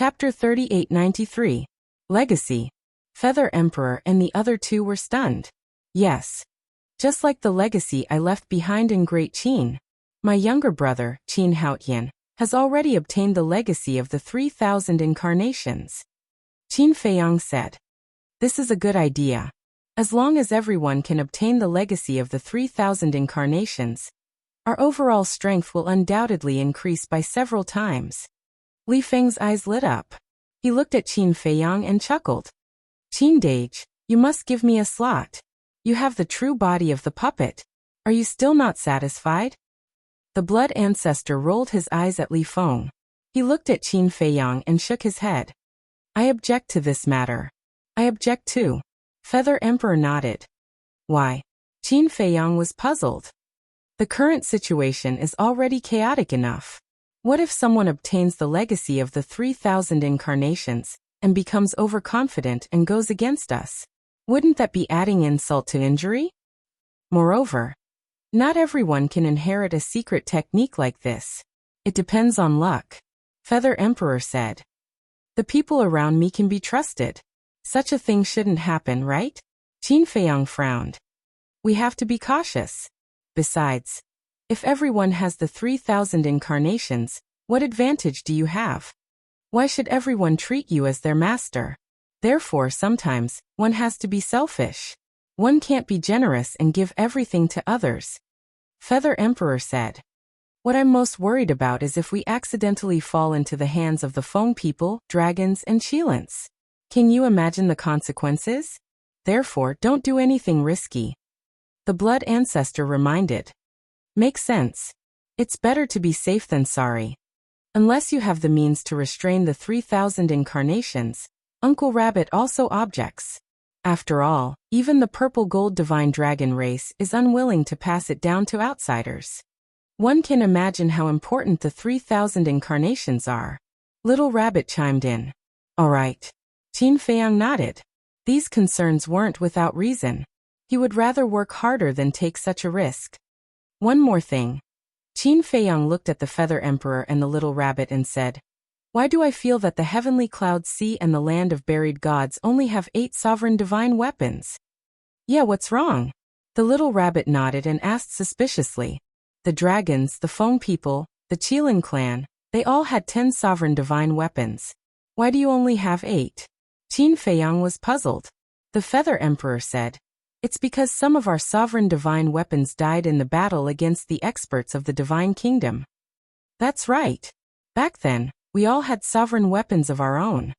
Chapter 3893. Legacy. Feather Emperor and the other two were stunned. Yes. Just like the legacy I left behind in Great Qin. My younger brother, Qin Haotian, has already obtained the legacy of the 3,000 incarnations. Qin Feiyang said. This is a good idea. As long as everyone can obtain the legacy of the 3,000 incarnations, our overall strength will undoubtedly increase by several times. Li Feng's eyes lit up. He looked at Qin Feiyang and chuckled. Qin Dage, you must give me a slot. You have the true body of the puppet. Are you still not satisfied? The blood ancestor rolled his eyes at Li Feng. He looked at Qin Feiyang and shook his head. I object to this matter. I object too. Feather Emperor nodded. Why? Qin Feiyang was puzzled. The current situation is already chaotic enough. What if someone obtains the legacy of the 3,000 incarnations and becomes overconfident and goes against us? Wouldn't that be adding insult to injury? Moreover, not everyone can inherit a secret technique like this. It depends on luck. Feather Emperor said. The people around me can be trusted. Such a thing shouldn't happen, right? Qin Feiyang frowned. We have to be cautious. Besides, if everyone has the 3,000 incarnations, what advantage do you have? Why should everyone treat you as their master? Therefore, sometimes, one has to be selfish. One can't be generous and give everything to others. Feather Emperor said. What I'm most worried about is if we accidentally fall into the hands of the Feng people, dragons, and Qilins. Can you imagine the consequences? Therefore, don't do anything risky. The blood ancestor reminded. Makes sense. It's better to be safe than sorry. Unless you have the means to restrain the 3,000 incarnations, Uncle Rabbit also objects. After all, even the purple gold divine dragon race is unwilling to pass it down to outsiders. One can imagine how important the 3,000 incarnations are. Little Rabbit chimed in. All right. Qin Feiyang nodded. These concerns weren't without reason. He would rather work harder than take such a risk. One more thing. Qin Feiyang looked at the Feather Emperor and the Little Rabbit and said, Why do I feel that the heavenly cloud sea and the land of buried gods only have 8 sovereign divine weapons? Yeah, what's wrong? The Little Rabbit nodded and asked suspiciously. The dragons, the Feng people, the Qilin clan, they all had 10 sovereign divine weapons. Why do you only have 8? Qin Feiyang was puzzled. The Feather Emperor said, It's because some of our sovereign divine weapons died in the battle against the experts of the Divine Kingdom. That's right. Back then, we all had sovereign weapons of our own.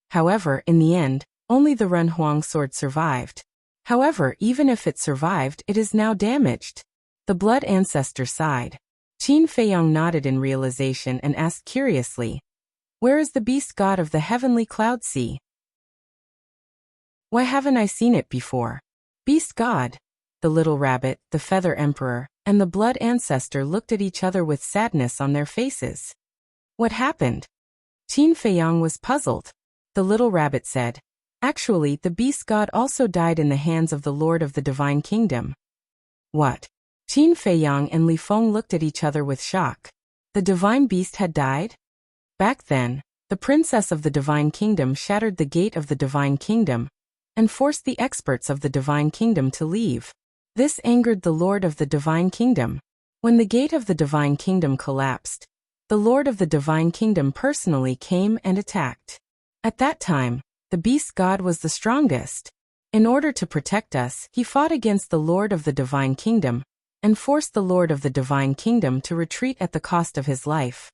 However, in the end, only the Ren Huang sword survived. However, even if it survived, it is now damaged. The blood ancestor sighed. Qin Feiyang nodded in realization and asked curiously, Where is the beast god of the heavenly cloud sea? Why haven't I seen it before? Beast god. The Little Rabbit, the Feather Emperor, and the blood ancestor looked at each other with sadness on their faces. What happened? Qin Feiyang was puzzled. The Little Rabbit said, Actually, the beast god also died in the hands of the Lord of the Divine Kingdom. What? Qin Feiyang and Li Feng looked at each other with shock. The divine beast had died? Back then, the princess of the Divine Kingdom shattered the gate of the Divine Kingdom and forced the experts of the Divine Kingdom to leave. This angered the Lord of the Divine Kingdom. When the gate of the Divine Kingdom collapsed, the Lord of the Divine Kingdom personally came and attacked. At that time, the beast god was the strongest. In order to protect us, he fought against the Lord of the Divine Kingdom and forced the Lord of the Divine Kingdom to retreat at the cost of his life.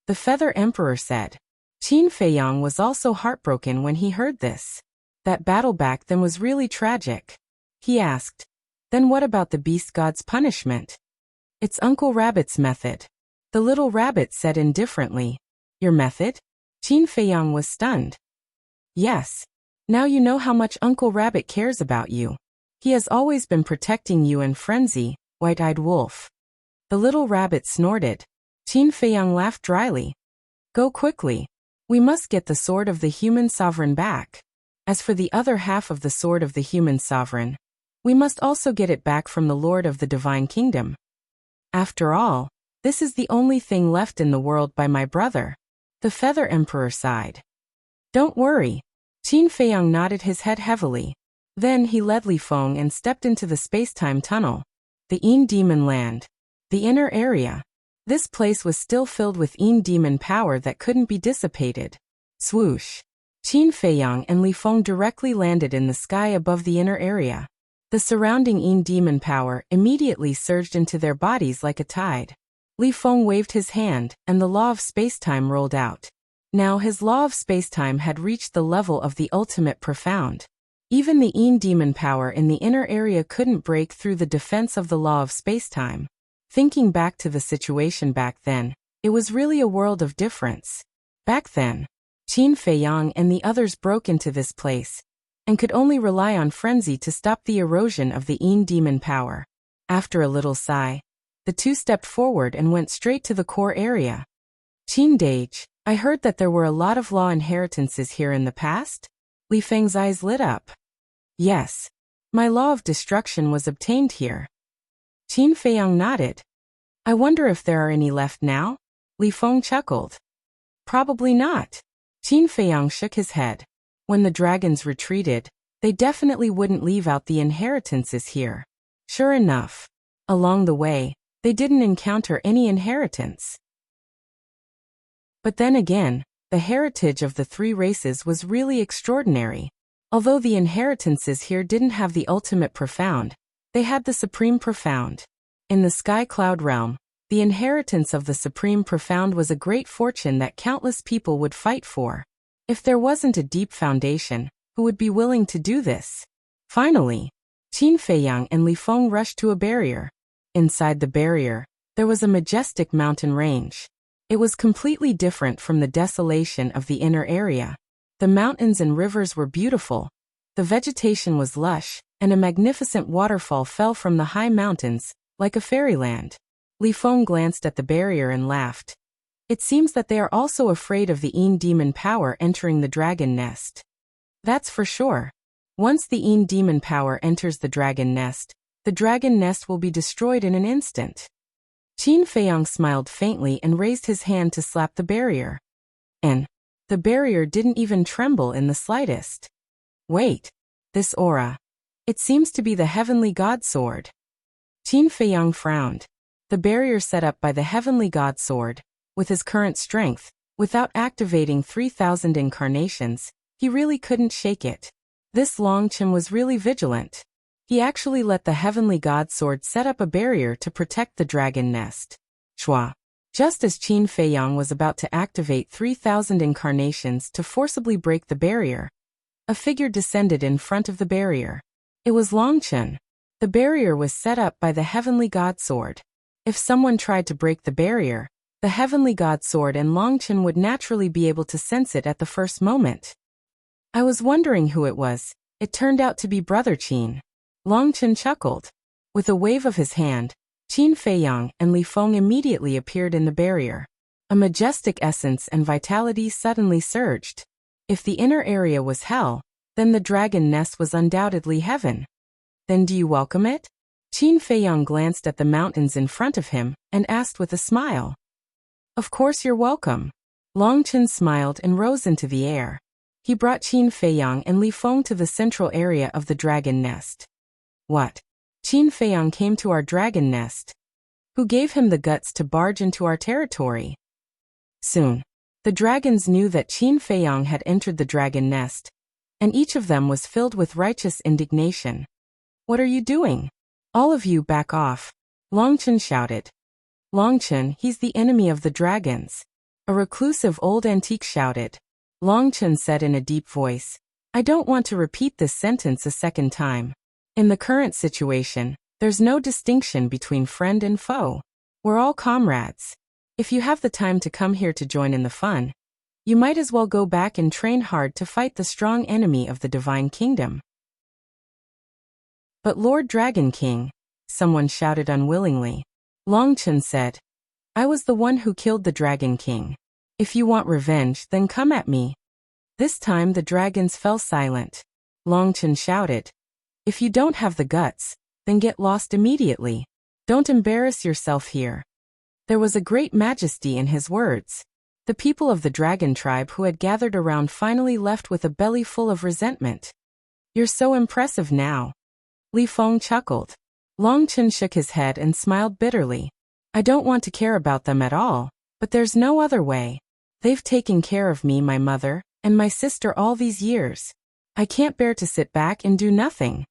The Feather Emperor said. Qin Feiyang was also heartbroken when he heard this. That battle back then was really tragic. He asked, Then what about the beast god's punishment? It's Uncle Rabbit's method. The Little Rabbit said indifferently. Your method? Qin Feiyang was stunned. Yes. Now you know how much Uncle Rabbit cares about you. He has always been protecting you and Frenzy, White-Eyed Wolf. The Little Rabbit snorted. Qin Feiyang laughed dryly. Go quickly. We must get the sword of the human sovereign back. As for the other half of the sword of the human sovereign, we must also get it back from the Lord of the Divine Kingdom. After all, this is the only thing left in the world by my brother. The Feather Emperor sighed. Don't worry. Qin Feiyang nodded his head heavily. Then he led Li Feng and stepped into the space-time tunnel. The Yin Demon Land. The inner area. This place was still filled with Yin demon power that couldn't be dissipated. Swoosh. Qin Feiyang and Li Feng directly landed in the sky above the inner area. The surrounding Yin demon power immediately surged into their bodies like a tide. Li Feng waved his hand, and the law of space-time rolled out. Now his law of space-time had reached the level of the ultimate profound. Even the Yin demon power in the inner area couldn't break through the defense of the law of space-time. Thinking back to the situation back then, it was really a world of difference. Back then, Qin Feiyang and the others broke into this place, and could only rely on frenzy to stop the erosion of the Yin demon power. After a little sigh, the two stepped forward and went straight to the core area. Qin Dage, I heard that there were a lot of law inheritances here in the past? Li Feng's eyes lit up. Yes. My law of destruction was obtained here. Qin Feiyang nodded. I wonder if there are any left now? Li Feng chuckled. Probably not. Qin Feiyang shook his head. When the dragons retreated, they definitely wouldn't leave out the inheritances here. Sure enough. Along the way, they didn't encounter any inheritance. But then again, the heritage of the three races was really extraordinary. Although the inheritances here didn't have the ultimate profound, they had the supreme profound. In the sky cloud realm, the inheritance of the supreme profound was a great fortune that countless people would fight for. If there wasn't a deep foundation, who would be willing to do this? Finally, Qin Feiyang and Li Feng rushed to a barrier. Inside the barrier, there was a majestic mountain range. It was completely different from the desolation of the inner area. The mountains and rivers were beautiful. The vegetation was lush, and a magnificent waterfall fell from the high mountains, like a fairyland. Li Feng glanced at the barrier and laughed. It seems that they are also afraid of the Yin demon power entering the dragon nest. That's for sure. Once the Yin demon power enters the dragon nest will be destroyed in an instant. Qin Feiyang smiled faintly and raised his hand to slap the barrier. And the barrier didn't even tremble in the slightest. Wait. This aura. It seems to be the heavenly god sword. Qin Feiyang frowned. The barrier set up by the heavenly god sword, with his current strength, without activating 3,000 incarnations, he really couldn't shake it. This Longchen was really vigilant. He actually let the heavenly god sword set up a barrier to protect the dragon nest. Shua. Just as Qin Feiyang was about to activate 3,000 incarnations to forcibly break the barrier, a figure descended in front of the barrier. It was Longchen. The barrier was set up by the heavenly god sword. If someone tried to break the barrier, the heavenly god sword and Longchen would naturally be able to sense it at the first moment. I was wondering who it was. It turned out to be Brother Qin. Longchen chuckled. With a wave of his hand, Qin Feiyang and Li Feng immediately appeared in the barrier. A majestic essence and vitality suddenly surged. If the inner area was hell, then the dragon nest was undoubtedly heaven. Then do you welcome it? Qin Feiyang glanced at the mountains in front of him and asked with a smile. Of course you're welcome. Longchen smiled and rose into the air. He brought Qin Feiyang and Li Feng to the central area of the dragon nest. What? Qin Feiyang came to our dragon nest. Who gave him the guts to barge into our territory? Soon, the dragons knew that Qin Feiyang had entered the dragon nest, and each of them was filled with righteous indignation. What are you doing? All of you back off, Longchen shouted. Longchen, he's the enemy of the dragons. A reclusive old antique shouted. Longchen said in a deep voice, I don't want to repeat this sentence a second time. In the current situation, there's no distinction between friend and foe. We're all comrades. If you have the time to come here to join in the fun, you might as well go back and train hard to fight the strong enemy of the divine kingdom. But Lord Dragon King, someone shouted unwillingly. Longchen said, I was the one who killed the Dragon King. If you want revenge, then come at me. This time the dragons fell silent. Longchen shouted, if you don't have the guts, then get lost immediately. Don't embarrass yourself here. There was a great majesty in his words. The people of the dragon tribe who had gathered around finally left with a belly full of resentment. You're so impressive now. Li Feng chuckled. Long Chen shook his head and smiled bitterly. I don't want to care about them at all, but there's no other way. They've taken care of me, my mother, and my sister all these years. I can't bear to sit back and do nothing.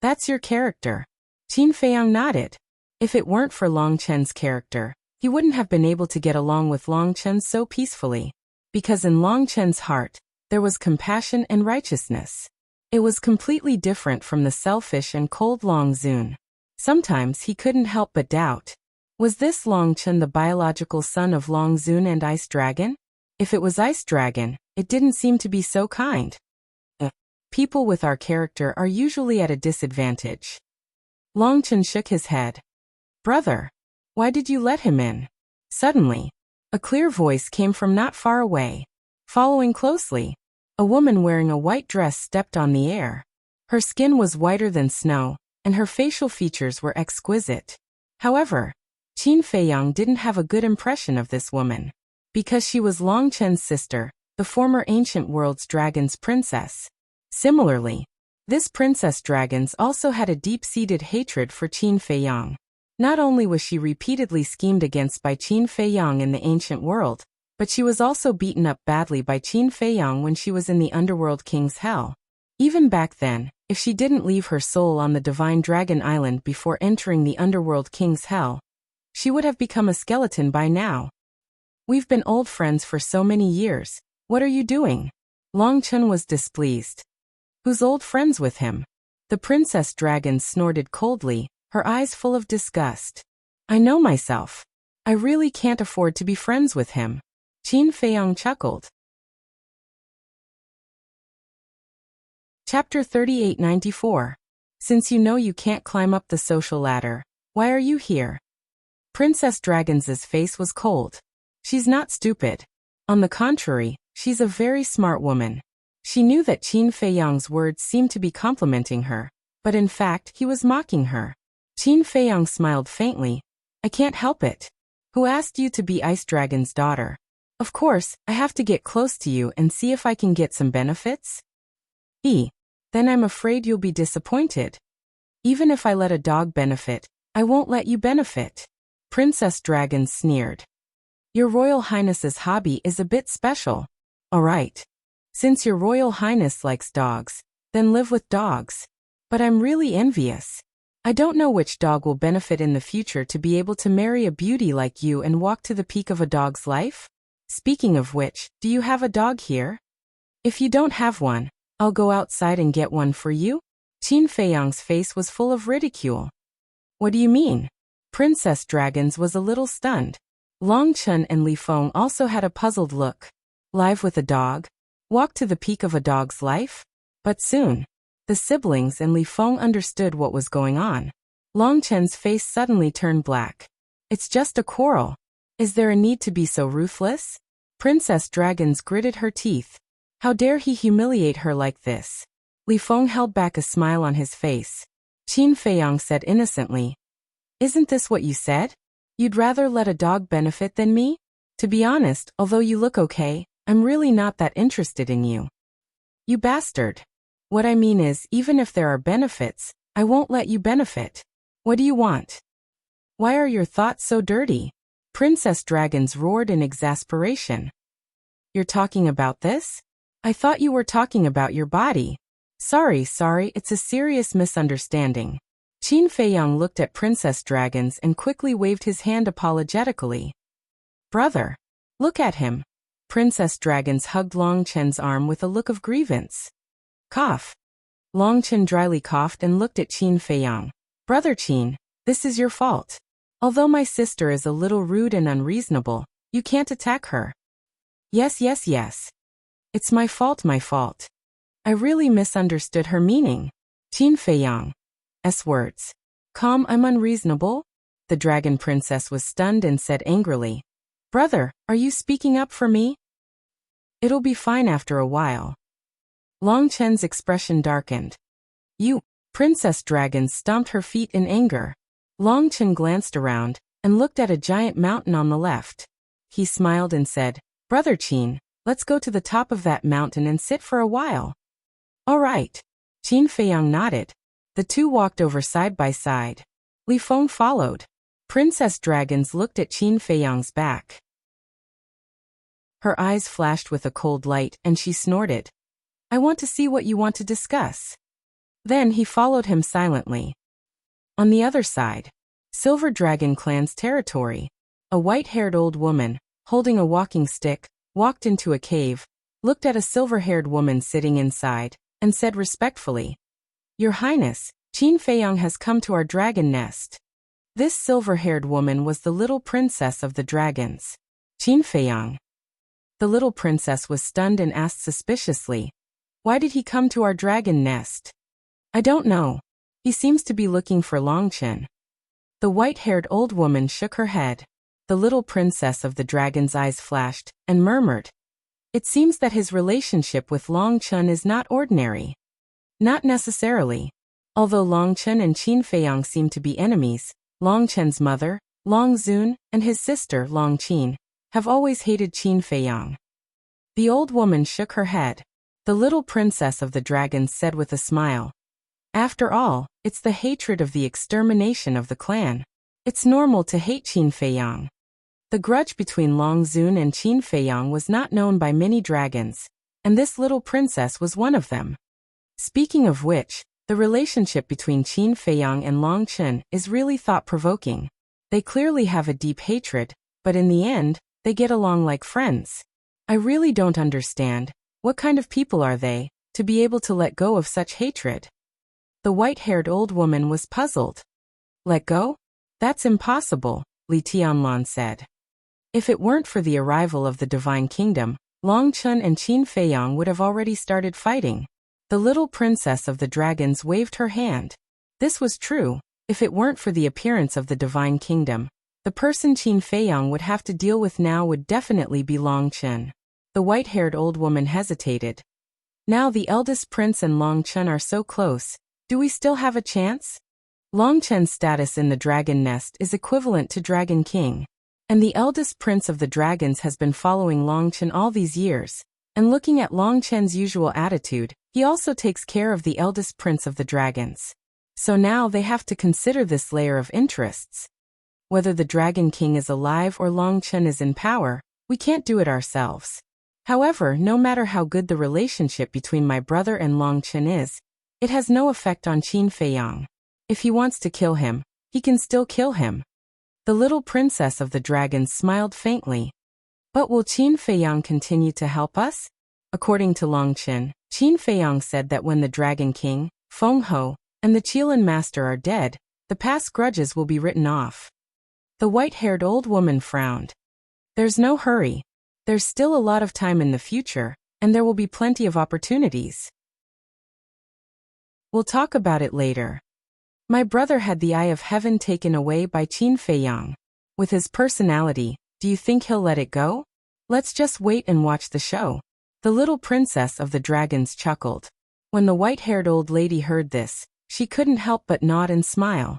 That's your character. Qin Feiyang nodded. If it weren't for Long Chen's character, he wouldn't have been able to get along with Long Chen so peacefully. Because in Long Chen's heart, there was compassion and righteousness. It was completely different from the selfish and cold Long Zun. Sometimes he couldn't help but doubt. Was this Long Chen the biological son of Long Zun and Ice Dragon? If it was Ice Dragon, it didn't seem to be so kind. People with our character are usually at a disadvantage. Long Chen shook his head. Brother, why did you let him in? Suddenly, a clear voice came from not far away. Following closely, a woman wearing a white dress stepped on the air. Her skin was whiter than snow, and her facial features were exquisite. However, Qin Feiyang didn't have a good impression of this woman. Because she was Long Chen's sister, the former ancient world's dragon's princess. Similarly, this princess dragons also had a deep-seated hatred for Qin Feiyang. Not only was she repeatedly schemed against by Qin Feiyang in the ancient world, but she was also beaten up badly by Qin Feiyang when she was in the underworld king's hell. Even back then, if she didn't leave her soul on the divine dragon island before entering the underworld king's hell, she would have become a skeleton by now. We've been old friends for so many years. What are you doing? Long Chen was displeased. Who's old friends with him? The princess dragon snorted coldly, her eyes full of disgust. I know myself. I really can't afford to be friends with him. Qin Feiyang chuckled. Chapter 3894. Since you know you can't climb up the social ladder, why are you here? Princess Dragon's face was cold. She's not stupid. On the contrary, she's a very smart woman. She knew that Qin Feiyang's words seemed to be complimenting her, but in fact he was mocking her. Qin Feiyang smiled faintly. I can't help it. Who asked you to be Ice Dragon's daughter? Of course, I have to get close to you and see if I can get some benefits. Then I'm afraid you'll be disappointed. Even if I let a dog benefit, I won't let you benefit. Princess Dragon sneered. Your Royal Highness's hobby is a bit special. All right. Since your Royal Highness likes dogs, then live with dogs. But I'm really envious. I don't know which dog will benefit in the future to be able to marry a beauty like you and walk to the peak of a dog's life. Speaking of which, do you have a dog here? If you don't have one, I'll go outside and get one for you. Qin Feiyang's face was full of ridicule. What do you mean? Princess Dragons was a little stunned. Long Chen and Li Feng also had a puzzled look. Live with a dog? Walk to the peak of a dog's life? But soon, the siblings and Li Feng understood what was going on. Long Chen's face suddenly turned black. It's just a quarrel. Is there a need to be so ruthless? Princess Dragons gritted her teeth. How dare he humiliate her like this? Li Feng held back a smile on his face. Qin Feiyang said innocently, Isn't this what you said? You'd rather let a dog benefit than me? To be honest, although you look okay, I'm really not that interested in you. You bastard. What I mean is, even if there are benefits, I won't let you benefit. What do you want? Why are your thoughts so dirty? Princess Dragons roared in exasperation. You're talking about this? I thought you were talking about your body. Sorry, it's a serious misunderstanding. Qin Feiyang looked at Princess Dragons and quickly waved his hand apologetically. Brother, look at him. Princess Dragons hugged Long Chen's arm with a look of grievance. Cough. Long Chen dryly coughed and looked at Qin Feiyang. Brother Qin, this is your fault. Although my sister is a little rude and unreasonable, you can't attack her. Yes. It's my fault. I really misunderstood her meaning. Qin Feiyang's words. Calm, I'm unreasonable? The dragon princess was stunned and said angrily. Brother, are you speaking up for me? It'll be fine after a while. Long Chen's expression darkened. You, Princess Dragon stomped her feet in anger. Long Chen glanced around and looked at a giant mountain on the left. He smiled and said, Brother Qin, let's go to the top of that mountain and sit for a while. All right. Qin Feiyang nodded. The two walked over side by side. Li Feng followed. Princess Dragons looked at Qin Feiyang's back. Her eyes flashed with a cold light and she snorted. I want to see what you want to discuss. Then he followed him silently. On the other side, Silver Dragon Clan's territory. A white-haired old woman, holding a walking stick, walked into a cave, looked at a silver-haired woman sitting inside, and said respectfully, Your Highness, Qin Feiyang has come to our dragon nest. This silver-haired woman was the little princess of the dragons. Qin Feiyang. The little princess was stunned and asked suspiciously, Why did he come to our dragon nest? I don't know. He seems to be looking for Longchen. The white-haired old woman shook her head. The little princess of the dragon's eyes flashed, and murmured, It seems that his relationship with Longchen is not ordinary. Not necessarily. Although Longchen and Qin Feiyang seem to be enemies, Longchen's mother, Long Zun, and his sister, Long Qin, have always hated Qin Feiyang. The old woman shook her head. The little princess of the dragons said with a smile, After all, it's the hatred of the extermination of the clan. It's normal to hate Qin Feiyang. The grudge between Long Zun and Qin Feiyang was not known by many dragons, and this little princess was one of them. Speaking of which, the relationship between Qin Feiyang and Longchen is really thought-provoking. They clearly have a deep hatred, but in the end, they get along like friends. I really don't understand. What kind of people are they, to be able to let go of such hatred? The white-haired old woman was puzzled. Let go? That's impossible, Li Tianlan said. If it weren't for the arrival of the Divine Kingdom, Longchen and Qin Feiyang would have already started fighting. The little princess of the dragons waved her hand. This was true. If it weren't for the appearance of the Divine Kingdom, the person Qin Feiyang would have to deal with now would definitely be Longchen. The white-haired old woman hesitated. Now the eldest prince and Longchen are so close. Do we still have a chance? Longchen's status in the dragon nest is equivalent to Dragon King. And the eldest prince of the dragons has been following Longchen all these years. And looking at Longchen's usual attitude, he also takes care of the eldest prince of the dragons. So now they have to consider this layer of interests. Whether the Dragon King is alive or Longchen is in power, we can't do it ourselves. However, no matter how good the relationship between my brother and Longchen is, it has no effect on Qin Feiyang. If he wants to kill him, he can still kill him. The little princess of the dragons smiled faintly. But will Qin Feiyang continue to help us? According to Longchen, Qin Feiyang said that when the Dragon King, Feng Ho, and the Qilin Master are dead, the past grudges will be written off. The white-haired old woman frowned. There's no hurry. There's still a lot of time in the future, and there will be plenty of opportunities. We'll talk about it later. My brother had the Eye of Heaven taken away by Qin Feiyang. With his personality, do you think he'll let it go? Let's just wait and watch the show. The little princess of the dragons chuckled. When the white-haired old lady heard this, she couldn't help but nod and smile.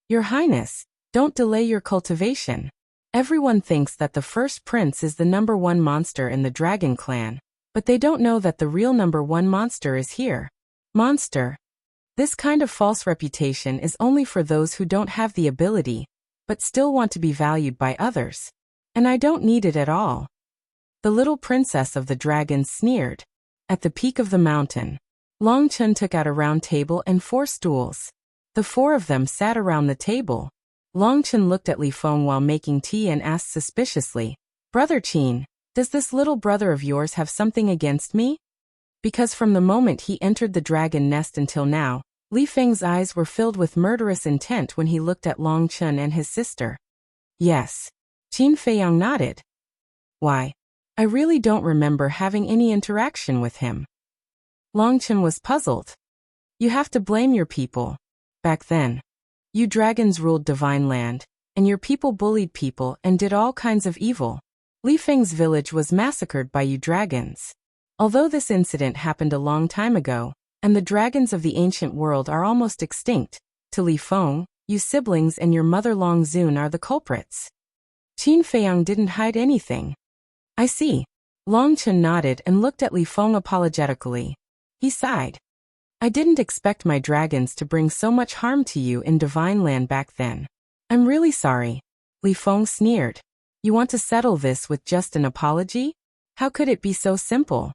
Your Highness, don't delay your cultivation. Everyone thinks that the first prince is the #1 monster in the dragon clan, but they don't know that the real #1 monster is here. Monster. This kind of false reputation is only for those who don't have the ability, but still want to be valued by others. And I don't need it at all. The little princess of the dragons sneered. At the peak of the mountain, Longchen took out a round table and 4 stools. The 4 of them sat around the table. Longchen looked at Li Feng while making tea and asked suspiciously, Brother Qin, does this little brother of yours have something against me? Because from the moment he entered the dragon nest until now, Li Feng's eyes were filled with murderous intent when he looked at Longchen and his sister. Yes. Qin Feiyang nodded. Why? I really don't remember having any interaction with him. Longchen was puzzled. You have to blame your people. Back then, you dragons ruled divine land, and your people bullied people and did all kinds of evil. Li Feng's village was massacred by you dragons. Although this incident happened a long time ago, and the dragons of the ancient world are almost extinct, to Li Feng, you siblings and your mother Long Zun are the culprits. Qin Feiyang didn't hide anything. I see. Long Chen nodded and looked at Li Feng apologetically. He sighed. I didn't expect my dragons to bring so much harm to you in Divine Land back then. I'm really sorry. Li Feng sneered. You want to settle this with just an apology? How could it be so simple?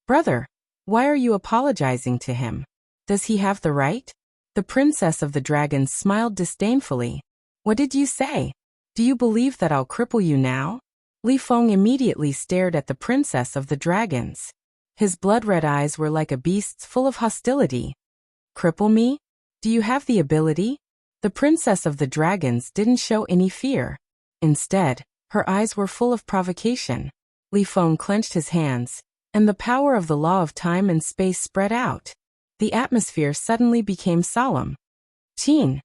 Brother, why are you apologizing to him? Does he have the right? The princess of the dragons smiled disdainfully. What did you say? Do you believe that I'll cripple you now? Li Feng immediately stared at the princess of the dragons. His blood-red eyes were like a beast's, full of hostility. Cripple me? Do you have the ability? The princess of the dragons didn't show any fear. Instead, her eyes were full of provocation. Li Feng clenched his hands, and the power of the law of time and space spread out. The atmosphere suddenly became solemn. Qin,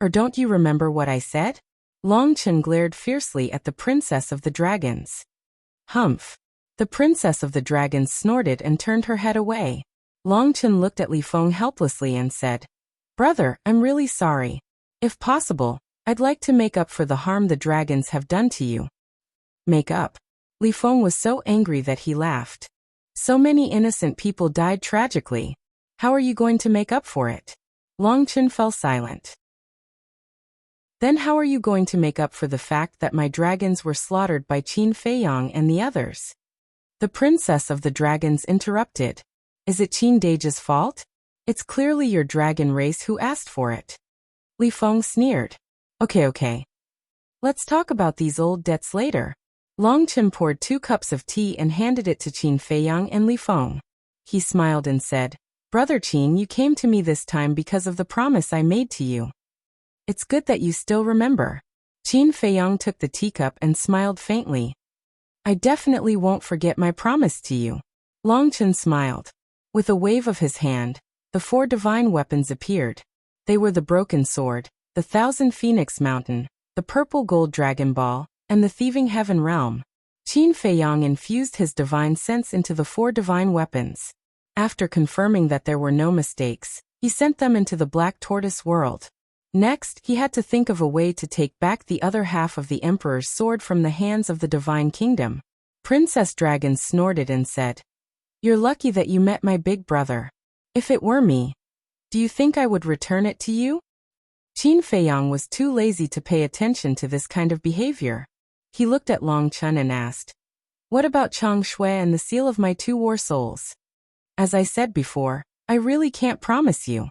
or don't you remember what I said? Long Chen glared fiercely at the princess of the dragons. Humph. The princess of the dragons snorted and turned her head away. Long Chen looked at Li Feng helplessly and said, Brother, I'm really sorry. If possible, I'd like to make up for the harm the dragons have done to you. Make up? Li Feng was so angry that he laughed. So many innocent people died tragically. How are you going to make up for it? Long Chen fell silent. Then how are you going to make up for the fact that my dragons were slaughtered by Qin Feiyang and the others? The princess of the dragons interrupted. Is it Qin Deji's fault? It's clearly your dragon race who asked for it. Li Feng sneered. Okay. Let's talk about these old debts later. Long Chen poured 2 cups of tea and handed it to Qin Feiyang and Li Feng. He smiled and said, Brother Qin, you came to me this time because of the promise I made to you. It's good that you still remember. Qin Feiyang took the teacup and smiled faintly. I definitely won't forget my promise to you. Long Chen smiled. With a wave of his hand, the 4 divine weapons appeared. They were the Broken Sword, the Thousand Phoenix Mountain, the Purple Gold Dragon Ball, and the Thieving Heaven Realm. Qin Feiyang infused his divine sense into the 4 divine weapons. After confirming that there were no mistakes, he sent them into the Black Tortoise world. Next, he had to think of a way to take back the other half of the Emperor's sword from the hands of the Divine Kingdom. Princess Dragon snorted and said, You're lucky that you met my big brother. If it were me, do you think I would return it to you? Qin Feiyang was too lazy to pay attention to this kind of behavior. He looked at Long Chen and asked, What about Chang Shui and the seal of my 2 war souls? As I said before, I really can't promise you.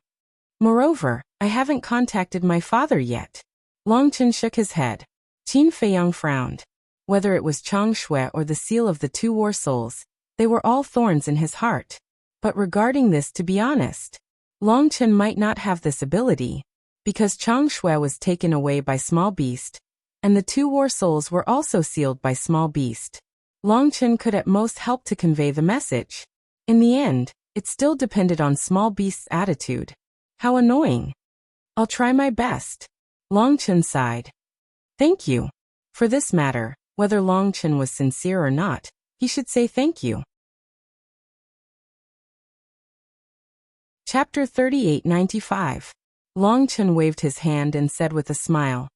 Moreover, I haven't contacted my father yet. Long Chen shook his head. Qin Feiyang frowned. Whether it was Chang Shui or the seal of the 2 war souls, they were all thorns in his heart. But regarding this, to be honest, Long Chen might not have this ability, because Chang Shui was taken away by Small Beast, and the 2 war souls were also sealed by Small Beast. Long Chen could at most help to convey the message. In the end, it still depended on Small Beast's attitude. How annoying. I'll try my best. Long Chen sighed. Thank you. For this matter, whether Long Chen was sincere or not, he should say thank you. Chapter 3895. Long Chen waved his hand and said with a smile,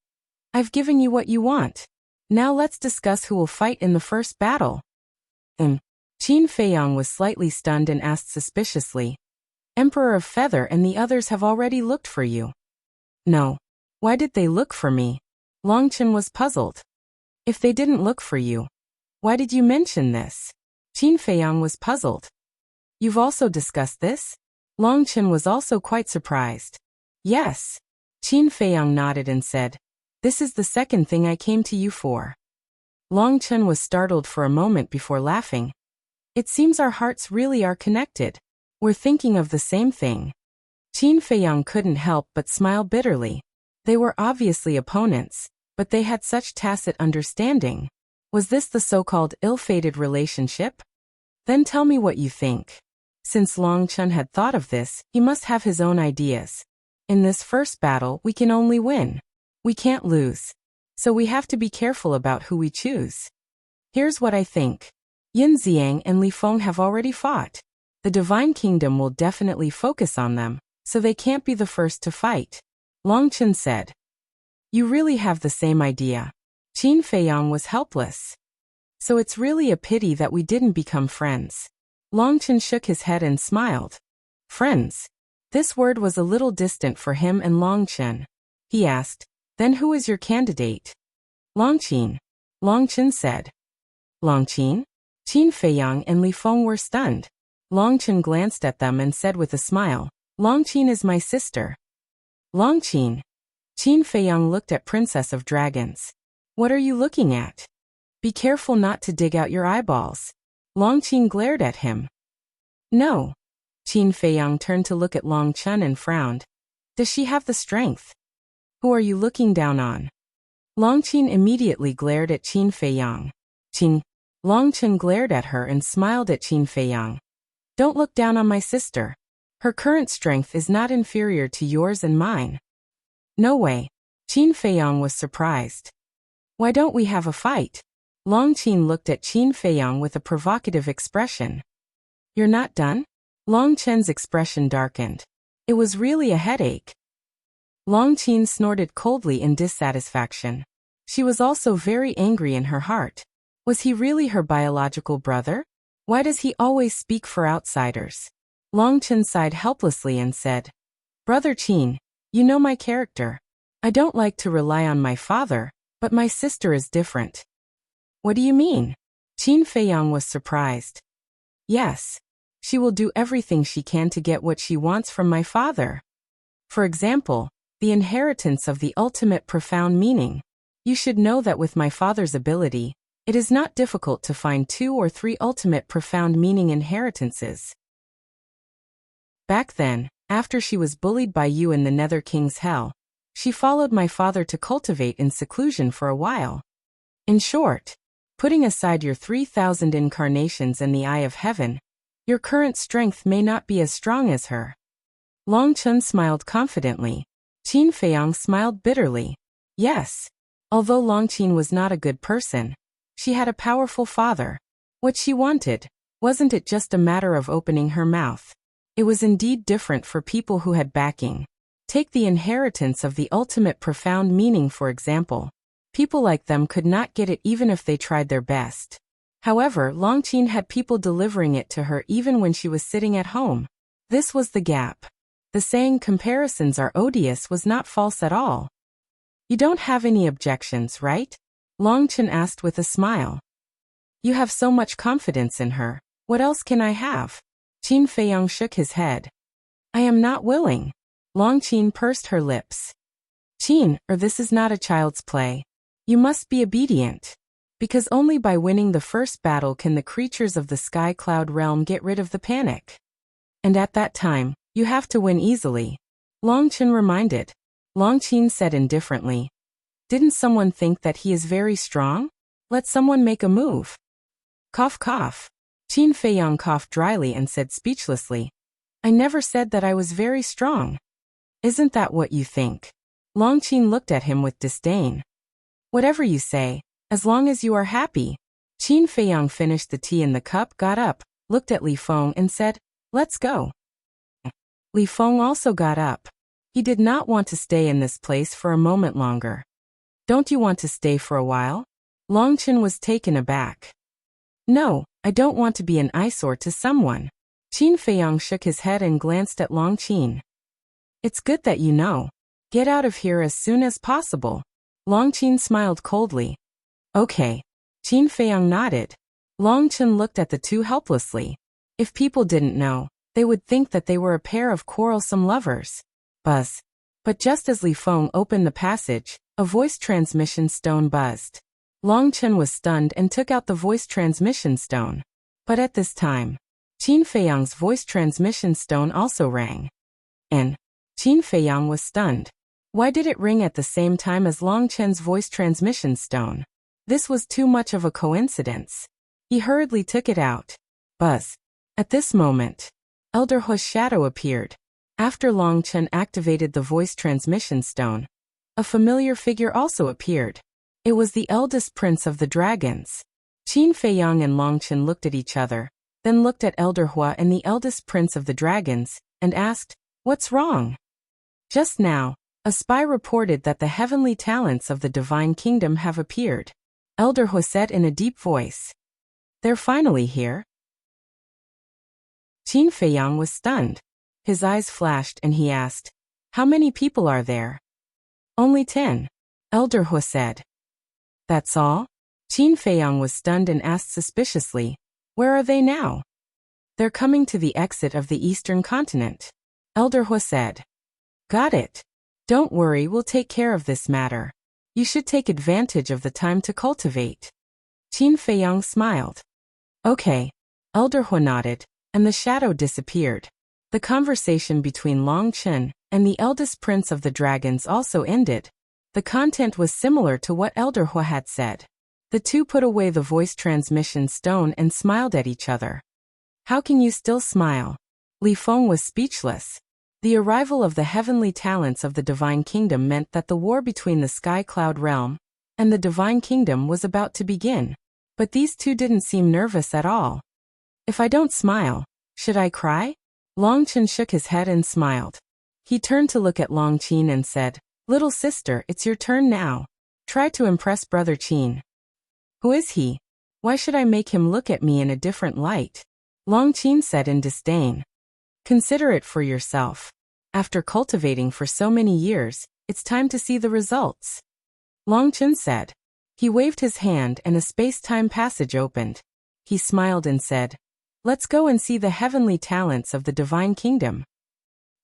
I've given you what you want. Now let's discuss who will fight in the first battle. Qin Feiyang was slightly stunned and asked suspiciously, Emperor of Feather and the others have already looked for you. No. Why did they look for me? Long Chen was puzzled. If they didn't look for you, why did you mention this? Qin Feiyang was puzzled. You've also discussed this? Long Chen was also quite surprised. Yes. Qin Feiyang nodded and said, This is the second thing I came to you for. Long Chen was startled for a moment before laughing. It seems our hearts really are connected. We're thinking of the same thing. Qin Feiyang couldn't help but smile bitterly. They were obviously opponents, but they had such tacit understanding. Was this the so-called ill-fated relationship? Then tell me what you think. Since Long Chen had thought of this, he must have his own ideas. In this first battle, we can only win. We can't lose. So we have to be careful about who we choose. Here's what I think. Yin Xiang and Li Feng have already fought. The Divine Kingdom will definitely focus on them, so they can't be the first to fight. Long Chen said. You really have the same idea. Qin Feiyang was helpless. So it's really a pity that we didn't become friends. Longchen shook his head and smiled. Friends. This word was a little distant for him and Longchen. He asked, then who is your candidate? Longqin. Longchen said. Longqin? Qin Feiyang and Li Feng were stunned. Longchen glanced at them and said with a smile, Longqin is my sister. Longqin. Qin Feiyang looked at Princess of Dragons. What are you looking at? Be careful not to dig out your eyeballs. Longqin glared at him. No. Qin Feiyang turned to look at Longchen and frowned. Does she have the strength? Who are you looking down on? Longqin immediately glared at Qin Feiyang. Qin. Longchen glared at her and smiled at Qin Feiyang. Don't look down on my sister. Her current strength is not inferior to yours and mine. No way. Qin Feiyang was surprised. Why don't we have a fight? Longqin looked at Qin Feiyang with a provocative expression. You're not done? Longchen's expression darkened. It was really a headache. Longqin snorted coldly in dissatisfaction. She was also very angry in her heart. Was he really her biological brother? Why does he always speak for outsiders? Longchen sighed helplessly and said, Brother Qin, you know my character. I don't like to rely on my father, but my sister is different. What do you mean? Qin Feiyang was surprised. Yes. She will do everything she can to get what she wants from my father. For example, the inheritance of the ultimate profound meaning. You should know that with my father's ability, it is not difficult to find 2 or 3 ultimate profound meaning inheritances. Back then, after she was bullied by you in the Nether King's Hell, she followed my father to cultivate in seclusion for a while. In short, putting aside your 3,000 incarnations and the Eye of Heaven, your current strength may not be as strong as her. Longchen smiled confidently. Qin Feiyang smiled bitterly. Yes. Although Longqin was not a good person, she had a powerful father. What she wanted, wasn't it just a matter of opening her mouth? It was indeed different for people who had backing. Take the inheritance of the ultimate profound meaning for example. People like them could not get it even if they tried their best. However, Longqin had people delivering it to her even when she was sitting at home. This was the gap. The saying comparisons are odious was not false at all. You don't have any objections, right? Longchen asked with a smile. You have so much confidence in her. What else can I have? Qin Feiyang shook his head. I am not willing. Longqin pursed her lips. Qin, or this is not a child's play. You must be obedient. Because only by winning the first battle can the creatures of the Sky Cloud realm get rid of the panic. And at that time, you have to win easily. Longchen reminded. Longqin said indifferently. Didn't someone think that he is very strong? Let someone make a move. Cough cough. Qin Feiyang coughed dryly and said speechlessly. I never said that I was very strong. Isn't that what you think? Longqin looked at him with disdain. Whatever you say, as long as you are happy. Qin Feiyang finished the tea in the cup, got up, looked at Li Feng and said, let's go. Li Feng also got up. He did not want to stay in this place for a moment longer. Don't you want to stay for a while? Longchen was taken aback. No, I don't want to be an eyesore to someone. Qin Feiyang shook his head and glanced at Longqin. It's good that you know. Get out of here as soon as possible. Longqin smiled coldly. Okay. Qin Feiyang nodded. Longchen looked at the two helplessly. If people didn't know, they would think that they were a pair of quarrelsome lovers. Buzz. But just as Li Feng opened the passage, a voice transmission stone buzzed. Longchen was stunned and took out the voice transmission stone. But at this time, Qin Feiyang's voice transmission stone also rang. And Qin Feiyang was stunned. Why did it ring at the same time as Longchen's voice transmission stone? This was too much of a coincidence. He hurriedly took it out. Buzz. At this moment, Elder Hu's shadow appeared. After Longchen activated the voice transmission stone, a familiar figure also appeared. It was the eldest prince of the dragons. Qin Feiyang and Longchen looked at each other, then looked at Elder Hu and the eldest prince of the dragons, and asked, What's wrong? Just now, a spy reported that the heavenly talents of the divine kingdom have appeared. Elder He said in a deep voice. They're finally here? Qin Feiyang was stunned. His eyes flashed and he asked, how many people are there? Only 10. Elder He said. That's all? Qin Feiyang was stunned and asked suspiciously, where are they now? They're coming to the exit of the eastern continent. Elder He said. Got it. Don't worry, we'll take care of this matter. You should take advantage of the time to cultivate. Qin Feiyang smiled. Okay. Elder He nodded, and the shadow disappeared. The conversation between Long Chen and the eldest prince of the dragons also ended. The content was similar to what Elder He had said. The two put away the voice transmission stone and smiled at each other. How can you still smile? Li Feng was speechless. The arrival of the heavenly talents of the Divine Kingdom meant that the war between the Sky Cloud Realm and the Divine Kingdom was about to begin. But these two didn't seem nervous at all. If I don't smile, should I cry? Long Chen shook his head and smiled. He turned to look at Long Qin and said, little sister, it's your turn now. Try to impress Brother Qin. Who is he? Why should I make him look at me in a different light? Long Qin said in disdain. Consider it for yourself. After cultivating for so many years, it's time to see the results. Long Chen said. He waved his hand and a space-time passage opened. He smiled and said, let's go and see the heavenly talents of the Divine Kingdom.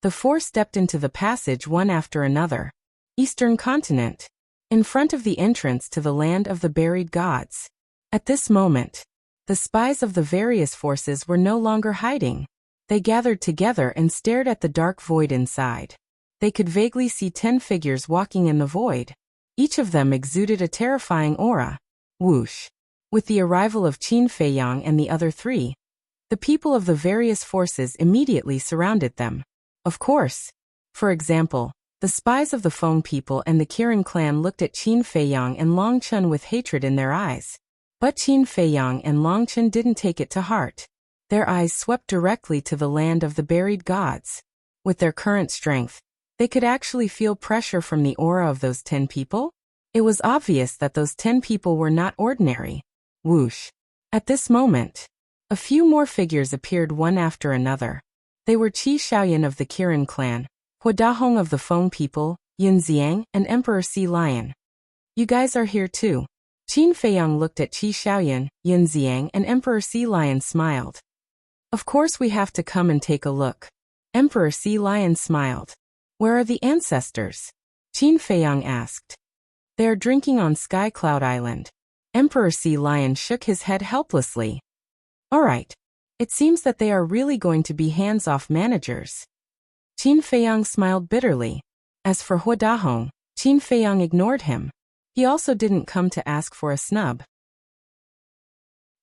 The four stepped into the passage one after another. Eastern Continent. In front of the entrance to the land of the buried gods. At this moment, the spies of the various forces were no longer hiding. They gathered together and stared at the dark void inside. They could vaguely see 10 figures walking in the void. Each of them exuded a terrifying aura. Whoosh. With the arrival of Qin Feiyang and the other 3, the people of the various forces immediately surrounded them. Of course. For example, the spies of the Feng people and the Kirin clan looked at Qin Feiyang and Long Chen with hatred in their eyes. But Qin Feiyang and Long Chen didn't take it to heart. Their eyes swept directly to the land of the buried gods. With their current strength, they could actually feel pressure from the aura of those 10 people. It was obvious that those 10 people were not ordinary. Whoosh. At this moment, a few more figures appeared one after another. They were Qi Xiaoyan of the Kirin clan, Hua Dahong of the Feng people, Yun Xiang, and Emperor Sea Lion. You guys are here too. Qin Feiyang looked at Qi Xiaoyan, Yun Xiang, and Emperor Sea Lion smiled. Of course we have to come and take a look. Emperor Sea Lion smiled. Where are the ancestors? Qin Feiyang asked. They are drinking on Sky Cloud Island. Emperor Sea Lion shook his head helplessly. All right. It seems that they are really going to be hands-off managers. Qin Feiyang smiled bitterly. As for Hua Dahong, Qin Feiyang ignored him. He also didn't come to ask for a snub.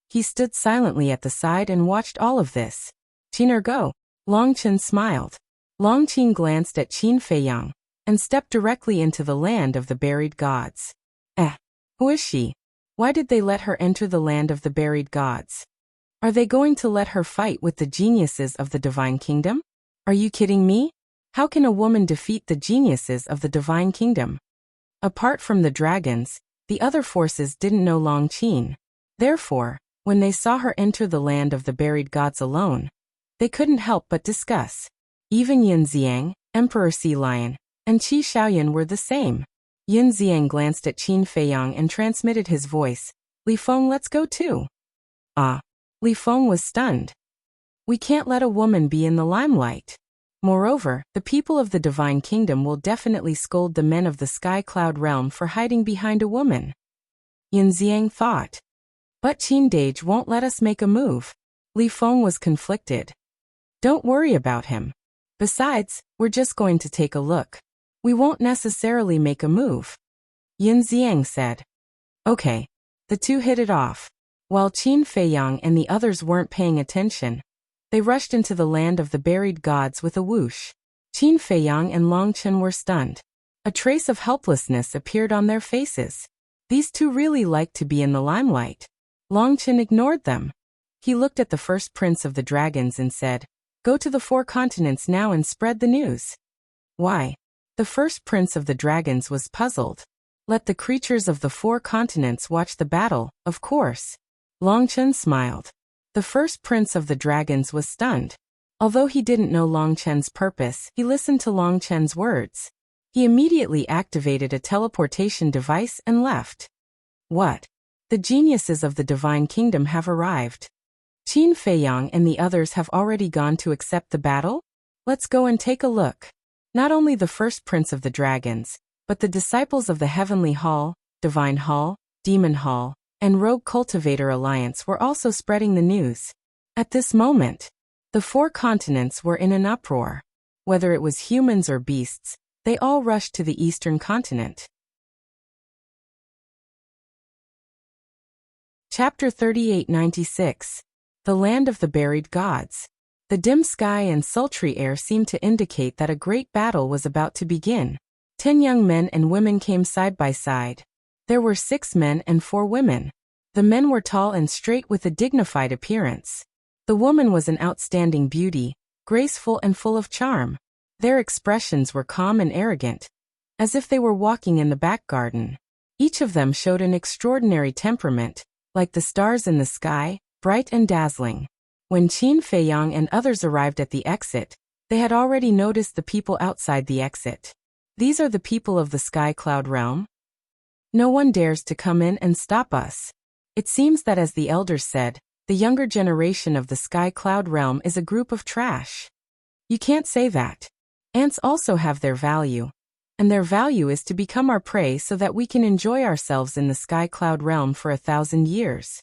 He stood silently at the side and watched all of this. Qin go. Long Chen smiled. Long Qin glanced at Qin Feiyang and stepped directly into the land of the buried gods. Who is she? Why did they let her enter the land of the buried gods? Are they going to let her fight with the geniuses of the Divine Kingdom? Are you kidding me? How can a woman defeat the geniuses of the Divine Kingdom? Apart from the dragons, the other forces didn't know Long Qin. Therefore, when they saw her enter the land of the buried gods alone, they couldn't help but discuss. Even Yun Xiang, Emperor Sea Lion, and Qi Xiaoyan were the same. Yun Xiang glanced at Qin Feiyang and transmitted his voice. Li Feng, let's go too. Li Feng was stunned. We can't let a woman be in the limelight. Moreover, the people of the Divine Kingdom will definitely scold the men of the Sky Cloud Realm for hiding behind a woman. Yun Xiang thought. But Qin Dage won't let us make a move. Li Feng was conflicted. Don't worry about him. Besides, we're just going to take a look. We won't necessarily make a move. Yun Xiang said. Okay. The two hit it off. While Qin Feiyang and the others weren't paying attention, they rushed into the land of the buried gods with a whoosh. Qin Feiyang and Long Chen were stunned. A trace of helplessness appeared on their faces. These two really liked to be in the limelight. Long Chen ignored them. He looked at the first prince of the dragons and said, Go to the 4 continents now and spread the news. Why? The first prince of the dragons was puzzled. Let the creatures of the 4 continents watch the battle, of course. Long Chen smiled. The first prince of the dragons was stunned. Although he didn't know Long Chen's purpose, he listened to Long Chen's words. He immediately activated a teleportation device and left. What? The geniuses of the Divine Kingdom have arrived. Qin Feiyang and the others have already gone to accept the battle? Let's go and take a look. Not only the first prince of the dragons, but the disciples of the Heavenly Hall, Divine Hall, Demon Hall, and Rogue Cultivator Alliance were also spreading the news. At this moment, the 4 continents were in an uproar. Whether it was humans or beasts, they all rushed to the eastern continent. Chapter 3896. The Land of the Buried Gods. The dim sky and sultry air seemed to indicate that a great battle was about to begin. 10 young men and women came side by side. There were 6 men and 4 women. The men were tall and straight with a dignified appearance. The woman was an outstanding beauty, graceful and full of charm. Their expressions were calm and arrogant, as if they were walking in the back garden. Each of them showed an extraordinary temperament, like the stars in the sky, bright and dazzling. When Qin Feiyang and others arrived at the exit, they had already noticed the people outside the exit. These are the people of the Sky Cloud realm? No one dares to come in and stop us. It seems that, as the elders said, the younger generation of the Sky Cloud realm is a group of trash. You can't say that. Ants also have their value. And their value is to become our prey so that we can enjoy ourselves in the Sky Cloud realm for 1,000 years.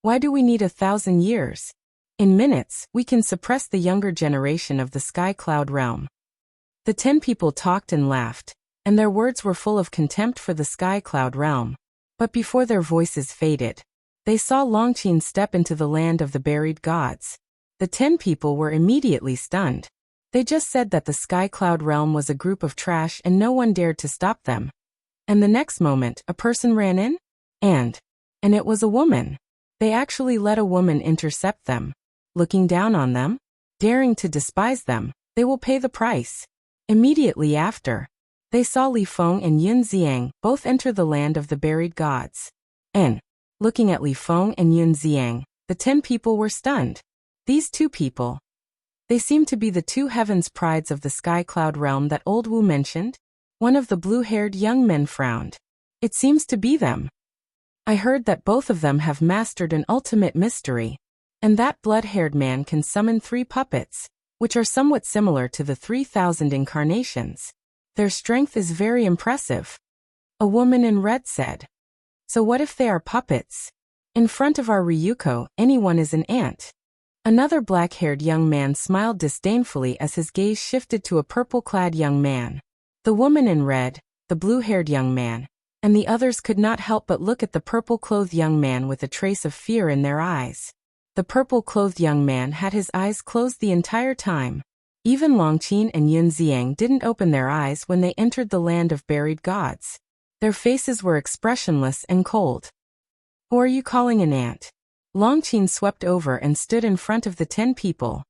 Why do we need 1,000 years? In minutes, we can suppress the younger generation of the Sky Cloud realm. The 10 people talked and laughed, and their words were full of contempt for the Sky Cloud realm. But before their voices faded, they saw Longqin step into the land of the buried gods. The 10 people were immediately stunned. They just said that the Sky Cloud realm was a group of trash and no one dared to stop them. And the next moment, a person ran in? And it was a woman. They actually let a woman intercept them. Looking down on them? Daring to despise them, they will pay the price. Immediately after, they saw Li Feng and Yun Xiang both enter the land of the buried gods. And, looking at Li Feng and Yun Xiang, the 10 people were stunned. These 2 people. They seemed to be the 2 heavens prides of the Sky Cloud realm that old Wu mentioned. One of the blue-haired young men frowned. It seems to be them. I heard that both of them have mastered an ultimate mystery. And that blood-haired man can summon 3 puppets, which are somewhat similar to the 3,000 incarnations. Their strength is very impressive. A woman in red said. So what if they are puppets? In front of our Ryuko, anyone is an ant. Another black-haired young man smiled disdainfully as his gaze shifted to a purple-clad young man. The woman in red, the blue-haired young man, and the others could not help but look at the purple-clothed young man with a trace of fear in their eyes. The purple-clothed young man had his eyes closed the entire time. Even Longqin and Yun Xiang didn't open their eyes when they entered the land of buried gods. Their faces were expressionless and cold. Who are you calling an ant? Longqin swept over and stood in front of the 10 people.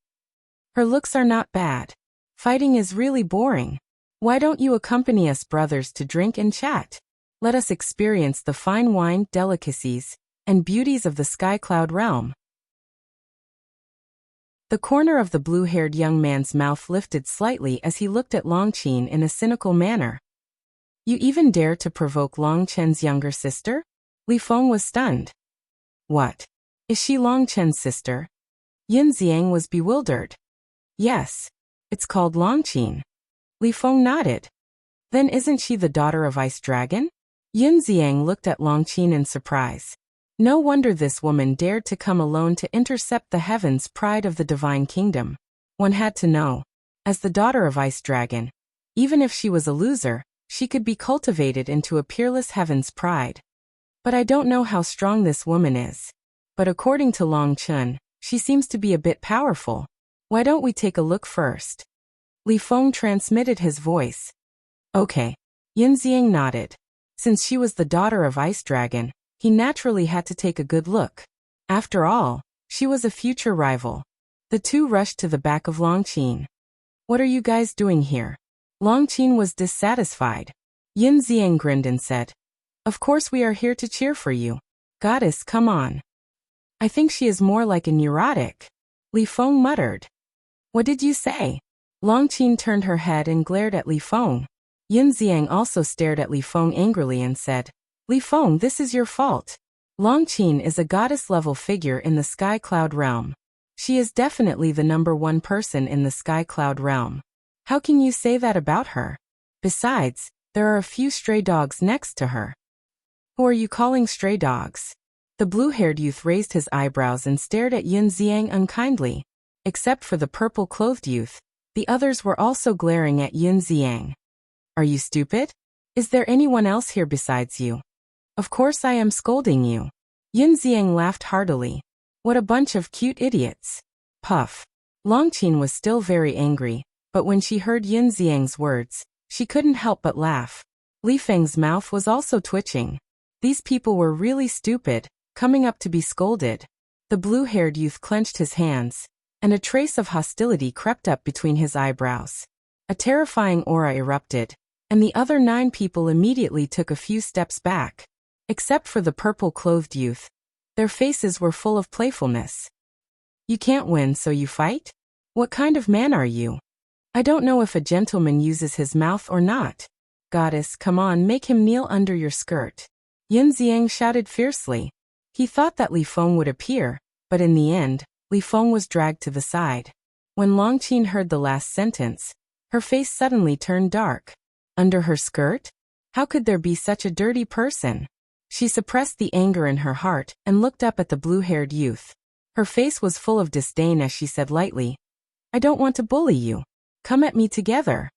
Her looks are not bad. Fighting is really boring. Why don't you accompany us brothers to drink and chat? Let us experience the fine wine, delicacies, and beauties of the Sky Cloud realm. The corner of the blue-haired young man's mouth lifted slightly as he looked at Longqin in a cynical manner. You even dare to provoke Long Chen's younger sister? Li Feng was stunned. What? Is she Long Chen's sister? Yun Xiang was bewildered. Yes. It's called Longqin. Li Feng nodded. Then isn't she the daughter of Ice Dragon? Yun Xiang looked at Longqin in surprise. No wonder this woman dared to come alone to intercept the heavens pride of the Divine Kingdom. One had to know. As the daughter of Ice Dragon, even if she was a loser, she could be cultivated into a peerless heaven's pride. But I don't know how strong this woman is. But according to Long Chun, she seems to be a bit powerful. Why don't we take a look first? Li Feng transmitted his voice. Okay. Yun Xiang nodded. Since she was the daughter of Ice Dragon, he naturally had to take a good look. After all, she was a future rival. The 2 rushed to the back of Longqin. What are you guys doing here? Longqin was dissatisfied. Yun Xiang grinned and said, Of course we are here to cheer for you. Goddess, come on. I think she is more like a neurotic. Li Feng muttered. What did you say? Longqin turned her head and glared at Li Feng. Yin Xiang also stared at Li Feng angrily and said, Li Feng, this is your fault. Longqin is a goddess-level figure in the Sky Cloud realm. She is definitely the #1 person in the Sky Cloud realm. How can you say that about her? Besides, there are a few stray dogs next to her. Who are you calling stray dogs? The blue-haired youth raised his eyebrows and stared at Yin Xiang unkindly. Except for the purple-clothed youth, the others were also glaring at Yin Xiang. Are you stupid? Is there anyone else here besides you? Of course I am scolding you. Yin Xiang laughed heartily. What a bunch of cute idiots. Puff. Longqin was still very angry, but when she heard Yin Xiang's words, she couldn't help but laugh. Li Feng's mouth was also twitching. These people were really stupid, coming up to be scolded. The blue-haired youth clenched his hands, and a trace of hostility crept up between his eyebrows. A terrifying aura erupted, and the other 9 people immediately took a few steps back. Except for the purple-clothed youth. Their faces were full of playfulness. You can't win, so you fight? What kind of man are you? I don't know if a gentleman uses his mouth or not. Goddess, come on, make him kneel under your skirt. Yin Xiang shouted fiercely. He thought that Li Feng would appear, but in the end, Li Feng was dragged to the side. When Longqin heard the last sentence, her face suddenly turned dark. Under her skirt? How could there be such a dirty person? She suppressed the anger in her heart and looked up at the blue-haired youth. Her face was full of disdain as she said lightly, I don't want to bully you. Come at me together.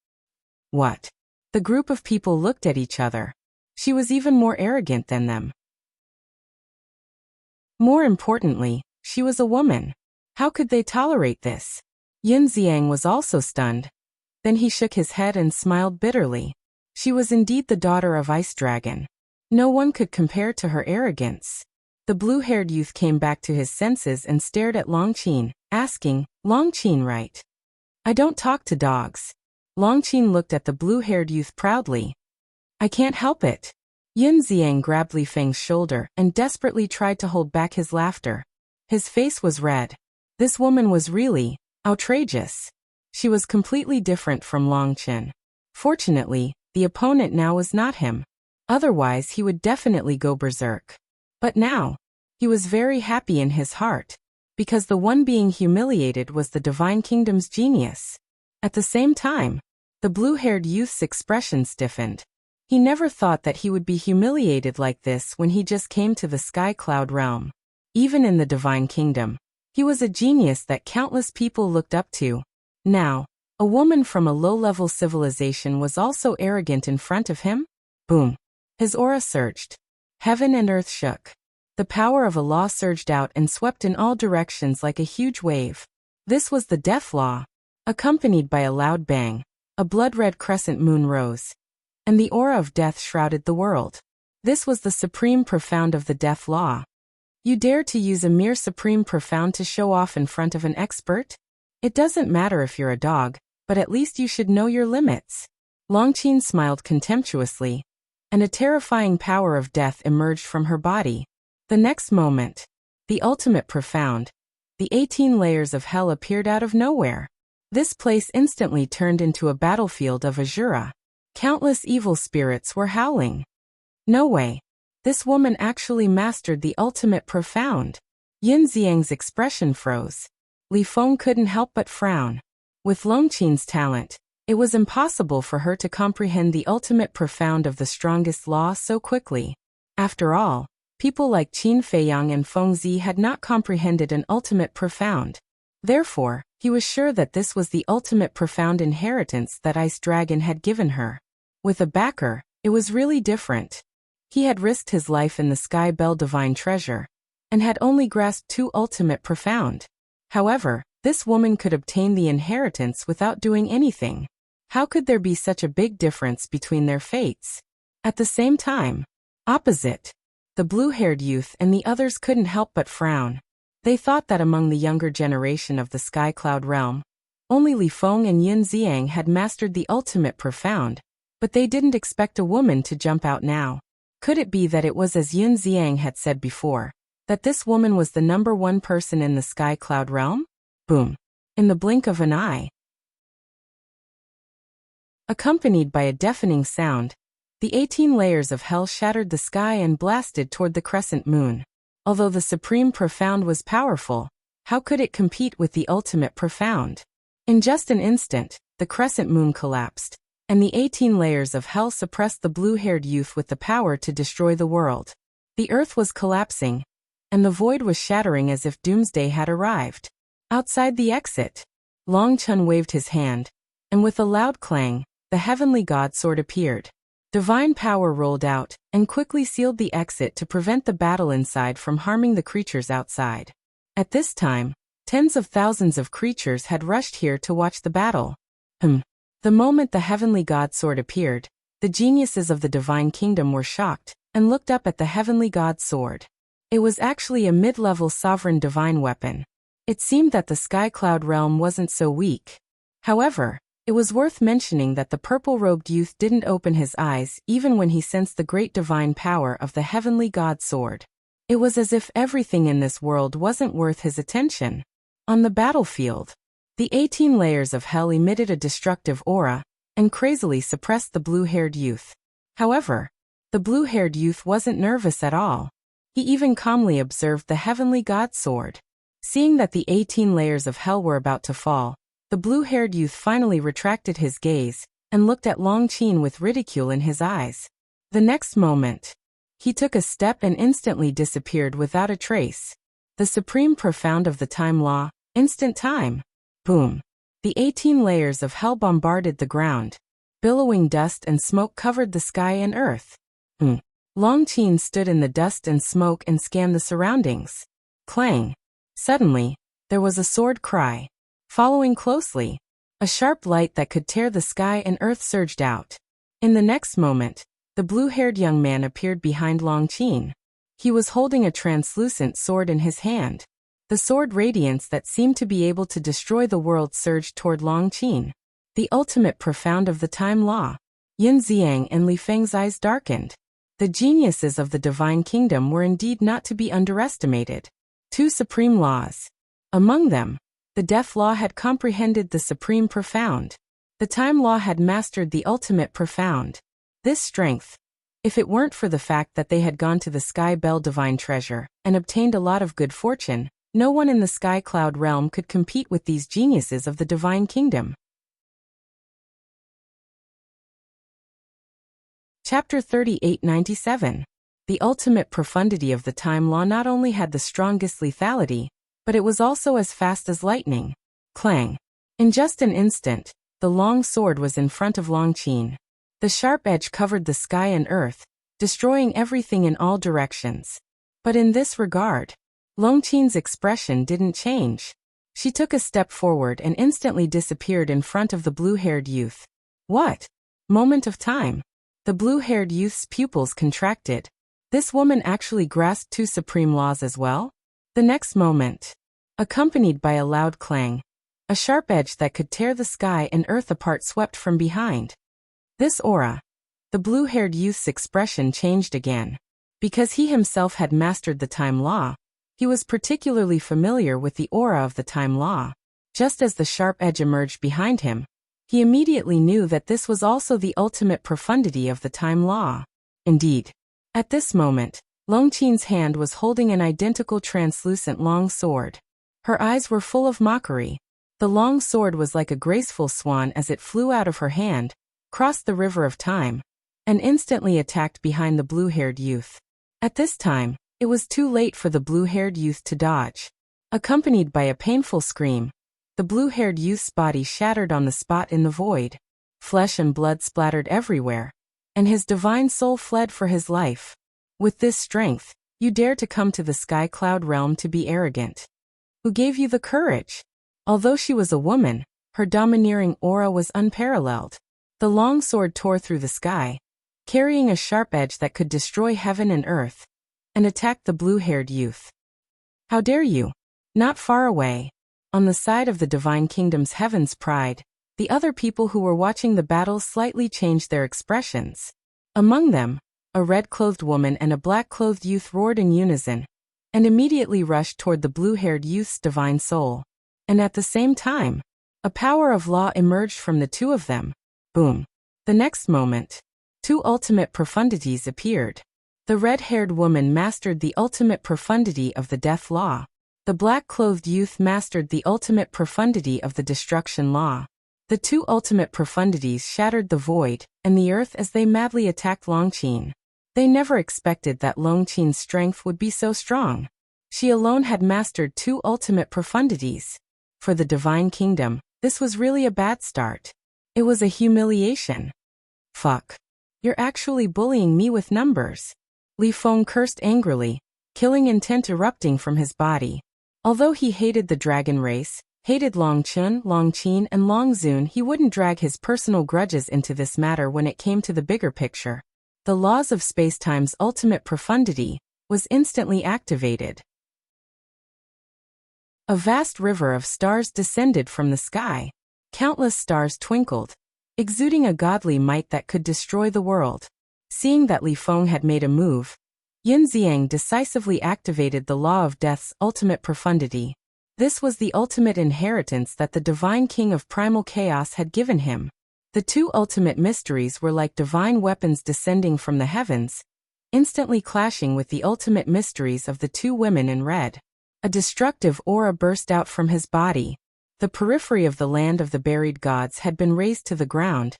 What? The group of people looked at each other. She was even more arrogant than them. More importantly, she was a woman. How could they tolerate this? Yin Xiang was also stunned. Then he shook his head and smiled bitterly. She was indeed the daughter of Ice Dragon. No one could compare to her arrogance. The blue-haired youth came back to his senses and stared at Longqin, asking, Longqin, right? I don't talk to dogs. Longqin looked at the blue-haired youth proudly. I can't help it. Yin Xiang grabbed Li Feng's shoulder and desperately tried to hold back his laughter. His face was red. This woman was really outrageous. She was completely different from Longqin. Fortunately, the opponent now was not him. Otherwise he would definitely go berserk. But now, he was very happy in his heart, because the one being humiliated was the Divine Kingdom's genius. At the same time, the blue-haired youth's expression stiffened. He never thought that he would be humiliated like this when he just came to the Sky Cloud realm. Even in the Divine Kingdom, he was a genius that countless people looked up to. Now, a woman from a low-level civilization was also arrogant in front of him? Boom. His aura surged. Heaven and earth shook. The power of a law surged out and swept in all directions like a huge wave. This was the Death Law. Accompanied by a loud bang, a blood-red crescent moon rose, and the aura of death shrouded the world. This was the supreme profound of the Death Law. You dare to use a mere supreme profound to show off in front of an expert? It doesn't matter if you're a dog, but at least you should know your limits. Longqin smiled contemptuously, and a terrifying power of death emerged from her body. The next moment, the ultimate profound, the 18 layers of hell appeared out of nowhere. This place instantly turned into a battlefield of Azura. Countless evil spirits were howling. No way. This woman actually mastered the ultimate profound. Yin Xiang's expression froze. Li Feng couldn't help but frown. With Longqin's talent, it was impossible for her to comprehend the ultimate profound of the strongest law so quickly. After all, people like Qin Feiyang and Feng Zi had not comprehended an ultimate profound. Therefore, he was sure that this was the ultimate profound inheritance that Ice Dragon had given her. With a backer, it was really different. He had risked his life in the Sky Bell Divine Treasure, and had only grasped 2 ultimate profound. However, this woman could obtain the inheritance without doing anything. How could there be such a big difference between their fates? At the same time, opposite, the blue-haired youth and the others couldn't help but frown. They thought that among the younger generation of the Sky Cloud realm, only Li Feng and Yin Xiang had mastered the ultimate profound, but they didn't expect a woman to jump out now. Could it be that it was as Yun Xiang had said before, that this woman was the number one person in the sky cloud realm? Boom. In the blink of an eye. Accompanied by a deafening sound, the 18 layers of hell shattered the sky and blasted toward the crescent moon. Although the supreme profound was powerful, how could it compete with the ultimate profound? In just an instant, the crescent moon collapsed, and the 18 layers of hell suppressed the blue-haired youth with the power to destroy the world. The earth was collapsing, and the void was shattering as if doomsday had arrived. Outside the exit, Long Chun waved his hand, and with a loud clang, the heavenly god sword appeared. Divine power rolled out, and quickly sealed the exit to prevent the battle inside from harming the creatures outside. At this time, tens of thousands of creatures had rushed here to watch the battle. The moment the heavenly god sword appeared, the geniuses of the divine kingdom were shocked, and looked up at the heavenly god sword. It was actually a mid-level sovereign divine weapon. It seemed that the sky cloud realm wasn't so weak. However, it was worth mentioning that the purple-robed youth didn't open his eyes even when he sensed the great divine power of the heavenly god sword. It was as if everything in this world wasn't worth his attention. On the battlefield, the 18 layers of hell emitted a destructive aura, and crazily suppressed the blue-haired youth. However, the blue-haired youth wasn't nervous at all. He even calmly observed the heavenly god sword. Seeing that the 18 layers of hell were about to fall, the blue-haired youth finally retracted his gaze, and looked at Long Qin with ridicule in his eyes. The next moment, he took a step and instantly disappeared without a trace. The supreme profound of the time law, instant time. Boom. The 18 layers of hell bombarded the ground. Billowing dust and smoke covered the sky and earth. Long Qin stood in the dust and smoke and scanned the surroundings. Clang. Suddenly, there was a sword cry. Following closely, a sharp light that could tear the sky and earth surged out. In the next moment, the blue-haired young man appeared behind Long Qin. He was holding a translucent sword in his hand. The sword radiance that seemed to be able to destroy the world surged toward Long Qin. The ultimate profound of the time law. Yun Xiang and Li Feng's eyes darkened. The geniuses of the divine kingdom were indeed not to be underestimated. Two supreme laws. Among them, the death law had comprehended the supreme profound. The time law had mastered the ultimate profound. This strength, if it weren't for the fact that they had gone to the Sky Bell divine treasure and obtained a lot of good fortune, no one in the sky cloud realm could compete with these geniuses of the divine kingdom. Chapter 3897. The ultimate profundity of the time law not only had the strongest lethality, but it was also as fast as lightning. Clang. In just an instant, the long sword was in front of Long Qin. The sharp edge covered the sky and earth, destroying everything in all directions. But in this regard, Long Qin's expression didn't change. She took a step forward and instantly disappeared in front of the blue-haired youth. What? Moment of time. The blue-haired youth's pupils contracted. This woman actually grasped two supreme laws as well? The next moment, accompanied by a loud clang, a sharp edge that could tear the sky and earth apart swept from behind. This aura. The blue-haired youth's expression changed again. Because he himself had mastered the time law, he was particularly familiar with the aura of the time law. Just as the sharp edge emerged behind him, he immediately knew that this was also the ultimate profundity of the time law. Indeed, at this moment, Long Qin's hand was holding an identical translucent long sword. Her eyes were full of mockery. The long sword was like a graceful swan as it flew out of her hand, crossed the river of time, and instantly attacked behind the blue-haired youth. At this time, it was too late for the blue-haired youth to dodge. Accompanied by a painful scream, the blue-haired youth's body shattered on the spot in the void. Flesh and blood splattered everywhere, and his divine soul fled for his life. With this strength, you dare to come to the sky cloud realm to be arrogant. Who gave you the courage? Although she was a woman, her domineering aura was unparalleled. The long sword tore through the sky, carrying a sharp edge that could destroy heaven and earth, and attacked the blue-haired youth. How dare you? Not far away, on the side of the divine kingdom's heaven's pride, the other people who were watching the battle slightly changed their expressions. Among them, A red-clothed woman and a black-clothed youth roared in unison, and immediately rushed toward the blue-haired youth's divine soul. And at the same time, a power of law emerged from the two of them. Boom. The next moment, two ultimate profundities appeared. The red-haired woman mastered the ultimate profundity of the death law. The black-clothed youth mastered the ultimate profundity of the destruction law. The two ultimate profundities shattered the void and the earth as they madly attacked Longqin. They never expected that Longqin's strength would be so strong. She alone had mastered two ultimate profundities. For the Divine Kingdom, this was really a bad start. It was a humiliation. Fuck. You're actually bullying me with numbers. Li Feng cursed angrily, killing intent erupting from his body. Although he hated the dragon race, hated Longqin, Longqin, and Longzun, he wouldn't drag his personal grudges into this matter when it came to the bigger picture. The laws of spacetime's ultimate profundity was instantly activated. A vast river of stars descended from the sky. Countless stars twinkled, exuding a godly might that could destroy the world. Seeing that Li Feng had made a move, Yin Xiang decisively activated the law of death's ultimate profundity. This was the ultimate inheritance that the divine king of primal chaos had given him. The two ultimate mysteries were like divine weapons descending from the heavens, instantly clashing with the ultimate mysteries of the two women in red. A destructive aura burst out from his body. The periphery of the land of the buried gods had been razed to the ground,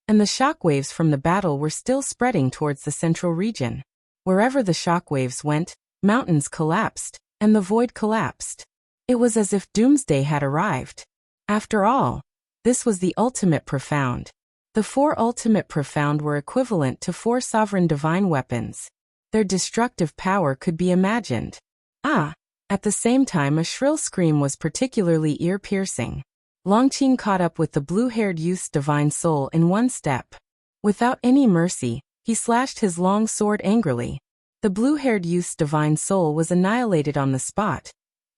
and the shockwaves from the battle were still spreading towards the central region. Wherever the shockwaves went, mountains collapsed, and the void collapsed. It was as if doomsday had arrived. After all, this was the ultimate profound. The four ultimate profound were equivalent to four sovereign divine weapons. Their destructive power could be imagined. At the same time, a shrill scream was particularly ear-piercing. Longqin caught up with the blue-haired youth's divine soul in one step. Without any mercy, he slashed his long sword angrily. The blue-haired youth's divine soul was annihilated on the spot,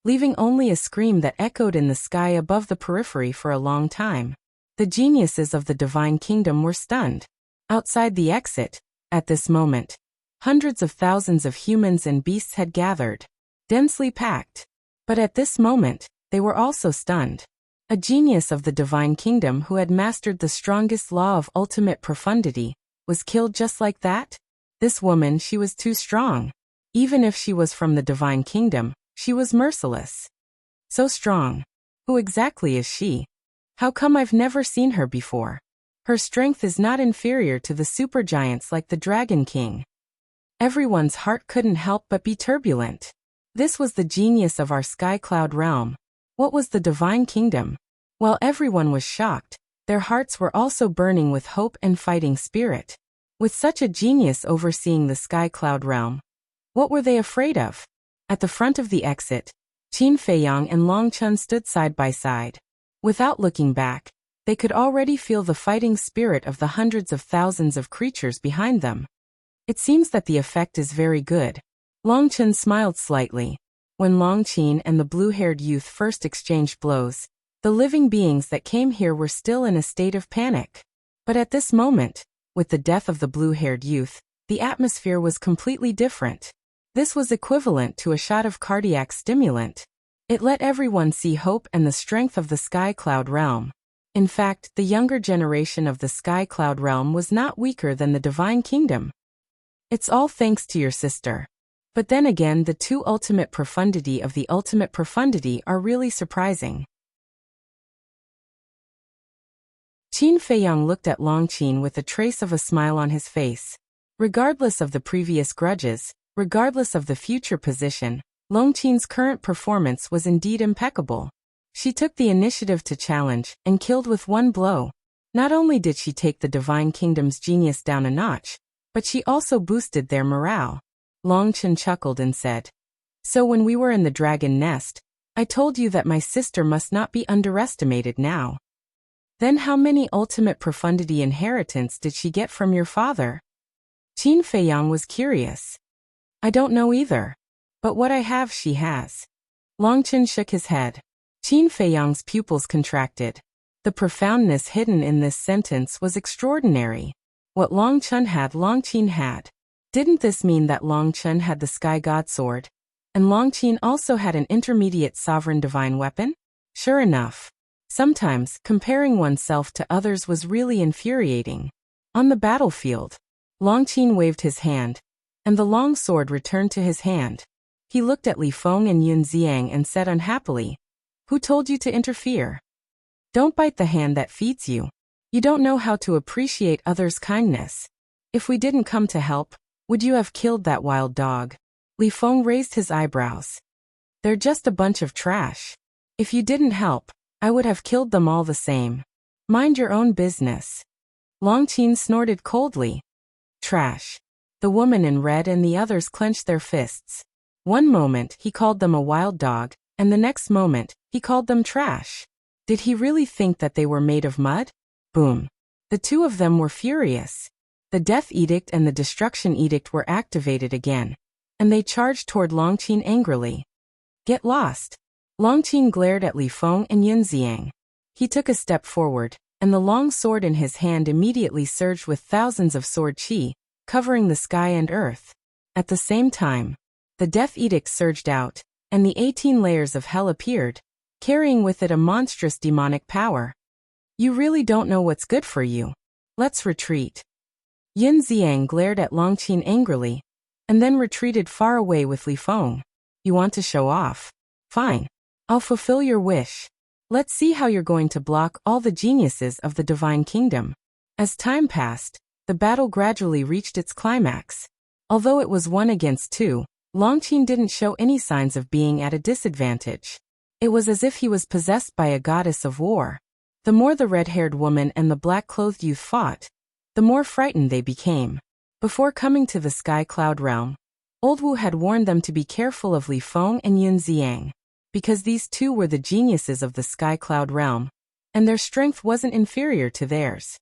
leaving only a scream that echoed in the sky above the periphery for a long time. The geniuses of the Divine Kingdom were stunned. Outside the exit, at this moment, hundreds of thousands of humans and beasts had gathered, densely packed. But at this moment, they were also stunned. A genius of the Divine Kingdom who had mastered the strongest law of ultimate profundity was killed just like that? This woman, she was too strong. Even if she was from the Divine Kingdom, she was merciless. So strong. Who exactly is she? How come I've never seen her before? Her strength is not inferior to the supergiants like the Dragon King. Everyone's heart couldn't help but be turbulent. This was the genius of our Sky Cloud realm. What was the Divine Kingdom? While everyone was shocked, their hearts were also burning with hope and fighting spirit. With such a genius overseeing the Sky Cloud realm, what were they afraid of? At the front of the exit, Qin Feiyang and Long Chun stood side by side. Without looking back, they could already feel the fighting spirit of the hundreds of thousands of creatures behind them. It seems that the effect is very good. Long Chun smiled slightly. When Long Qin and the blue-haired youth first exchanged blows, the living beings that came here were still in a state of panic. But at this moment, with the death of the blue-haired youth, the atmosphere was completely different. This was equivalent to a shot of cardiac stimulant. It let everyone see hope and the strength of the Sky Cloud realm. In fact, the younger generation of the Sky Cloud realm was not weaker than the Divine Kingdom. It's all thanks to your sister. But then again, the two ultimate profundity of the ultimate profundity are really surprising. Qin Feiyang looked at Long Qin with a trace of a smile on his face. Regardless of the previous grudges, regardless of the future position, Long Qin's current performance was indeed impeccable. She took the initiative to challenge and killed with one blow. Not only did she take the Divine Kingdom's genius down a notch, but she also boosted their morale. Long Chen chuckled and said, "So when we were in the dragon nest, I told you that my sister must not be underestimated now. Then how many ultimate profundity inheritance did she get from your father?" Qin Feiyang was curious. "I don't know either. But what I have she has." Long Chen shook his head. Qin Feiyang's pupils contracted. The profoundness hidden in this sentence was extraordinary. What Long Chen had, Long Qin had. Didn't this mean that Long Chen had the Sky God Sword? And Long Qin also had an intermediate sovereign divine weapon? Sure enough. Sometimes, comparing oneself to others was really infuriating. On the battlefield, Long Qin waved his hand, and the long sword returned to his hand. He looked at Li Feng and Yun Xiang and said unhappily, "Who told you to interfere? Don't bite the hand that feeds you. You don't know how to appreciate others' kindness. If we didn't come to help, would you have killed that wild dog?" Li Feng raised his eyebrows. "They're just a bunch of trash. If you didn't help, I would have killed them all the same. Mind your own business." Long Qin snorted coldly. Trash. The woman in red and the others clenched their fists. One moment he called them a wild dog, and the next moment he called them trash. Did he really think that they were made of mud? Boom. The two of them were furious. The Death Edict and the Destruction Edict were activated again, and they charged toward Long Qin angrily. "Get lost." Long Qin glared at Li Feng and Yun Xiang. He took a step forward, and the long sword in his hand immediately surged with thousands of sword qi, covering the sky and earth. At the same time, the Death Edict surged out, and the 18 layers of hell appeared, carrying with it a monstrous demonic power. "You really don't know what's good for you. Let's retreat." Yun Xiang glared at Long Qin angrily, and then retreated far away with Li Feng. "You want to show off? Fine. I'll fulfill your wish. Let's see how you're going to block all the geniuses of the Divine Kingdom." As time passed, the battle gradually reached its climax. Although it was 1 against 2, Long Qin didn't show any signs of being at a disadvantage. It was as if he was possessed by a goddess of war. The more the red-haired woman and the black-clothed youth fought, the more frightened they became. Before coming to the Sky Cloud Realm, Old Wu had warned them to be careful of Li Feng and Yun Xiang, because these two were the geniuses of the Sky Cloud Realm, and their strength wasn't inferior to theirs.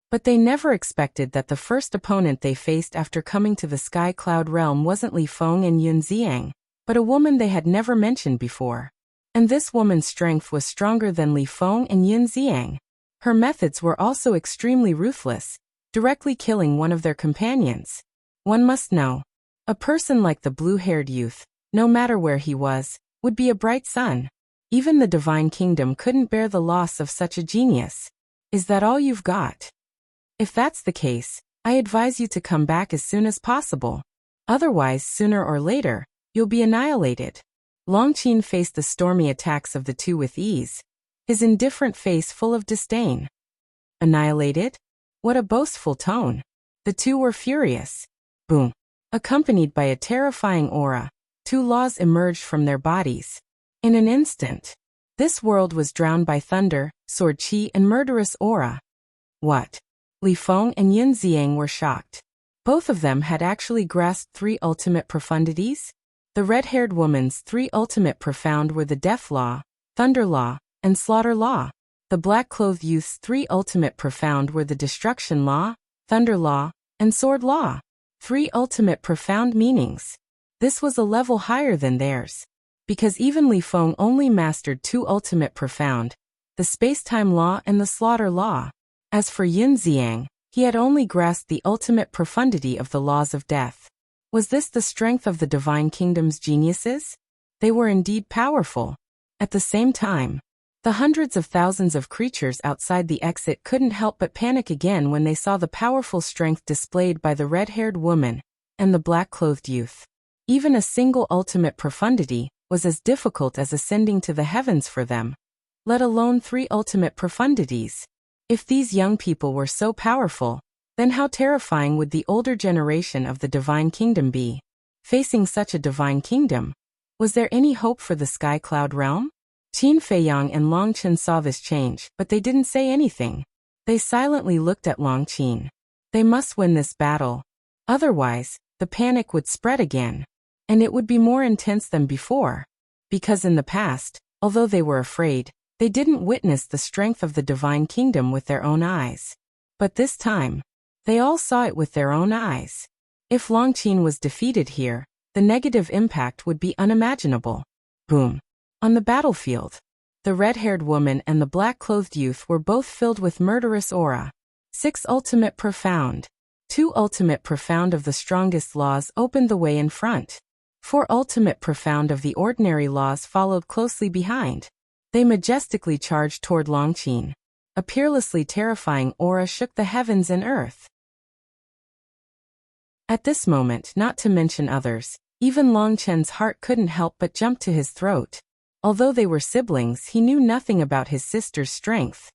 But they never expected that the first opponent they faced after coming to the Sky Cloud Realm wasn't Li Feng and Yun Xiang, but a woman they had never mentioned before. And this woman's strength was stronger than Li Feng and Yun Xiang. Her methods were also extremely ruthless, directly killing one of their companions. One must know, a person like the blue-haired youth, no matter where he was, would be a bright sun. Even the Divine Kingdom couldn't bear the loss of such a genius. Is that all you've got? If that's the case, I advise you to come back as soon as possible. Otherwise, sooner or later, you'll be annihilated. Long Qin faced the stormy attacks of the two with ease, his indifferent face full of disdain. Annihilated? What a boastful tone. The two were furious. Boom. Accompanied by a terrifying aura, 2 laws emerged from their bodies. In an instant, this world was drowned by thunder, sword qi and murderous aura. What? Li Feng and Yun Xiang were shocked. Both of them had actually grasped 3 ultimate profundities. The red-haired woman's 3 ultimate profound were the Death Law, Thunder Law, and Slaughter Law. The black-clothed youth's 3 ultimate profound were the Destruction Law, Thunder Law, and Sword Law. 3 ultimate profound meanings. This was a level higher than theirs, because even Li Feng only mastered 2 ultimate profound, the Space-Time Law and the Slaughter Law. As for Yun Xiang, he had only grasped the ultimate profundity of the laws of death. Was this the strength of the Divine Kingdom's geniuses? They were indeed powerful. At the same time, the hundreds of thousands of creatures outside the exit couldn't help but panic again when they saw the powerful strength displayed by the red-haired woman and the black-clothed youth. Even a single ultimate profundity was as difficult as ascending to the heavens for them, let alone 3 ultimate profundities. If these young people were so powerful, then how terrifying would the older generation of the Divine Kingdom be? Facing such a Divine Kingdom, was there any hope for the Sky Cloud Realm? Qin Feiyang and Long Chen saw this change, but they didn't say anything. They silently looked at Long Qin. They must win this battle. Otherwise, the panic would spread again. And it would be more intense than before. Because in the past, although they were afraid, they didn't witness the strength of the Divine Kingdom with their own eyes. But this time, they all saw it with their own eyes. If Long Qin was defeated here, the negative impact would be unimaginable. Boom. On the battlefield, the red-haired woman and the black-clothed youth were both filled with murderous aura. 6 ultimate profound. 2 ultimate profound of the strongest laws opened the way in front. 4 ultimate profound of the ordinary laws followed closely behind. They majestically charged toward Longqin. A peerlessly terrifying aura shook the heavens and earth. At this moment, not to mention others, even Longchen's heart couldn't help but jump to his throat. Although they were siblings, he knew nothing about his sister's strength.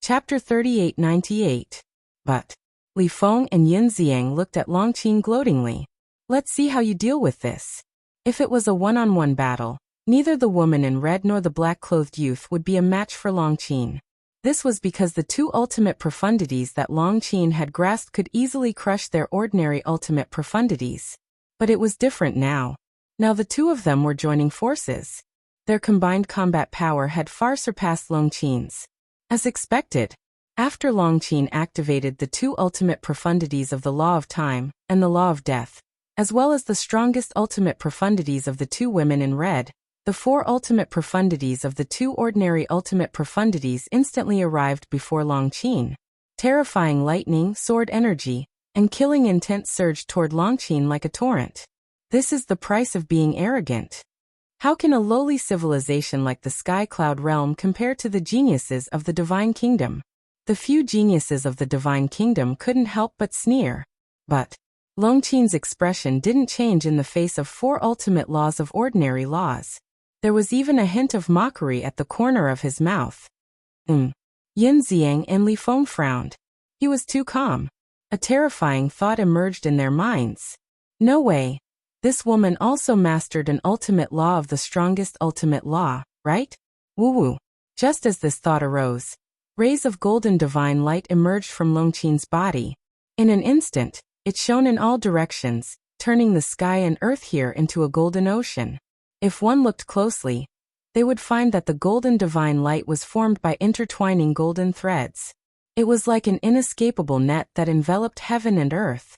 Chapter 3898. But Li Feng and Yin Xiang looked at Longqin gloatingly. Let's see how you deal with this. If it was a one-on-one battle, neither the woman in red nor the black-clothed youth would be a match for Longqin. This was because the 2 ultimate profundities that Longqin had grasped could easily crush their ordinary ultimate profundities. But it was different now. Now the 2 of them were joining forces. Their combined combat power had far surpassed Longqin's. As expected, after Longqin activated the 2 ultimate profundities of the Law of Time and the Law of Death, as well as the strongest ultimate profundities of the 2 women in red, the 4 ultimate profundities of the 2 ordinary ultimate profundities instantly arrived before Longqin. Terrifying lightning, sword energy, and killing intent surged toward Longqin like a torrent. This is the price of being arrogant. How can a lowly civilization like the Sky Cloud Realm compare to the geniuses of the Divine Kingdom? The few geniuses of the Divine Kingdom couldn't help but sneer. But Longqin's expression didn't change in the face of 4 ultimate laws of ordinary laws. There was even a hint of mockery at the corner of his mouth. Yin Xiang and Li Feng frowned. He was too calm. A terrifying thought emerged in their minds. No way. This woman also mastered an ultimate law of the strongest ultimate law, right? Woo-woo. Just as this thought arose, rays of golden divine light emerged from Longqin's body. In an instant, it shone in all directions, turning the sky and earth here into a golden ocean. If one looked closely, they would find that the golden divine light was formed by intertwining golden threads. It was like an inescapable net that enveloped heaven and earth.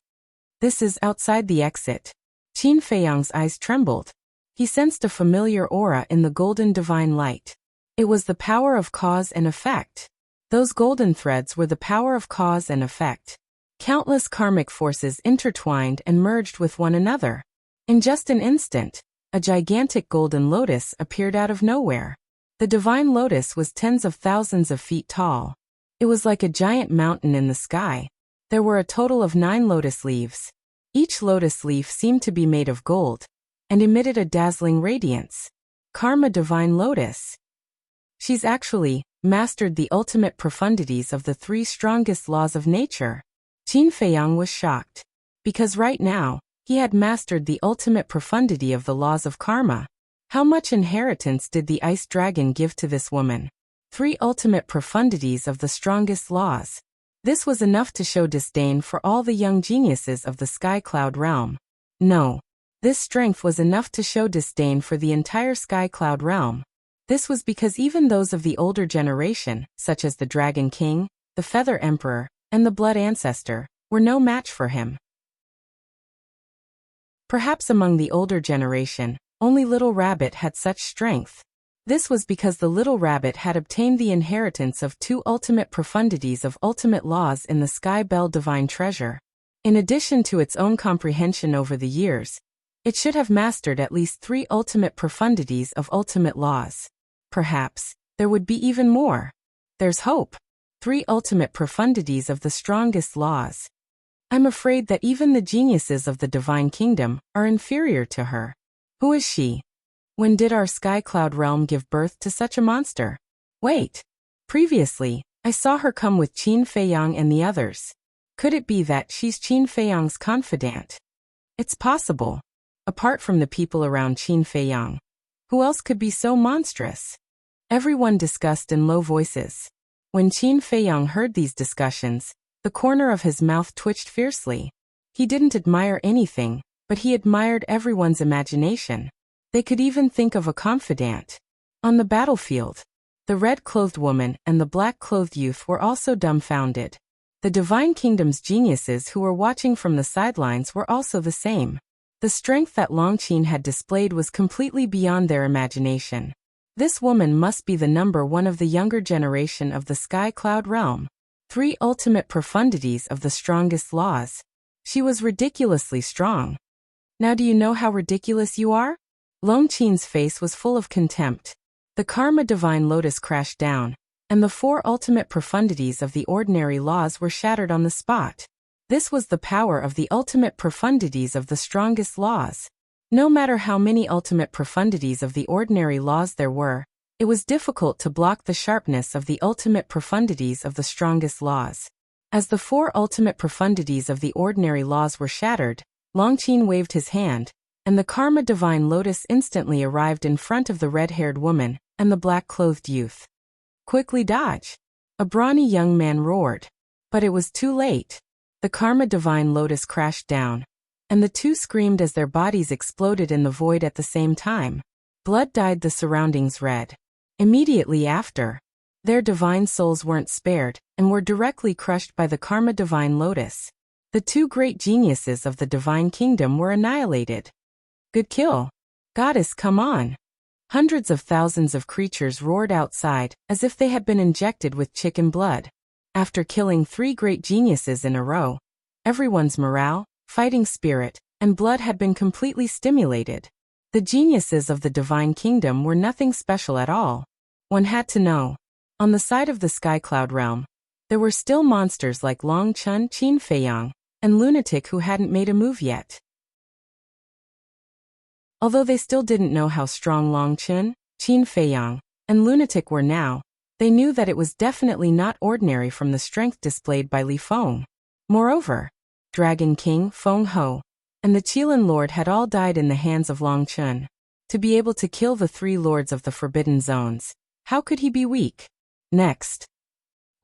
This is outside the exit. Qin Feiyang's eyes trembled. He sensed a familiar aura in the golden divine light. It was the power of cause and effect. Those golden threads were the power of cause and effect. Countless karmic forces intertwined and merged with one another. In just an instant, a gigantic golden lotus appeared out of nowhere. The divine lotus was tens of thousands of feet tall. It was like a giant mountain in the sky. There were a total of 9 lotus leaves. Each lotus leaf seemed to be made of gold and emitted a dazzling radiance. Karma Divine Lotus. She's actually mastered the ultimate profundities of the 3 strongest laws of nature. Qin Feiyang was shocked, because right now, he had mastered the ultimate profundity of the laws of karma. How much inheritance did the ice dragon give to this woman? 3 ultimate profundities of the strongest laws. This was enough to show disdain for all the young geniuses of the Sky Cloud realm. No. This strength was enough to show disdain for the entire Sky Cloud realm. This was because even those of the older generation, such as the Dragon King, the Feather Emperor, and the Blood Ancestor, were no match for him. Perhaps among the older generation, only Little Rabbit had such strength. This was because the little rabbit had obtained the inheritance of 2 ultimate profundities of ultimate laws in the Sky Bell Divine Treasure. In addition to its own comprehension over the years, it should have mastered at least 3 ultimate profundities of ultimate laws. Perhaps there would be even more. There's hope. 3 ultimate profundities of the strongest laws. I'm afraid that even the geniuses of the Divine Kingdom are inferior to her. Who is she? When did our Sky Cloud realm give birth to such a monster? Wait. Previously, I saw her come with Qin Feiyang and the others. Could it be that she's Qin Feiyang's confidant? It's possible. Apart from the people around Qin Feiyang, who else could be so monstrous? Everyone discussed in low voices. When Qin Feiyang heard these discussions, the corner of his mouth twitched fiercely. He didn't admire anything, but he admired everyone's imagination. They could even think of a confidant. On the battlefield, the red-clothed woman and the black-clothed youth were also dumbfounded. The Divine Kingdom's geniuses who were watching from the sidelines were also the same. The strength that Longqin had displayed was completely beyond their imagination. This woman must be the number one of the younger generation of the Sky Cloud realm. 3 ultimate profundities of the strongest laws. She was ridiculously strong. Now do you know how ridiculous you are? Long Qin's face was full of contempt. The Karma Divine Lotus crashed down, and the 4 ultimate profundities of the ordinary laws were shattered on the spot. This was the power of the ultimate profundities of the strongest laws. No matter how many ultimate profundities of the ordinary laws there were, it was difficult to block the sharpness of the ultimate profundities of the strongest laws. As the 4 ultimate profundities of the ordinary laws were shattered, Longqin waved his hand, and the Karma Divine Lotus instantly arrived in front of the red-haired woman and the black-clothed youth. Quickly dodge! A brawny young man roared. But it was too late. The Karma Divine Lotus crashed down, and the 2 screamed as their bodies exploded in the void at the same time. Blood dyed the surroundings red. Immediately after, their divine souls weren't spared and were directly crushed by the Karma Divine Lotus. The 2 great geniuses of the Divine Kingdom were annihilated. Good kill. Goddess, come on. Hundreds of thousands of creatures roared outside as if they had been injected with chicken blood. After killing 3 great geniuses in a row, everyone's morale, fighting spirit, and blood had been completely stimulated. The geniuses of the Divine Kingdom were nothing special at all. One had to know. On the side of the Sky Cloud realm, there were still monsters like Long Chun, Qin Feiyang, and Lunatic who hadn't made a move yet. Although they still didn't know how strong Long Chun, Qin Feiyang, and Lunatic were now, they knew that it was definitely not ordinary from the strength displayed by Li Feng. Moreover, Dragon King, Feng Ho, and the Qilin Lord had all died in the hands of Long Chun. To be able to kill the 3 lords of the Forbidden Zones, how could he be weak? Next,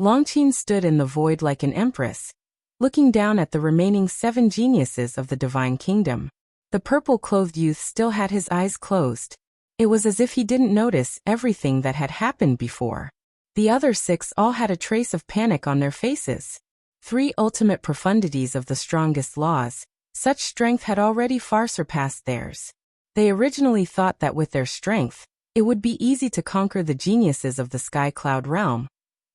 Longqin stood in the void like an empress, looking down at the remaining 7 geniuses of the Divine Kingdom. The purple-clothed youth still had his eyes closed. It was as if he didn't notice everything that had happened before. The other 6 all had a trace of panic on their faces. 3 ultimate profundities of the strongest laws, such strength had already far surpassed theirs. They originally thought that with their strength, it would be easy to conquer the geniuses of the Sky Cloud realm.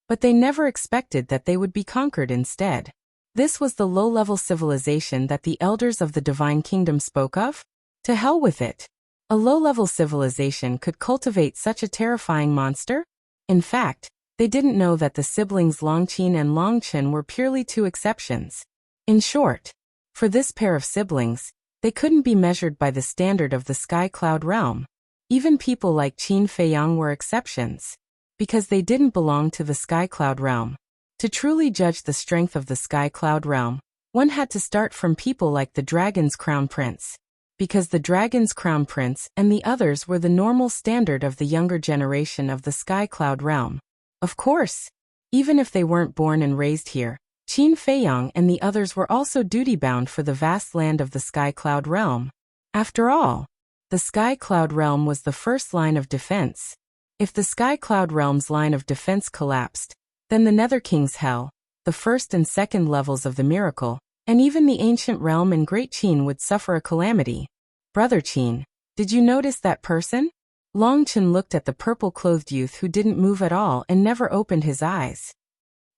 But they never expected that they would be conquered instead. This was the low-level civilization that the elders of the Divine Kingdom spoke of? To hell with it. A low-level civilization could cultivate such a terrifying monster? In fact, they didn't know that the siblings Longqin and Longchen were purely 2 exceptions. In short, for this pair of siblings, they couldn't be measured by the standard of the Sky Cloud realm. Even people like Qin Feiyang were exceptions, because they didn't belong to the Sky Cloud realm. To truly judge the strength of the Sky Cloud realm, one had to start from people like the Dragon's Crown Prince, because the Dragon's Crown Prince and the others were the normal standard of the younger generation of the Sky Cloud realm. Of course, even if they weren't born and raised here, Qin Feiyang and the others were also duty-bound for the vast land of the Sky Cloud realm. After all, the Sky Cloud realm was the first line of defense. If the Sky Cloud realm's line of defense collapsed, then the Nether King's hell, the first and second levels of the miracle, and even the ancient realm and Great Qin would suffer a calamity. Brother Qin, did you notice that person? Long Chen looked at the purple-clothed youth who didn't move at all and never opened his eyes.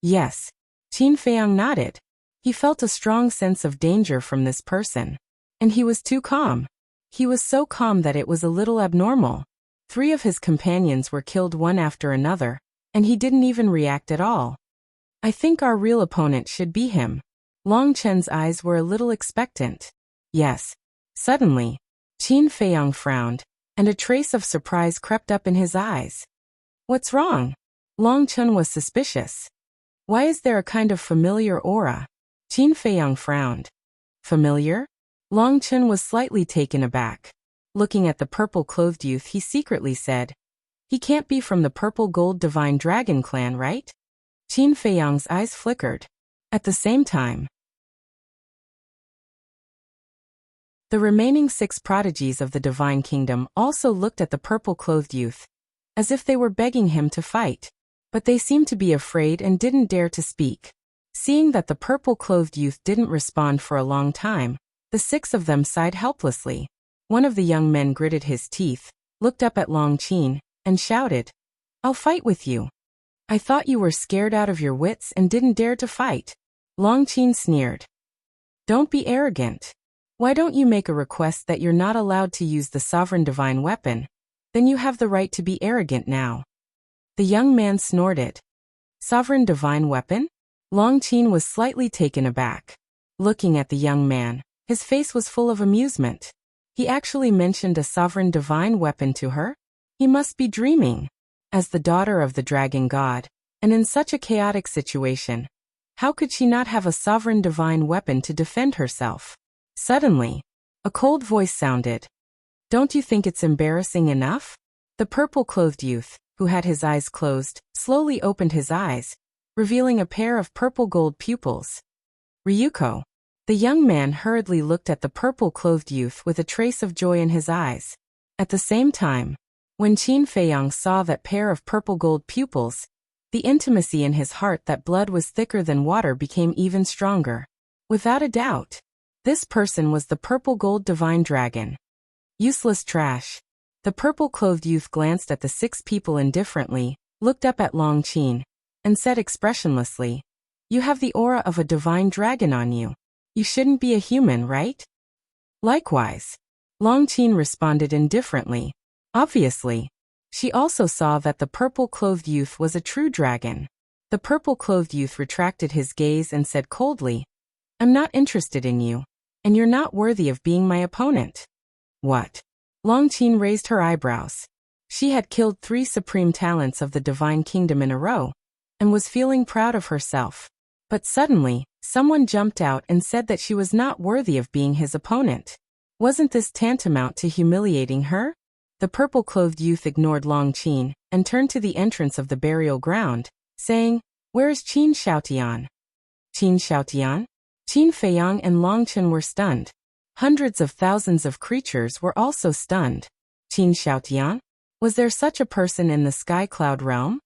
Yes. Qin Feiyang nodded. He felt a strong sense of danger from this person. And he was too calm. He was so calm that it was a little abnormal. 3 of his companions were killed one after another, and he didn't even react at all. I think our real opponent should be him. Long Chen's eyes were a little expectant. Yes. Suddenly, Qin Feiyang frowned, and a trace of surprise crept up in his eyes. What's wrong? Long Chen was suspicious. Why is there a kind of familiar aura? Qin Feiyang frowned. Familiar? Long Chen was slightly taken aback. Looking at the purple-clothed youth, he secretly said, "He can't be from the Purple Gold Divine Dragon clan, right?" Qin Feiyang's eyes flickered. At the same time, the remaining 6 prodigies of the Divine Kingdom also looked at the purple-clothed youth, as if they were begging him to fight. But they seemed to be afraid and didn't dare to speak. Seeing that the purple-clothed youth didn't respond for a long time, the 6 of them sighed helplessly. One of the young men gritted his teeth, looked up at Long Qin, and shouted, "I'll fight with you. I thought you were scared out of your wits and didn't dare to fight." Long Qin sneered. "Don't be arrogant. Why don't you make a request that you're not allowed to use the sovereign divine weapon? Then you have the right to be arrogant now." The young man snorted. "Sovereign divine weapon?" Long Qin was slightly taken aback. Looking at the young man, his face was full of amusement. He actually mentioned a sovereign divine weapon to her? He must be dreaming. As the daughter of the dragon god, and in such a chaotic situation, how could she not have a sovereign divine weapon to defend herself? Suddenly, a cold voice sounded. "Don't you think it's embarrassing enough?" The purple-clothed youth, who had his eyes closed, slowly opened his eyes, revealing a pair of purple-gold pupils. "Ryuko." The young man hurriedly looked at the purple-clothed youth with a trace of joy in his eyes. At the same time, when Qin Feiyang saw that pair of purple-gold pupils, the intimacy in his heart that blood was thicker than water became even stronger. Without a doubt, this person was the purple-gold divine dragon. Useless trash. The purple-clothed youth glanced at the 6 people indifferently, looked up at Long Qin, and said expressionlessly, "You have the aura of a divine dragon on you. You shouldn't be a human, right?" Likewise, Long Qin responded indifferently. Obviously, she also saw that the purple-clothed youth was a true dragon. The purple-clothed youth retracted his gaze and said coldly, "I'm not interested in you, and you're not worthy of being my opponent." "What?" Long Qin raised her eyebrows. She had killed 3 supreme talents of the divine kingdom in a row, and was feeling proud of herself. But suddenly, someone jumped out and said that she was not worthy of being his opponent. Wasn't this tantamount to humiliating her? The purple-clothed youth ignored Long Qin and turned to the entrance of the burial ground, saying, "Where is Qin Xiaotian?" Qin Xiaotian? Qin Feiyang and Long Qin were stunned. Hundreds of thousands of creatures were also stunned. Qin Xiaotian? Was there such a person in the sky cloud realm?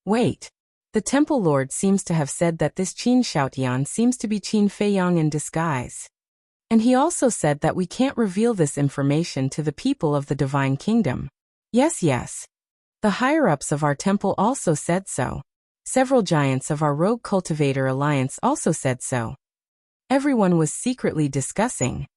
Wait. The Temple Lord seems to have said that this Qin Xiaotian seems to be Qin Feiyang in disguise. And he also said that we can't reveal this information to the people of the Divine Kingdom. Yes. The higher-ups of our temple also said so. Several giants of our Rogue Cultivator Alliance also said so. Everyone was secretly discussing.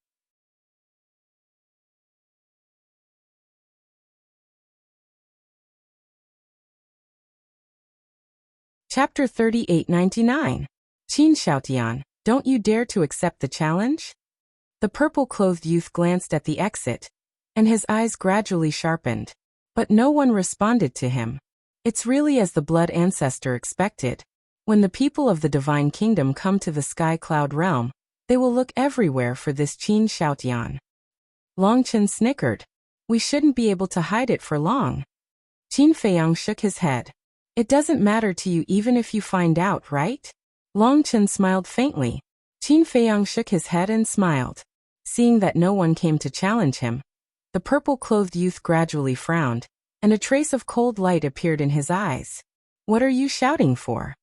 Chapter 3899. Qin Xiaotian, don't you dare to accept the challenge? The purple-clothed youth glanced at the exit, and his eyes gradually sharpened. But no one responded to him. It's really as the Blood Ancestor expected. When the people of the Divine Kingdom come to the Sky Cloud Realm, they will look everywhere for this Qin Xiaotian. Long Qin snickered. We shouldn't be able to hide it for long. Qin Feiyang shook his head. It doesn't matter to you even if you find out, right? Long Qin smiled faintly. Qin Feiyang shook his head and smiled. Seeing that no one came to challenge him, the purple-clothed youth gradually frowned, and a trace of cold light appeared in his eyes. What are you shouting for?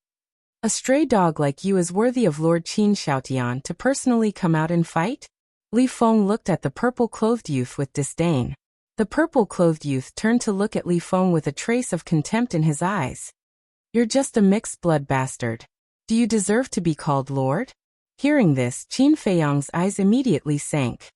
A stray dog like you is worthy of Lord Qin Xiaotian to personally come out and fight? Li Feng looked at the purple-clothed youth with disdain. The purple-clothed youth turned to look at Li Feng with a trace of contempt in his eyes. You're just a mixed-blood bastard. Do you deserve to be called Lord? Hearing this, Qin Feiyang's eyes immediately sank.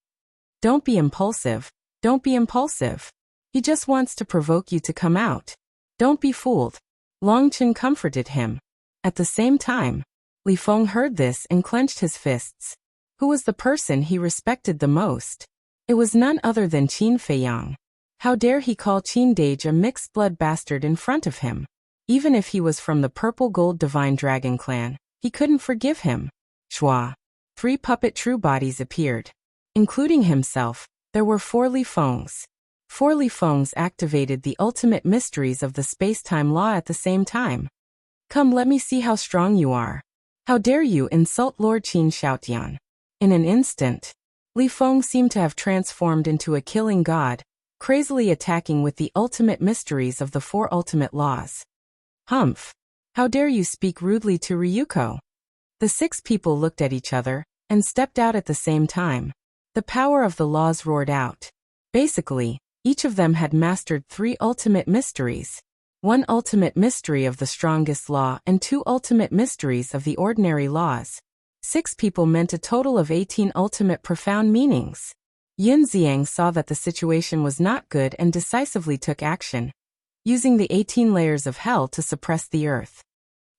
Don't be impulsive. Don't be impulsive. He just wants to provoke you to come out. Don't be fooled. Long Qin comforted him. At the same time, Li Feng heard this and clenched his fists. Who was the person he respected the most? It was none other than Qin Feiyang. How dare he call Qin Dage a mixed-blood bastard in front of him? Even if he was from the Purple Gold Divine Dragon clan, he couldn't forgive him. Shua. 3 puppet true bodies appeared. Including himself, there were 4 Li Fengs. 4 Li Fengs activated the ultimate mysteries of the space-time law at the same time. Come, let me see how strong you are. How dare you insult Lord Qin Xiaotian? In an instant, Li Feng seemed to have transformed into a killing god, crazily attacking with the ultimate mysteries of the 4 ultimate laws. Humph! How dare you speak rudely to Ryuko? The 6 people looked at each other, and stepped out at the same time. The power of the laws roared out. Basically, Each of them had mastered 3 ultimate mysteries. 1 ultimate mystery of the strongest law and 2 ultimate mysteries of the ordinary laws. 6 people meant a total of 18 ultimate profound meanings. Yunxiang saw that the situation was not good and decisively took action, using the 18 layers of hell to suppress the earth.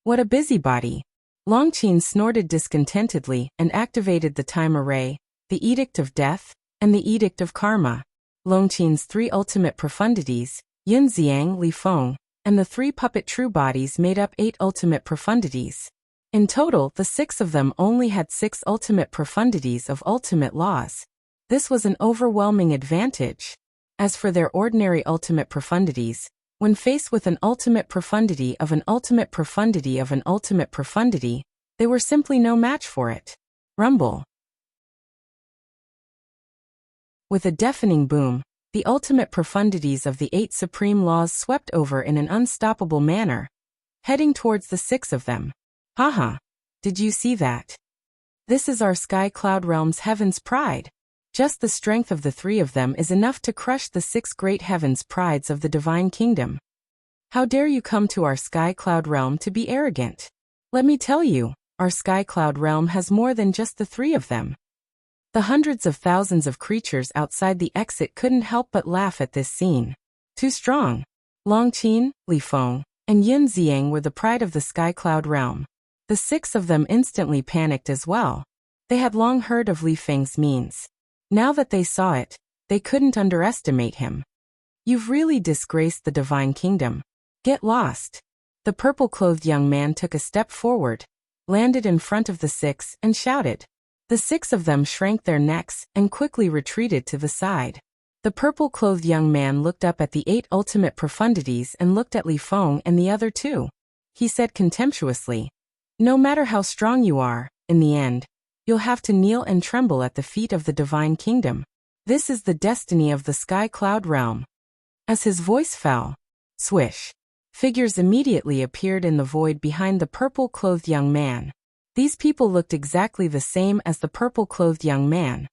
What a busybody! Longqin snorted discontentedly and activated the time array, the Edict of Death, and the Edict of Karma. Longqin's 3 ultimate profundities, Yunxiang, Li Feng, and the 3 puppet true bodies made up 8 ultimate profundities. In total, the 6 of them only had 6 ultimate profundities of ultimate laws. This was an overwhelming advantage. As for their ordinary ultimate profundities, when faced with an ultimate profundity of an ultimate profundity of an ultimate profundity, they were simply no match for it. Rumble. With a deafening boom, the ultimate profundities of the 8 supreme laws swept over in an unstoppable manner, heading towards the 6 of them. Haha! Did you see that? This is our Sky Cloud Realm's heaven's pride. Just the strength of the 3 of them is enough to crush the 6 great heavens' prides of the divine kingdom. How dare you come to our Sky Cloud Realm to be arrogant? Let me tell you, our Sky Cloud Realm has more than just the 3 of them. The hundreds of thousands of creatures outside the exit couldn't help but laugh at this scene. Too strong. Longqin, Li Feng, and Yunxiang were the pride of the Sky Cloud Realm. The 6 of them instantly panicked as well. They had long heard of Li Feng's means. Now that they saw it, they couldn't underestimate him. You've really disgraced the divine kingdom. Get lost. The purple-clothed young man took a step forward, landed in front of the 6, and shouted. The 6 of them shrank their necks and quickly retreated to the side. The purple-clothed young man looked up at the 8 ultimate profundities and looked at Li Feng and the other 2. He said contemptuously, "No matter how strong you are, in the end, you'll have to kneel and tremble at the feet of the divine kingdom. This is the destiny of the Sky Cloud Realm." As his voice fell, swish, figures immediately appeared in the void behind the purple-clothed young man. These people looked exactly the same as the purple-clothed young man.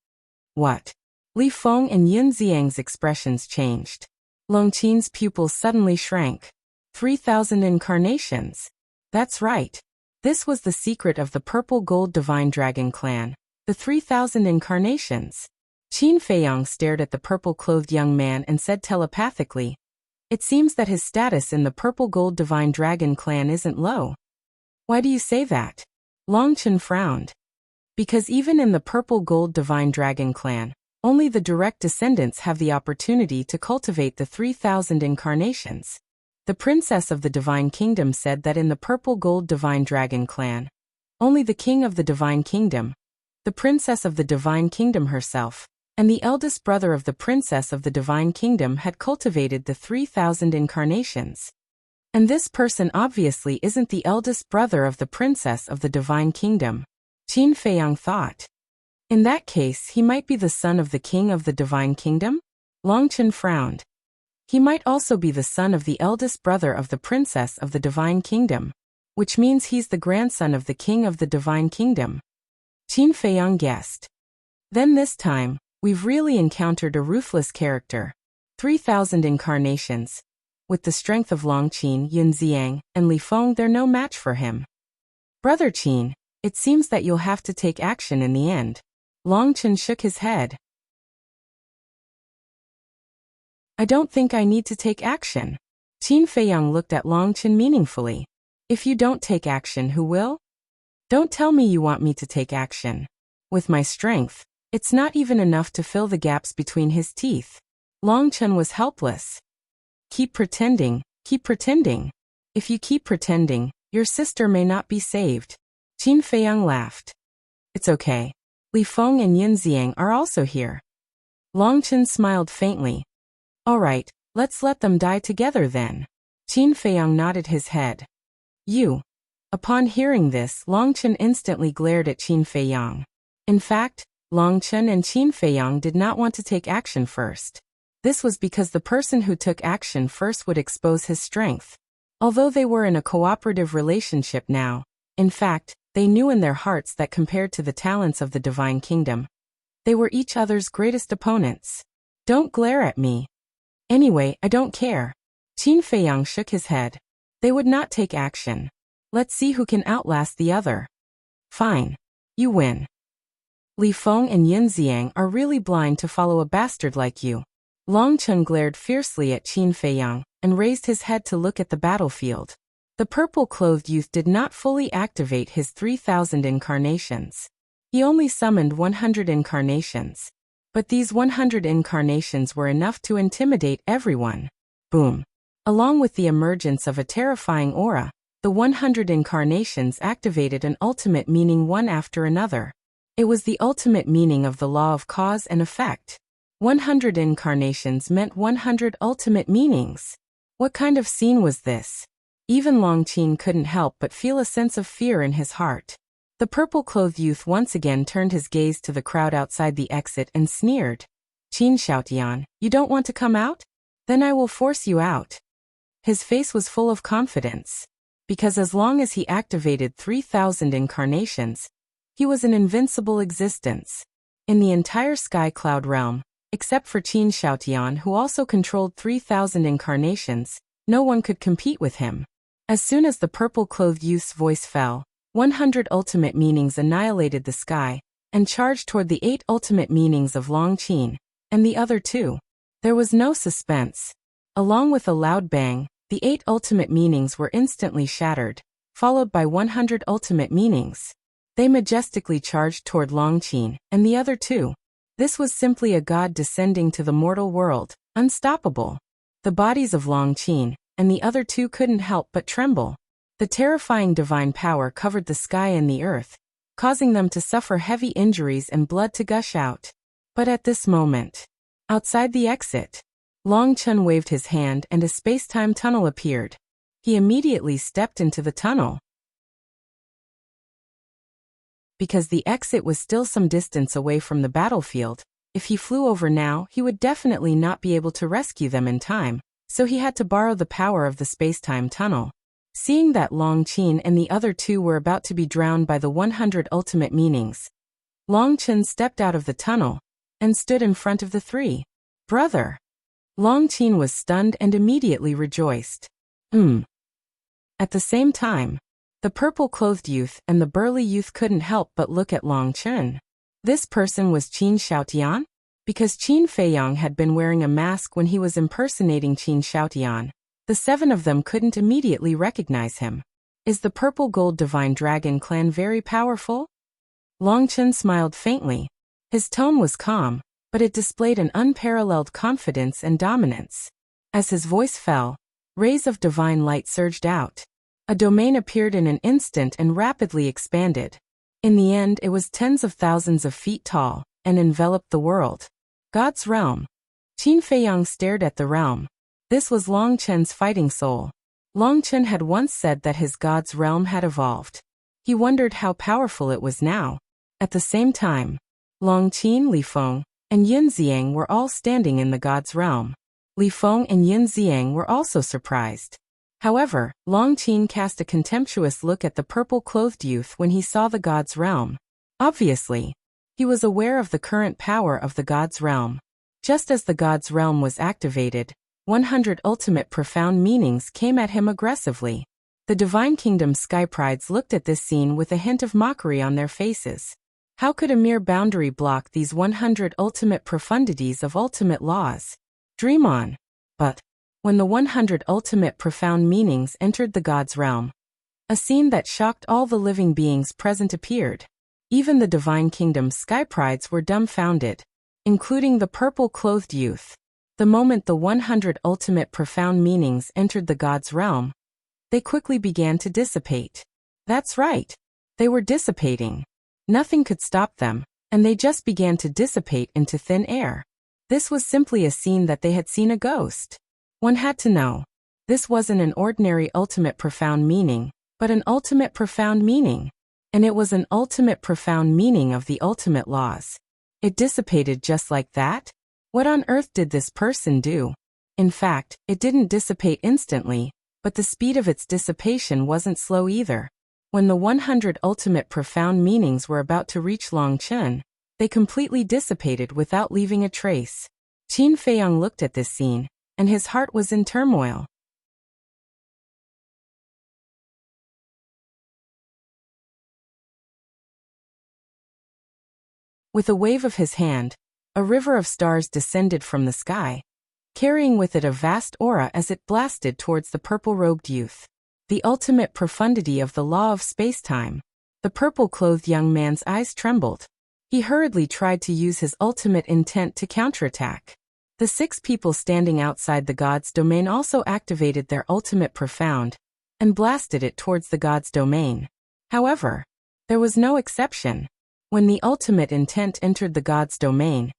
What? Li Feng and Yunxiang's expressions changed. Longqin's pupils suddenly shrank. 3,000 incarnations. That's right. This was the secret of the Purple Gold Divine Dragon Clan, the 3,000 incarnations. Qin Feiyang stared at the purple-clothed young man and said telepathically, "It seems that his status in the Purple Gold Divine Dragon Clan isn't low." "Why do you say that?" Longqin frowned. "Because even in the Purple Gold Divine Dragon Clan, only the direct descendants have the opportunity to cultivate the 3,000 incarnations. The princess of the Divine Kingdom said that in the Purple Gold Divine Dragon Clan, only the king of the Divine Kingdom, the princess of the Divine Kingdom herself, and the eldest brother of the princess of the Divine Kingdom had cultivated the 3,000 incarnations. And this person obviously isn't the eldest brother of the princess of the Divine Kingdom," Qin Feiyang thought. "In that case, he might be the son of the king of the Divine Kingdom?" Longqin frowned. "He might also be the son of the eldest brother of the princess of the Divine Kingdom, which means he's the grandson of the king of the Divine Kingdom," Qin Feiyang guessed. "Then this time, we've really encountered a ruthless character. 3,000 incarnations. With the strength of Longqin, Yunxiang, and Li Feng, they're no match for him. Brother Qin, it seems that you'll have to take action in the end." Longqin shook his head. "I don't think I need to take action." Qin Feiyang looked at Longqin meaningfully. "If you don't take action, who will? Don't tell me you want me to take action. With my strength, it's not even enough to fill the gaps between his teeth." Longqin was helpless. Keep pretending. If you keep pretending, your sister may not be saved." Qin Feiyang laughed. "It's okay. Li Feng and Yunxiang are also here." Longqin smiled faintly. "All right, let's let them die together then." Qin Feiyang nodded his head. "You." Upon hearing this, Longqin instantly glared at Qin Feiyang. In fact, Longqin and Qin Feiyang did not want to take action first. This was because the person who took action first would expose his strength. Although they were in a cooperative relationship now, in fact, they knew in their hearts that compared to the talents of the Divine Kingdom, they were each other's greatest opponents. "Don't glare at me." Anyway, I don't care. Qin Feiyang shook his head. They would not take action. Let's see who can outlast the other. Fine. You win. Li Feng and Yin Xiang are really blind to follow a bastard like you. Long Chen glared fiercely at Qin Feiyang and raised his head to look at the battlefield. The purple-clothed youth did not fully activate his 3,000 incarnations. He only summoned 100 incarnations. But these 100 incarnations were enough to intimidate everyone. Boom. Along with the emergence of a terrifying aura, the 100 incarnations activated an ultimate meaning one after another. It was the ultimate meaning of the law of cause and effect. 100 incarnations meant 100 ultimate meanings. What kind of scene was this? Even Long Qin couldn't help but feel a sense of fear in his heart. The purple-clothed youth once again turned his gaze to the crowd outside the exit and sneered. Qin Xiaotian, you don't want to come out? Then I will force you out. His face was full of confidence. Because as long as he activated 3,000 incarnations, he was an invincible existence. In the entire Sky Cloud realm, except for Qin Xiaotian who also controlled 3,000 incarnations, no one could compete with him. As soon as the purple-clothed youth's voice fell, 100 ultimate meanings annihilated the sky, and charged toward the 8 ultimate meanings of Long Qin, and the other 2. There was no suspense. Along with a loud bang, the 8 ultimate meanings were instantly shattered, followed by 100 ultimate meanings. They majestically charged toward Long Qin, and the other 2. This was simply a god descending to the mortal world, unstoppable. The bodies of Long Qin, and the other 2 couldn't help but tremble. The terrifying divine power covered the sky and the earth, causing them to suffer heavy injuries and blood to gush out. But at this moment, outside the exit, Long Chen waved his hand and a space-time tunnel appeared. He immediately stepped into the tunnel. Because the exit was still some distance away from the battlefield, if he flew over now, he would definitely not be able to rescue them in time, so he had to borrow the power of the space-time tunnel. Seeing that Long Qin and the other 2 were about to be drowned by the 100 ultimate meanings, Long Chen stepped out of the tunnel and stood in front of the 3. Brother! Long Qin was stunned and immediately rejoiced. At the same time, the purple-clothed youth and the burly youth couldn't help but look at Long Chen. This person was Qin Xiaotian? Because Qin Feiyang had been wearing a mask when he was impersonating Qin Xiaotian, the 7 of them couldn't immediately recognize him. Is the Purple Gold Divine Dragon clan very powerful? Long Chen smiled faintly. His tone was calm, but it displayed an unparalleled confidence and dominance. As his voice fell, rays of divine light surged out. A domain appeared in an instant and rapidly expanded. In the end, it was tens of thousands of feet tall, and enveloped the world. God's realm. Qin Feiyang stared at the realm. This was Long Chen's fighting soul. Long Chen had once said that his God's realm had evolved. He wondered how powerful it was now. At the same time, Long Qin, Li Feng, and Yin Xiang were all standing in the God's realm. Li Feng and Yin Xiang were also surprised. However, Long Qin cast a contemptuous look at the purple-clothed youth when he saw the God's realm. Obviously, he was aware of the current power of the God's realm. Just as the God's realm was activated, 100 ultimate profound meanings came at him aggressively. The Divine Kingdom Sky Prides looked at this scene with a hint of mockery on their faces. How could a mere boundary block these 100 ultimate profundities of ultimate laws? Dream on. But when the 100 ultimate profound meanings entered the God's realm, a scene that shocked all the living beings present appeared. Even the Divine Kingdom Sky Prides were dumbfounded, including the purple-clothed youth. The moment the 100 ultimate profound meanings entered the God's realm, they quickly began to dissipate. That's right. They were dissipating. Nothing could stop them, and they just began to dissipate into thin air. This was simply a scene that they had seen a ghost. One had to know. This wasn't an ordinary ultimate profound meaning, but an ultimate profound meaning. And it was an ultimate profound meaning of the ultimate laws. It dissipated just like that? What on earth did this person do? In fact, it didn't dissipate instantly, but the speed of its dissipation wasn't slow either. When the 100 ultimate profound meanings were about to reach Long Chen, they completely dissipated without leaving a trace. Qin Feiyang looked at this scene, and his heart was in turmoil. With a wave of his hand, a river of stars descended from the sky, carrying with it a vast aura as it blasted towards the purple-robed youth. The ultimate profundity of the law of space-time. The purple-clothed young man's eyes trembled. He hurriedly tried to use his ultimate intent to counterattack. The 6 people standing outside the god's domain also activated their ultimate profound and blasted it towards the god's domain. However, there was no exception. When the ultimate intent entered the god's domain,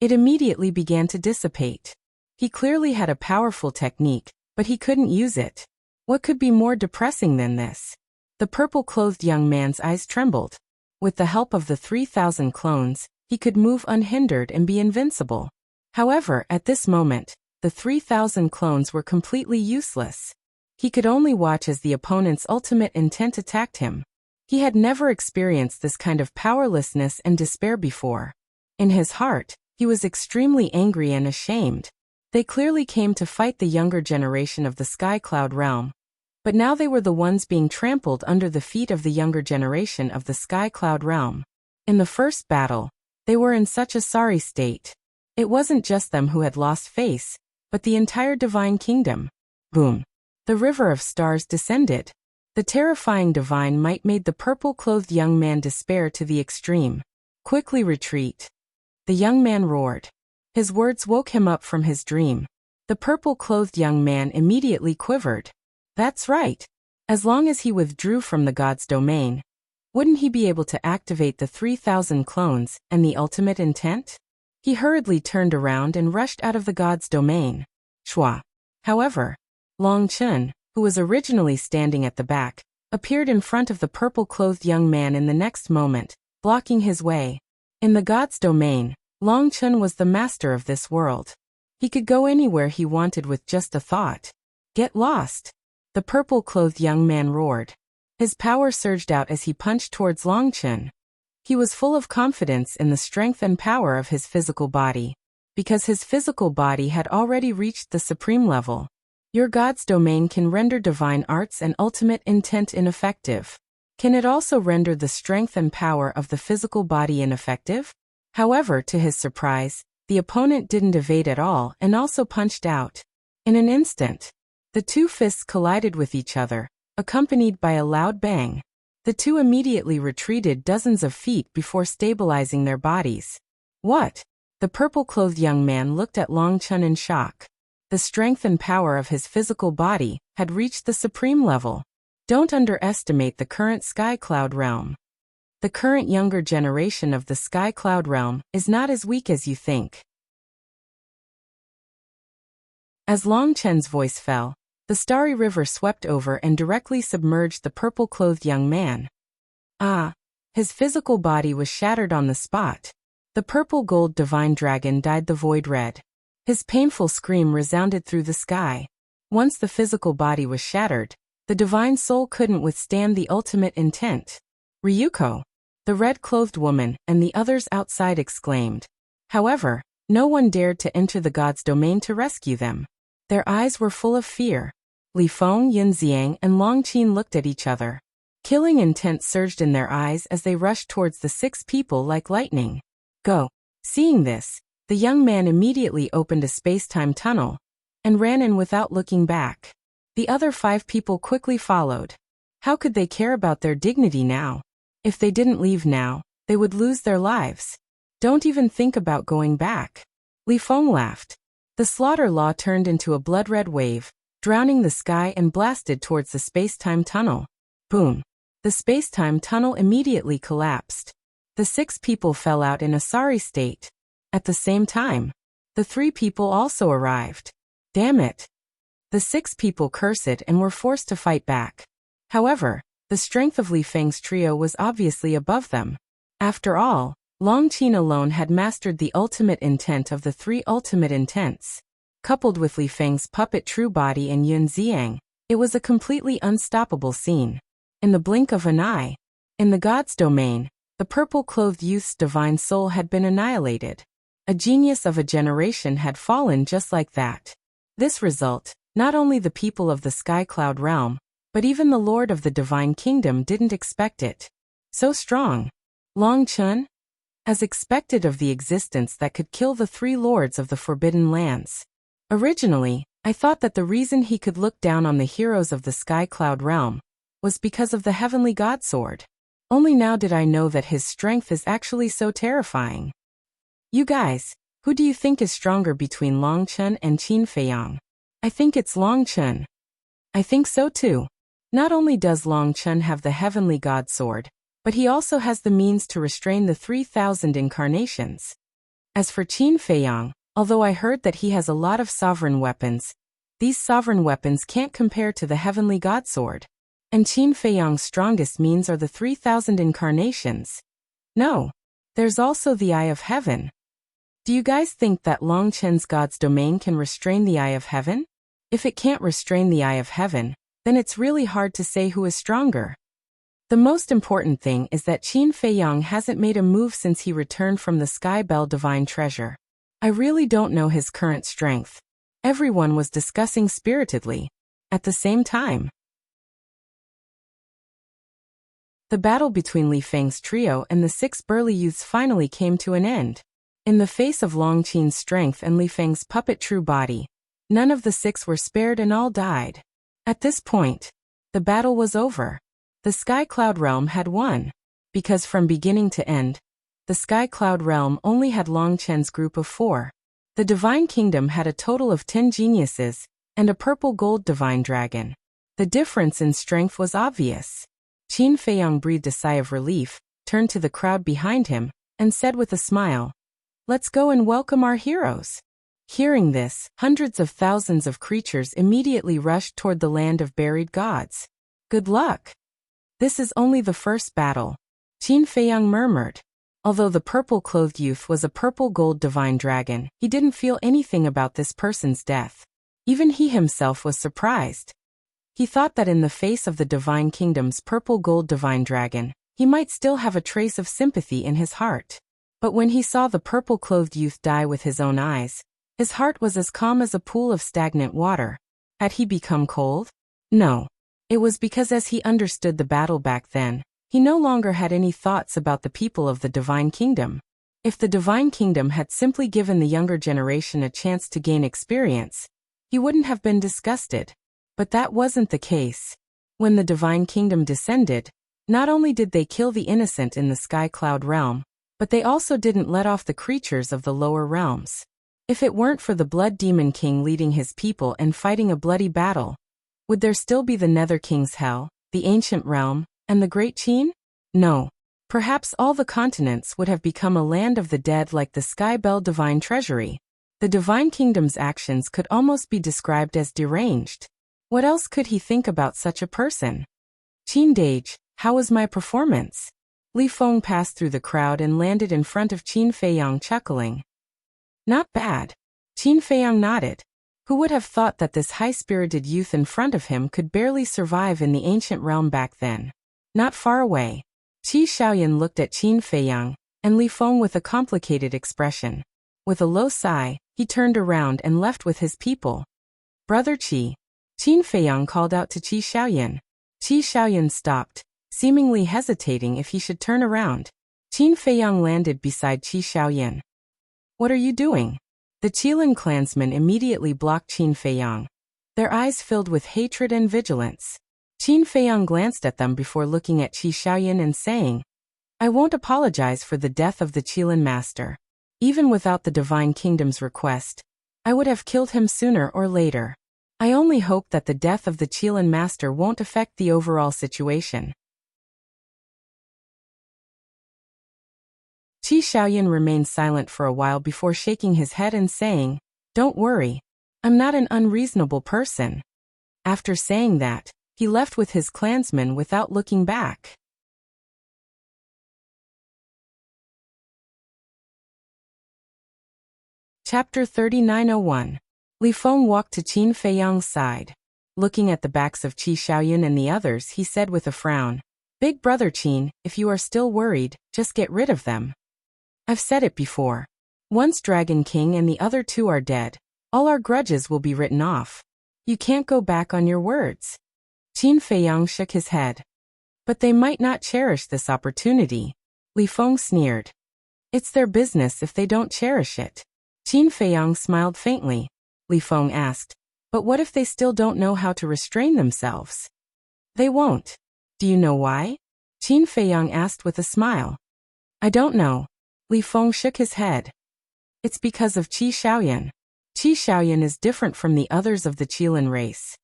it immediately began to dissipate. He clearly had a powerful technique, but he couldn't use it. What could be more depressing than this? The purple-clothed young man's eyes trembled. With the help of the 3,000 clones, he could move unhindered and be invincible. However, at this moment, the 3,000 clones were completely useless. He could only watch as the opponent's ultimate intent attacked him. He had never experienced this kind of powerlessness and despair before. In his heart, he was extremely angry and ashamed. They clearly came to fight the younger generation of the Sky Cloud realm. But now they were the ones being trampled under the feet of the younger generation of the Sky Cloud realm. In the first battle, they were in such a sorry state. It wasn't just them who had lost face, but the entire divine kingdom. Boom! The river of stars descended. The terrifying divine might made the purple-clothed young man despair to the extreme. Quickly retreat! The young man roared. His words woke him up from his dream. The purple-clothed young man immediately quivered. That's right. As long as he withdrew from the god's domain, wouldn't he be able to activate the 3,000 clones and the ultimate intent? He hurriedly turned around and rushed out of the god's domain. Shua. However, Long Chun, who was originally standing at the back, appeared in front of the purple-clothed young man in the next moment, blocking his way. In the god's domain, Long Chun was the master of this world. He could go anywhere he wanted with just a thought. Get lost! The purple-clothed young man roared. His power surged out as he punched towards Long Chun. He was full of confidence in the strength and power of his physical body, because his physical body had already reached the supreme level. Your god's domain can render divine arts and ultimate intent ineffective. Can it also render the strength and power of the physical body ineffective? However, to his surprise, the opponent didn't evade at all and also punched out. In an instant, the 2 fists collided with each other, accompanied by a loud bang. The 2 immediately retreated dozens of feet before stabilizing their bodies. What? The purple-clothed young man looked at Long Chun in shock. The strength and power of his physical body had reached the supreme level. Don't underestimate the current Sky Cloud realm. The current younger generation of the Sky Cloud realm is not as weak as you think. As Long Chun's voice fell, the starry river swept over and directly submerged the purple-clothed young man. Ah! His physical body was shattered on the spot. The purple-gold divine dragon dyed the void red. His painful scream resounded through the sky. Once the physical body was shattered, the divine soul couldn't withstand the ultimate intent. Ryuko! The red-clothed woman and the others outside exclaimed. However, no one dared to enter the god's domain to rescue them. Their eyes were full of fear. Li Feng, Yunxiang, and Long Qin looked at each other. Killing intent surged in their eyes as they rushed towards the 6 people like lightning. Go! Seeing this, the young man immediately opened a space-time tunnel and ran in without looking back. The other 5 people quickly followed. How could they care about their dignity now? If they didn't leave now, they would lose their lives. Don't even think about going back. Li Feng laughed. The slaughter law turned into a blood-red wave, drowning the sky and blasted towards the space-time tunnel. Boom! The space-time tunnel immediately collapsed. The 6 people fell out in a sorry state. At the same time, the 3 people also arrived. Damn it! The 6 people cursed and were forced to fight back. However, the strength of Li Feng's trio was obviously above them. After all, Long Qin alone had mastered the ultimate intent of the 3 ultimate intents. Coupled with Li Feng's puppet true body and Yun Xiang, it was a completely unstoppable scene. In the blink of an eye, in the god's domain, the purple-clothed youth's divine soul had been annihilated. A genius of a generation had fallen just like that. This result, not only the people of the Sky Cloud realm, but even the Lord of the Divine Kingdom didn't expect it. So strong. Long Chun? As expected of the existence that could kill the three lords of the Forbidden Lands. Originally, I thought that the reason he could look down on the heroes of the Sky Cloud realm was because of the Heavenly God Sword. Only now did I know that his strength is actually so terrifying. You guys, who do you think is stronger between Long Chun and Qin Feiyang? I think it's Long Chun. I think so too. Not only does Long Chun have the Heavenly God Sword, but he also has the means to restrain the 3,000 incarnations. As for Qin Feiyang, although I heard that he has a lot of sovereign weapons, these sovereign weapons can't compare to the Heavenly God Sword. And Qin Feiyang's strongest means are the 3,000 incarnations. No. There's also the Eye of Heaven. Do you guys think that Long Chun's God's domain can restrain the Eye of Heaven? If it can't restrain the Eye of Heaven, then it's really hard to say who is stronger. The most important thing is that Qin Feiyang hasn't made a move since he returned from the Sky Bell Divine Treasure. I really don't know his current strength. Everyone was discussing spiritedly. At the same time, the battle between Li Feng's trio and the 6 burly youths finally came to an end. In the face of Long Qin's strength and Li Feng's puppet true body, none of the 6 were spared and all died. At this point, the battle was over. The Sky Cloud Realm had won. Because from beginning to end, the Sky Cloud Realm only had Long Chen's group of 4. The Divine Kingdom had a total of 10 geniuses, and a purple gold divine dragon. The difference in strength was obvious. Qin Feiyang breathed a sigh of relief, turned to the crowd behind him, and said with a smile, "Let's go and welcome our heroes." Hearing this, hundreds of thousands of creatures immediately rushed toward the land of buried gods. Good luck. This is only the first battle, Qin Feiyang murmured. Although the purple-clothed youth was a purple-gold divine dragon, he didn't feel anything about this person's death. Even he himself was surprised. He thought that in the face of the Divine Kingdom's purple-gold divine dragon, he might still have a trace of sympathy in his heart. But when he saw the purple-clothed youth die with his own eyes, his heart was as calm as a pool of stagnant water. Had he become cold? No. It was because as he understood the battle back then, he no longer had any thoughts about the people of the Divine Kingdom. If the Divine Kingdom had simply given the younger generation a chance to gain experience, he wouldn't have been disgusted. But that wasn't the case. When the Divine Kingdom descended, not only did they kill the innocent in the Sky Cloud realm, but they also didn't let off the creatures of the lower realms. If it weren't for the Blood Demon King leading his people and fighting a bloody battle, would there still be the Nether King's Hell, the Ancient Realm, and the Great Qin? No. Perhaps all the continents would have become a land of the dead like the Sky Bell Divine Treasury. The Divine Kingdom's actions could almost be described as deranged. What else could he think about such a person? Qin Dage, how was my performance? Li Feng passed through the crowd and landed in front of Qin Feiyang chuckling. Not bad. Qin Feiyang nodded. Who would have thought that this high-spirited youth in front of him could barely survive in the ancient realm back then? Not far away, Qi Xiaoyan looked at Qin Feiyang and Li Feng with a complicated expression. With a low sigh, he turned around and left with his people. Brother Qi. Qin Feiyang called out to Qi Xiaoyan. Qi Xiaoyan stopped, seemingly hesitating if he should turn around. Qin Feiyang landed beside Qi Xiaoyan. What are you doing? The Qilin clansmen immediately blocked Qin Feiyang. Their eyes filled with hatred and vigilance. Qin Feiyang glanced at them before looking at Qi Xiaoyan and saying, "I won't apologize for the death of the Qilin master. Even without the Divine Kingdom's request, I would have killed him sooner or later. I only hope that the death of the Qilin master won't affect the overall situation." Qi Xiaoyan remained silent for a while before shaking his head and saying, "Don't worry. I'm not an unreasonable person." After saying that, he left with his clansmen without looking back. Chapter 3901. Li Feng walked to Qin Feiyang's side. Looking at the backs of Qi Xiaoyan and the others, he said with a frown, "Big brother Qin, if you are still worried, just get rid of them. I've said it before. Once Dragon King and the other 2 are dead, All our grudges will be written off. You can't go back on your words. Qin Feiyang shook his head. But they might not cherish this opportunity. Li Feng sneered. It's their business if they don't cherish it. Qin Feiyang smiled faintly. Li Feng asked, but what if they still don't know how to restrain themselves? They won't. Do you know why? Qin Feiyang asked with a smile. I don't know. Li Feng shook his head. It's because of Qi Xiaoyan. Qi Xiaoyan is different from the others of the Qilin race.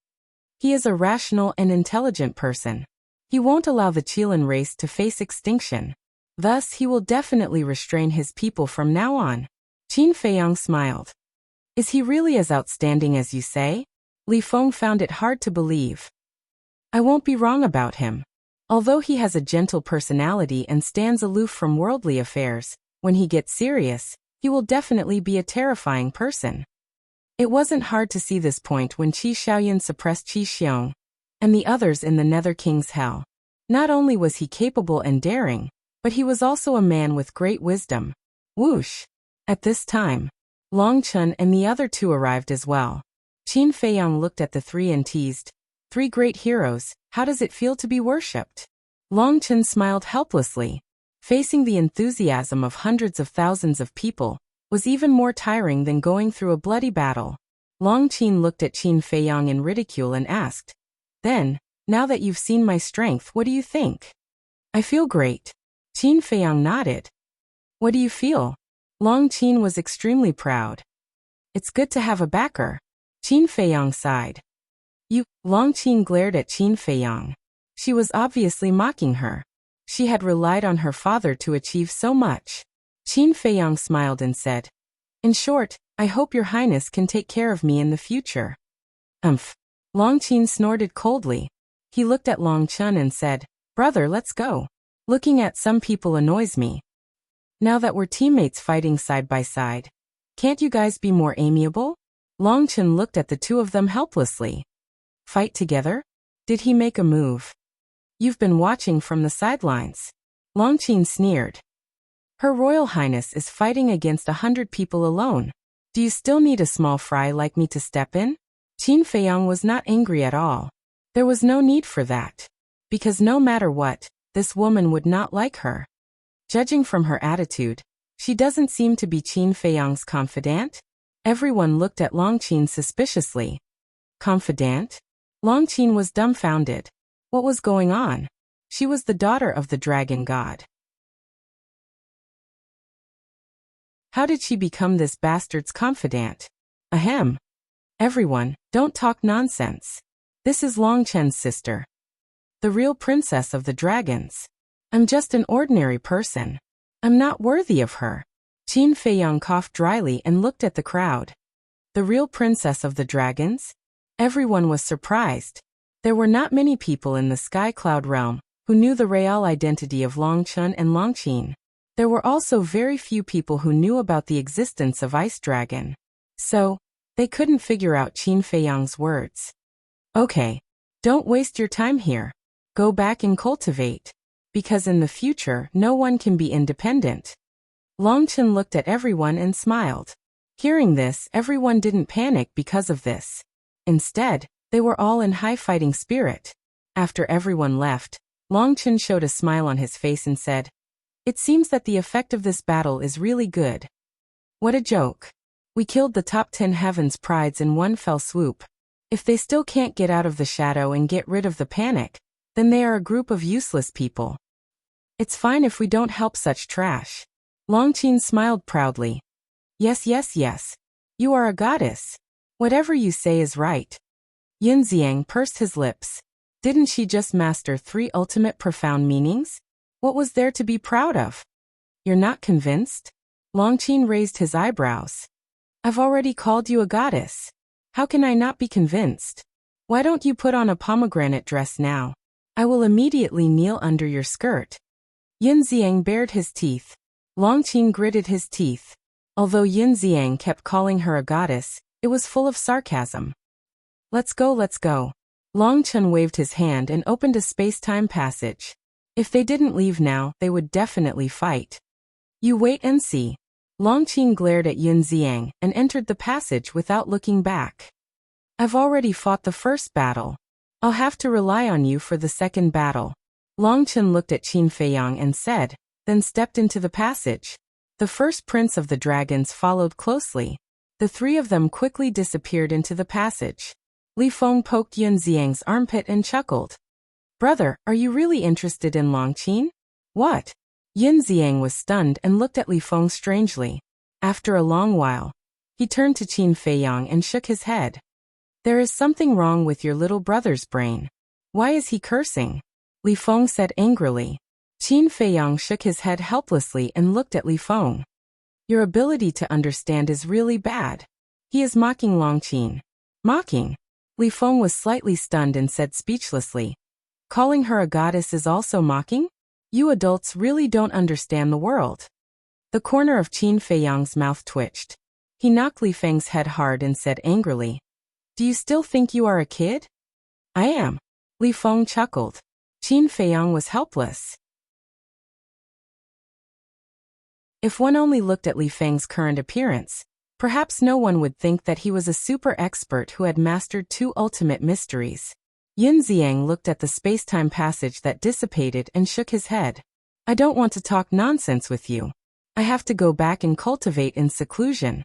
He is a rational and intelligent person. He won't allow the Qilin race to face extinction. Thus, he will definitely restrain his people from now on. Qin Feiyang smiled. Is he really as outstanding as you say? Li Feng found it hard to believe. I won't be wrong about him. Although he has a gentle personality and stands aloof from worldly affairs, when he gets serious, he will definitely be a terrifying person. It wasn't hard to see this point when Qi Xiaoyan suppressed Qi Xiong and the others in the Nether King's hell. Not only was he capable and daring, but he was also a man with great wisdom. Whoosh! At this time, Long Chun and the other two arrived as well. Qin Feiyang looked at the three and teased, "Three great heroes, how does it feel to be worshipped?" Long Chun smiled helplessly. Facing the enthusiasm of hundreds of thousands of people was even more tiring than going through a bloody battle. Long Qin looked at Qin Feiyang in ridicule and asked, "Then, now that you've seen my strength, what do you think?" "I feel great." Qin Feiyang nodded. "What do you feel?" Long Qin was extremely proud. "It's good to have a backer." Qin Feiyang sighed. Long Qin glared at Qin Feiyang. She was obviously mocking her. She had relied on her father to achieve so much. Qin Feiyang smiled and said, "In short, I hope your highness can take care of me in the future." Long Qin snorted coldly. He looked at Long Chun and said, "Brother, let's go. Looking at some people annoys me. Now that we're teammates fighting side by side, can't you guys be more amiable?" Long Chun looked at the two of them helplessly. Fight together? Did he make a move? You've been watching from the sidelines. Long Qin sneered. Her Royal Highness is fighting against 100 people alone. Do you still need a small fry like me to step in? Qin Feiyang was not angry at all. There was no need for that. Because no matter what, this woman would not like her. Judging from her attitude, she doesn't seem to be Qin Feiyang's confidant. Everyone looked at Long Qin suspiciously. Confidant? Long Qin was dumbfounded. What was going on? She was the daughter of the dragon god. How did she become this bastard's confidant? Ahem. Everyone, don't talk nonsense. This is Long Chen's sister. The real princess of the dragons. I'm just an ordinary person. I'm not worthy of her. Qin Feiyang coughed dryly and looked at the crowd. The real princess of the dragons? Everyone was surprised. There were not many people in the Sky Cloud realm who knew the real identity of Long Chun and Long Qin. There were also very few people who knew about the existence of Ice Dragon. So, they couldn't figure out Qin Feiyang's words. Okay. Don't waste your time here. Go back and cultivate. Because in the future, no one can be independent. Long Chun looked at everyone and smiled. Hearing this, everyone didn't panic because of this. Instead, they were all in high fighting spirit. After everyone left, Long Chun showed a smile on his face and said, "It seems that the effect of this battle is really good. What a joke. We killed the top 10 heavens prides in one fell swoop. If they still can't get out of the shadow and get rid of the panic, then they are a group of useless people. It's fine if we don't help such trash." Long Qin smiled proudly. Yes, yes, yes. You are a goddess. Whatever you say is right. Yin Xiang pursed his lips. Didn't she just master 3 ultimate profound meanings? What was there to be proud of? You're not convinced? Long Qin raised his eyebrows. I've already called you a goddess. How can I not be convinced? Why don't you put on a pomegranate dress now? I will immediately kneel under your skirt. Yin Xiang bared his teeth. Long Qin gritted his teeth. Although Yin Xiang kept calling her a goddess, it was full of sarcasm. Let's go, let's go. Long Chun waved his hand and opened a space-time passage. If they didn't leave now, they would definitely fight. You wait and see. Longqing glared at Yun Xiang and entered the passage without looking back. I've already fought the first battle. I'll have to rely on you for the second battle. Longqing looked at Qin Feiyang and said, then stepped into the passage. The first prince of the dragons followed closely. The three of them quickly disappeared into the passage. Li Feng poked Yun Xiang's armpit and chuckled. Brother, are you really interested in Longqing? What? Yun Xiang was stunned and looked at Li Feng strangely. After a long while, he turned to Qin Feiyang and shook his head. There is something wrong with your little brother's brain. Why is he cursing? Li Feng said angrily. Qin Feiyang shook his head helplessly and looked at Li Feng. Your ability to understand is really bad. He is mocking Longqing. Mocking? Li Feng was slightly stunned and said speechlessly. Calling her a goddess is also mocking? You adults really don't understand the world. The corner of Qin Feiyang's mouth twitched. He knocked Li Feng's head hard and said angrily. Do you still think you are a kid? I am. Li Feng chuckled. Qin Feiyang was helpless. If one only looked at Li Feng's current appearance, perhaps no one would think that he was a super expert who had mastered 2 ultimate mysteries. Yun Xiang looked at the space-time passage that dissipated and shook his head. I don't want to talk nonsense with you. I have to go back and cultivate in seclusion.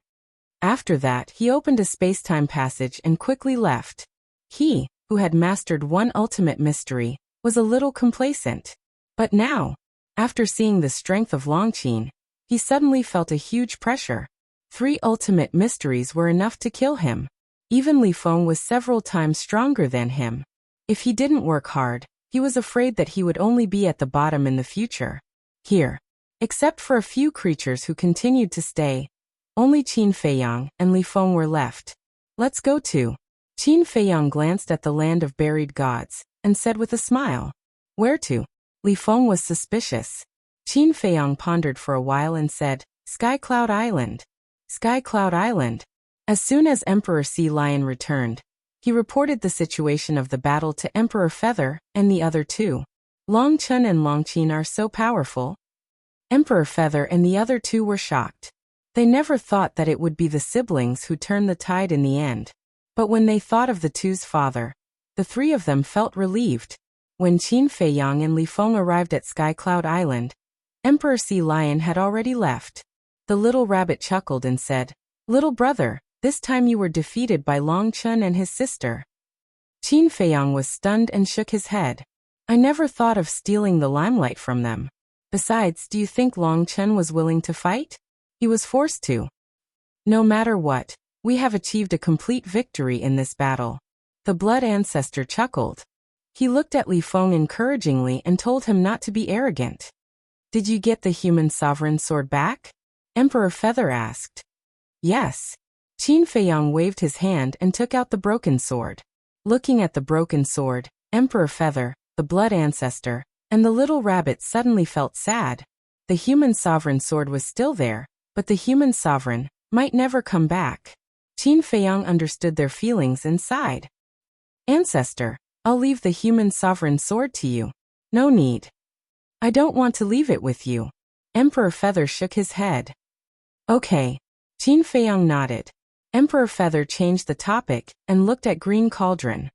After that, he opened a space-time passage and quickly left. He, who had mastered 1 ultimate mystery, was a little complacent. But now, after seeing the strength of Longqing, he suddenly felt a huge pressure. 3 ultimate mysteries were enough to kill him. Even Li Feng was several times stronger than him. If he didn't work hard, he was afraid that he would only be at the bottom in the future. Here, except for a few creatures who continued to stay, only Qin Feiyang and Li Feng were left. Let's go to. Qin Feiyang glanced at the land of buried gods and said with a smile. Where to? Li Feng was suspicious. Qin Feiyang pondered for a while and said, Sky Cloud Island. Sky Cloud Island. As soon as Emperor Sea Lion returned, he reported the situation of the battle to Emperor Feather and the other 2. Longqing and Longqing are so powerful. Emperor Feather and the other 2 were shocked. They never thought that it would be the siblings who turned the tide in the end. But when they thought of the 2's father, the 3 of them felt relieved. When Qin Feiyang and Li Feng arrived at Sky Cloud Island, Emperor Sea Lion had already left. The little rabbit chuckled and said, Little brother, this time you were defeated by Longqing and his sister. Qin Feiyang was stunned and shook his head. I never thought of stealing the limelight from them. Besides, do you think Longqing was willing to fight? He was forced to. No matter what, we have achieved a complete victory in this battle. The Blood Ancestor chuckled. He looked at Li Feng encouragingly and told him not to be arrogant. Did you get the human sovereign sword back? Emperor Feather asked. Yes. Qin Feiyang waved his hand and took out the broken sword. Looking at the broken sword, Emperor Feather, the Blood Ancestor, and the little rabbit suddenly felt sad. The human sovereign sword was still there, but the human sovereign might never come back. Qin Feiyang understood their feelings and sighed. Ancestor, I'll leave the human sovereign sword to you. No need. I don't want to leave it with you. Emperor Feather shook his head. Okay. Qin Feiyang nodded. Emperor Feather changed the topic and looked at Green Cauldron.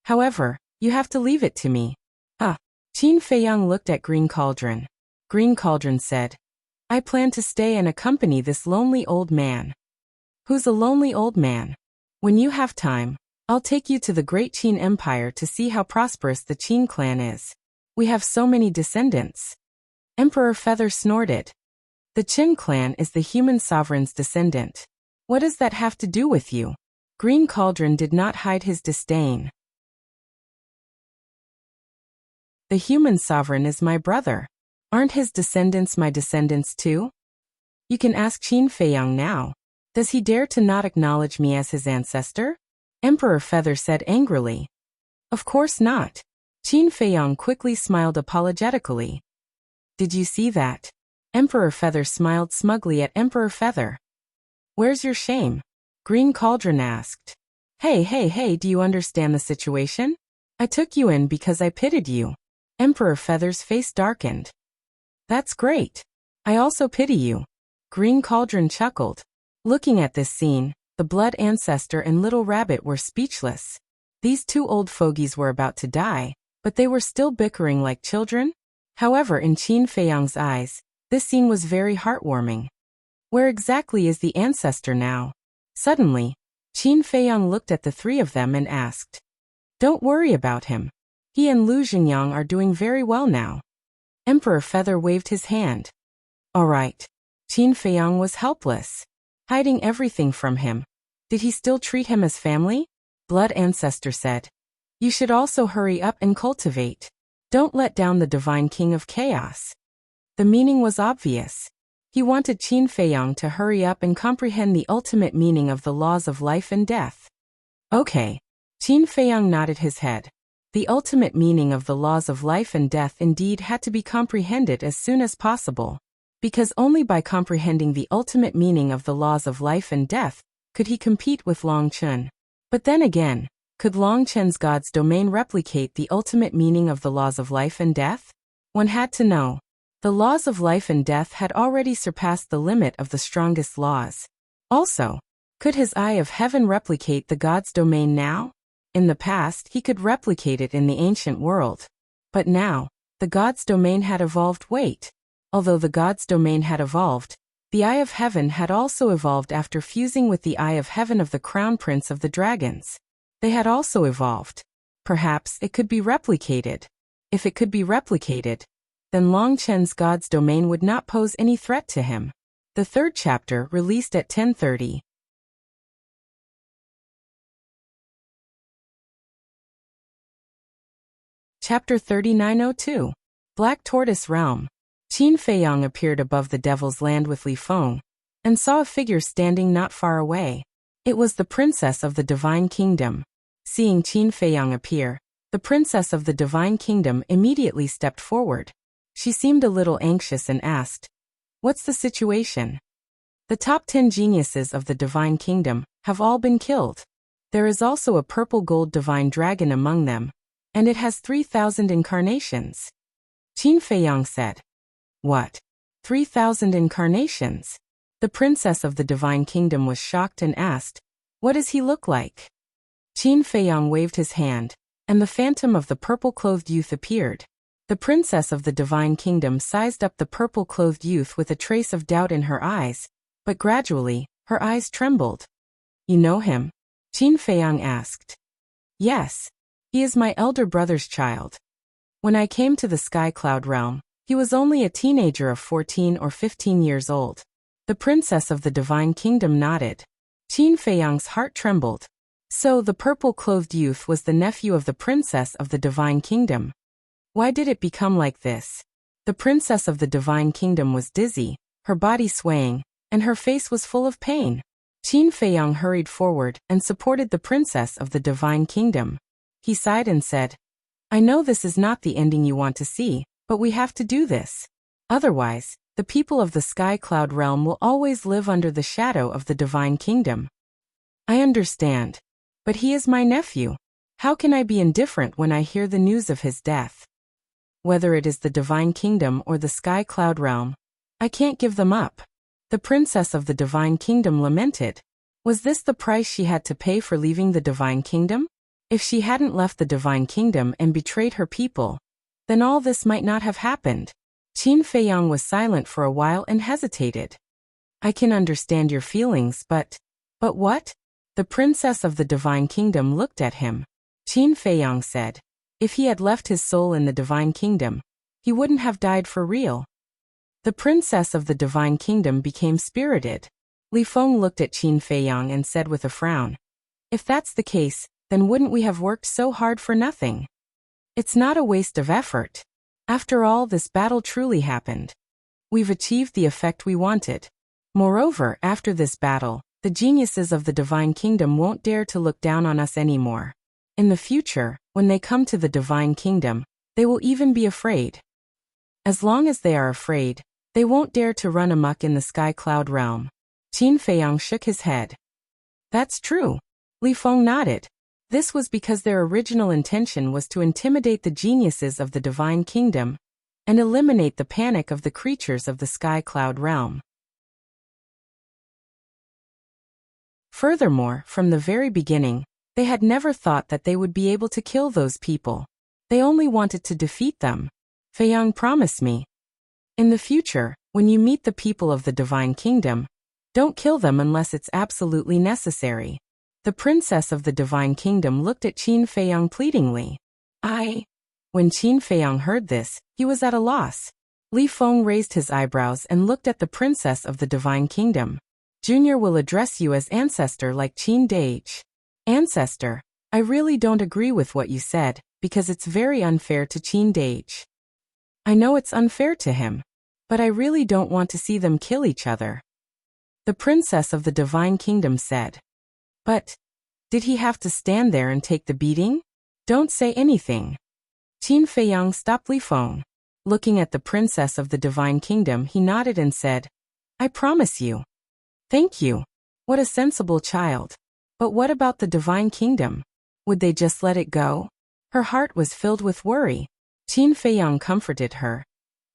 However, you have to leave it to me. Qin Feiyang looked at Green Cauldron. Green Cauldron said, I plan to stay and accompany this lonely old man. Who's a lonely old man? When you have time, I'll take you to the great Qin Empire to see how prosperous the Qin clan is. We have so many descendants. Emperor Feather snorted. The Qin clan is the human sovereign's descendant. What does that have to do with you? Green Cauldron did not hide his disdain. The human sovereign is my brother. Aren't his descendants my descendants too? You can ask Qin Feiyang now. Does he dare to not acknowledge me as his ancestor? Emperor Feather said angrily. Of course not. Qin Feiyang quickly smiled apologetically. Did you see that? Emperor Feather smiled smugly at Emperor Feather. Where's your shame? Green Cauldron asked. Hey, do you understand the situation? I took you in because I pitied you. Emperor Feather's face darkened. That's great. I also pity you. Green Cauldron chuckled. Looking at this scene, the Blood Ancestor and Little Rabbit were speechless. These two old fogies were about to die, but they were still bickering like children? However, in Qin Feiyang's eyes, this scene was very heartwarming. Where exactly is the ancestor now? Suddenly, Qin Feiyang looked at the three of them and asked. Don't worry about him. He and Lu Xingyang are doing very well now. Emperor Feather waved his hand. All right. Qin Feiyang was helpless. Hiding everything from him. Did he still treat him as family? Blood Ancestor said. You should also hurry up and cultivate. Don't let down the Divine King of Chaos. The meaning was obvious. He wanted Qin Feiyang to hurry up and comprehend the ultimate meaning of the laws of life and death. Okay. Qin Feiyang nodded his head. The ultimate meaning of the laws of life and death indeed had to be comprehended as soon as possible, because only by comprehending the ultimate meaning of the laws of life and death could he compete with Long Chen. But then again, could Long Chen's God's domain replicate the ultimate meaning of the laws of life and death? One had to know. The laws of life and death had already surpassed the limit of the strongest laws. Also, could his Eye of Heaven replicate the God's domain now? In the past, he could replicate it in the ancient world. But now, the God's domain had evolved. Although the God's domain had evolved, the Eye of Heaven had also evolved after fusing with the Eye of Heaven of the Crown Prince of the Dragons. They had also evolved. Perhaps it could be replicated. If it could be replicated, then Long Chen's God's domain would not pose any threat to him. The third chapter, released at 10:30. Chapter 3902. Black Tortoise Realm. Qin Feiyang appeared above the Devil's Land with Li Feng, and saw a figure standing not far away. It was the Princess of the Divine Kingdom. Seeing Qin Feiyang appear, the Princess of the Divine Kingdom immediately stepped forward. She seemed a little anxious and asked, "What's the situation?" The top 10 geniuses of the Divine Kingdom have all been killed. There is also a purple gold divine dragon among them, and it has 3,000 incarnations. Qin Feiyang said. What? 3,000 incarnations? The Princess of the Divine Kingdom was shocked and asked, "What does he look like?" Qin Feiyang waved his hand, and the phantom of the purple-clothed youth appeared. The Princess of the Divine Kingdom sized up the purple-clothed youth with a trace of doubt in her eyes, but gradually, her eyes trembled. You know him? Qin Feiyang asked. Yes. He is my elder brother's child. When I came to the Sky Cloud Realm, he was only a teenager of 14 or 15 years old. The Princess of the Divine Kingdom nodded. Qin Feiyang's heart trembled. So the purple-clothed youth was the nephew of the Princess of the Divine Kingdom. Why did it become like this? The Princess of the Divine Kingdom was dizzy, her body swaying, and her face was full of pain. Qin Feiyang hurried forward and supported the Princess of the Divine Kingdom. He sighed and said, I know this is not the ending you want to see, but we have to do this. Otherwise, the people of the Sky Cloud Realm will always live under the shadow of the Divine Kingdom. I understand. But he is my nephew. How can I be indifferent when I hear the news of his death? Whether it is the Divine Kingdom or the Sky Cloud Realm, I can't give them up. The Princess of the Divine Kingdom lamented. Was this the price she had to pay for leaving the Divine Kingdom? If she hadn't left the Divine Kingdom and betrayed her people, then all this might not have happened. Qin Feiyang was silent for a while and hesitated. I can understand your feelings, but what? The Princess of the Divine Kingdom looked at him. Qin Feiyang said, if he had left his soul in the Divine Kingdom, he wouldn't have died for real. The Princess of the Divine Kingdom became spirited. Li Feng looked at Qin Feiyang and said with a frown, if that's the case, then wouldn't we have worked so hard for nothing? It's not a waste of effort. After all, this battle truly happened. We've achieved the effect we wanted. Moreover, after this battle, the geniuses of the Divine Kingdom won't dare to look down on us anymore. In the future, when they come to the Divine Kingdom, they will even be afraid. As long as they are afraid, they won't dare to run amok in the Sky Cloud Realm. Qin Feiyang shook his head. That's true. Li Feng nodded. This was because their original intention was to intimidate the geniuses of the Divine Kingdom and eliminate the panic of the creatures of the Sky Cloud Realm. Furthermore, from the very beginning, they had never thought that they would be able to kill those people. They only wanted to defeat them. Fei Yang promised me. In the future, when you meet the people of the Divine Kingdom, don't kill them unless it's absolutely necessary. The princess of the Divine Kingdom looked at Qin Fei Yang pleadingly. When Qin Fei Yang heard this, he was at a loss. Li Feng raised his eyebrows and looked at the princess of the Divine Kingdom. Junior will address you as ancestor like Qin Dage. Ancestor, I really don't agree with what you said, because it's very unfair to Qin Dage. I know it's unfair to him, but I really don't want to see them kill each other. The princess of the Divine Kingdom said. But, did he have to stand there and take the beating? Don't say anything. Qin Fei Yang stopped Li Feng. Looking at the princess of the Divine Kingdom, he nodded and said, I promise you. Thank you. What a sensible child. But what about the Divine Kingdom? Would they just let it go? Her heart was filled with worry. Qin Fei Yang comforted her.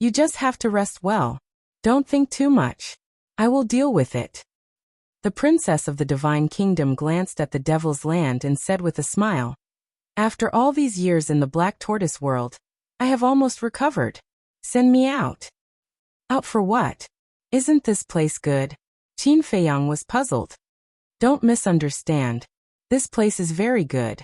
You just have to rest well. Don't think too much. I will deal with it. The princess of the Divine Kingdom glanced at the Devil's Land and said with a smile, After all these years in the Black Tortoise world, I have almost recovered. Send me out. Out for what? Isn't this place good? Qin Fei Yang was puzzled. Don't misunderstand. This place is very good.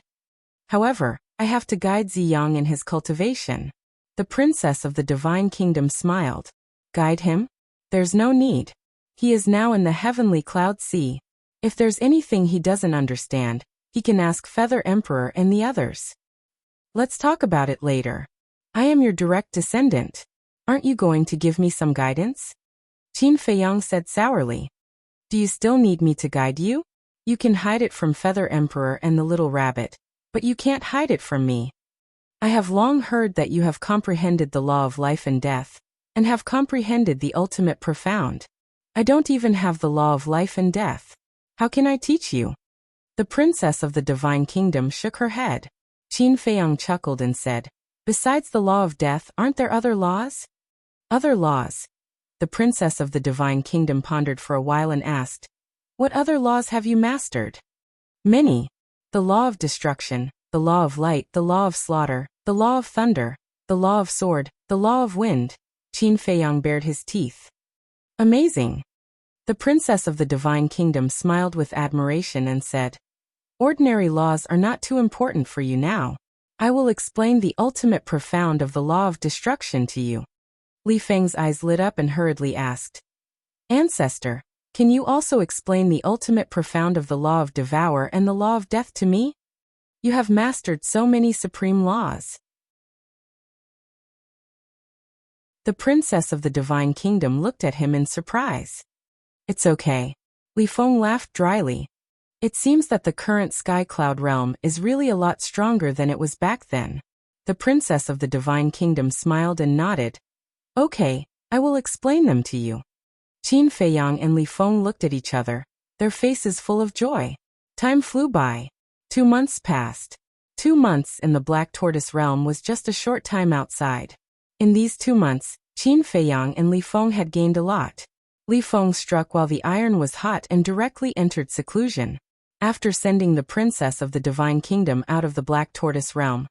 However, I have to guide Ziyang in his cultivation. The princess of the Divine Kingdom smiled. Guide him? There's no need. He is now in the heavenly cloud sea. If there's anything he doesn't understand, he can ask Feather Emperor and the others. Let's talk about it later. I am your direct descendant. Aren't you going to give me some guidance? Qin Fei Yang said sourly. Do you still need me to guide you? You can hide it from Feather Emperor and the little rabbit, but you can't hide it from me. I have long heard that you have comprehended the law of life and death, and have comprehended the ultimate profound. I don't even have the law of life and death. How can I teach you? The princess of the Divine Kingdom shook her head. Qin Fei Yang chuckled and said, Besides the law of death, aren't there other laws? Other laws? The princess of the Divine Kingdom pondered for a while and asked, What other laws have you mastered? Many. The law of destruction, the law of light, the law of slaughter, the law of thunder, the law of sword, the law of wind. Qin Fei Yang bared his teeth. Amazing. The princess of the Divine Kingdom smiled with admiration and said, Ordinary laws are not too important for you now. I will explain the ultimate profound of the law of destruction to you. Li Feng's eyes lit up and hurriedly asked, Ancestor, can you also explain the ultimate profound of the law of devour and the law of death to me? You have mastered so many supreme laws. The princess of the Divine Kingdom looked at him in surprise. It's okay. Li Feng laughed dryly. It seems that the current Sky Cloud realm is really a lot stronger than it was back then. The princess of the Divine Kingdom smiled and nodded. Okay, I will explain them to you. Qin Fei Yang and Li Feng looked at each other, their faces full of joy. Time flew by. 2 months passed. 2 months in the Black Tortoise realm was just a short time outside. In these 2 months, Qin Fei Yang and Li Feng had gained a lot. Li Feng struck while the iron was hot and directly entered seclusion. After sending the princess of the Divine Kingdom out of the Black Tortoise realm,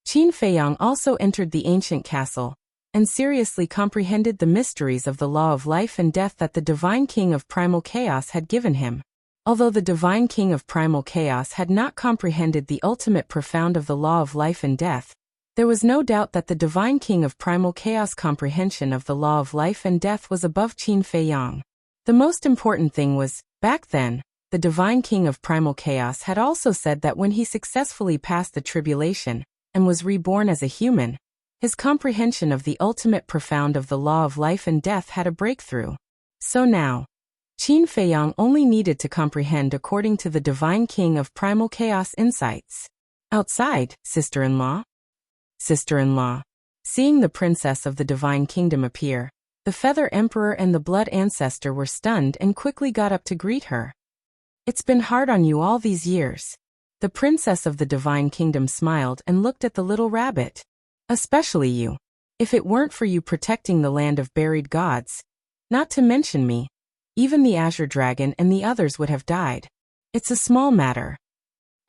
Qin Fei Yang also entered the ancient castle, and seriously comprehended the mysteries of the law of life and death that the Divine King of Primal Chaos had given him. Although the Divine King of Primal Chaos had not comprehended the ultimate profound of the law of life and death, there was no doubt that the Divine King of Primal Chaos' comprehension of the law of life and death was above Qin Fei Yang. The most important thing was, back then, the Divine King of Primal Chaos had also said that when he successfully passed the tribulation, and was reborn as a human, his comprehension of the ultimate profound of the law of life and death had a breakthrough. So now, Qin Fei Yang only needed to comprehend according to the Divine King of Primal Chaos insights. Outside, sister-in-law. Sister-in-law. Seeing the princess of the Divine Kingdom appear, the Feather Emperor and the Blood Ancestor were stunned and quickly got up to greet her. It's been hard on you all these years. The princess of the Divine Kingdom smiled and looked at the little rabbit. Especially you. If it weren't for you protecting the land of buried gods, not to mention me, even the Azure Dragon and the others would have died. It's a small matter.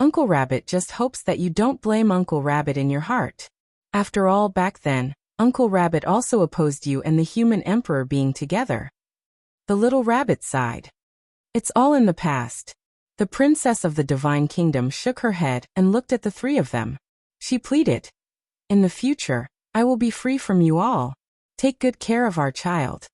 Uncle Rabbit just hopes that you don't blame Uncle Rabbit in your heart. After all, back then, Uncle Rabbit also opposed you and the human emperor being together. The little rabbit sighed. It's all in the past. The princess of the divine kingdom shook her head and looked at the three of them. She pleaded, "In the future, I will be free from you all. Take good care of our child.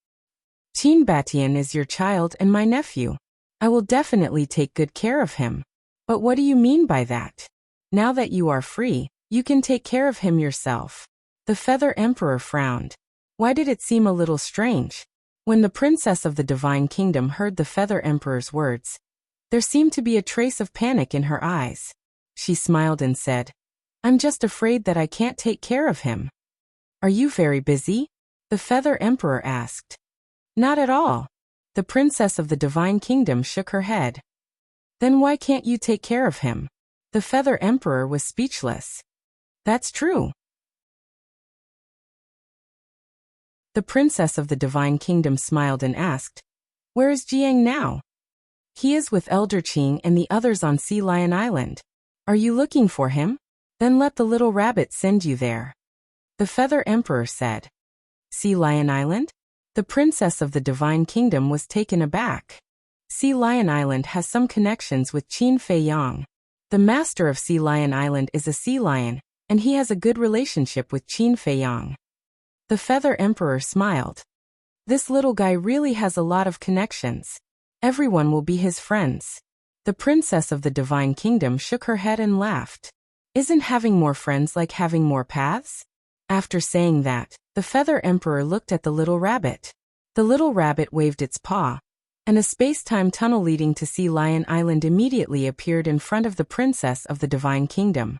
Qin Batian is your child and my nephew. I will definitely take good care of him." "But what do you mean by that? Now that you are free, you can take care of him yourself." The Feather Emperor frowned. Why did it seem a little strange? When the princess of the divine kingdom heard the Feather Emperor's words, there seemed to be a trace of panic in her eyes. She smiled and said, "I'm just afraid that I can't take care of him." "Are you very busy?" the Feather Emperor asked. "Not at all." The princess of the divine kingdom shook her head. "Then why can't you take care of him?" The Feather Emperor was speechless. "That's true." The princess of the divine kingdom smiled and asked, "Where is Jiang now?" "He is with Elder Qing and the others on Sea Lion Island." "Are you looking for him? Then let the little rabbit send you there," the Feather Emperor said. Sea Lion Island? The princess of the divine kingdom was taken aback. Sea Lion Island has some connections with Qin Fei Yang. The master of Sea Lion Island is a sea lion, and he has a good relationship with Qin Fei Yang. The Feather Emperor smiled. This little guy really has a lot of connections. Everyone will be his friends. The princess of the divine kingdom shook her head and laughed. Isn't having more friends like having more paths? After saying that, the Feather Emperor looked at the little rabbit. The little rabbit waved its paw, and a space-time tunnel leading to Sea Lion Island immediately appeared in front of the princess of the divine kingdom.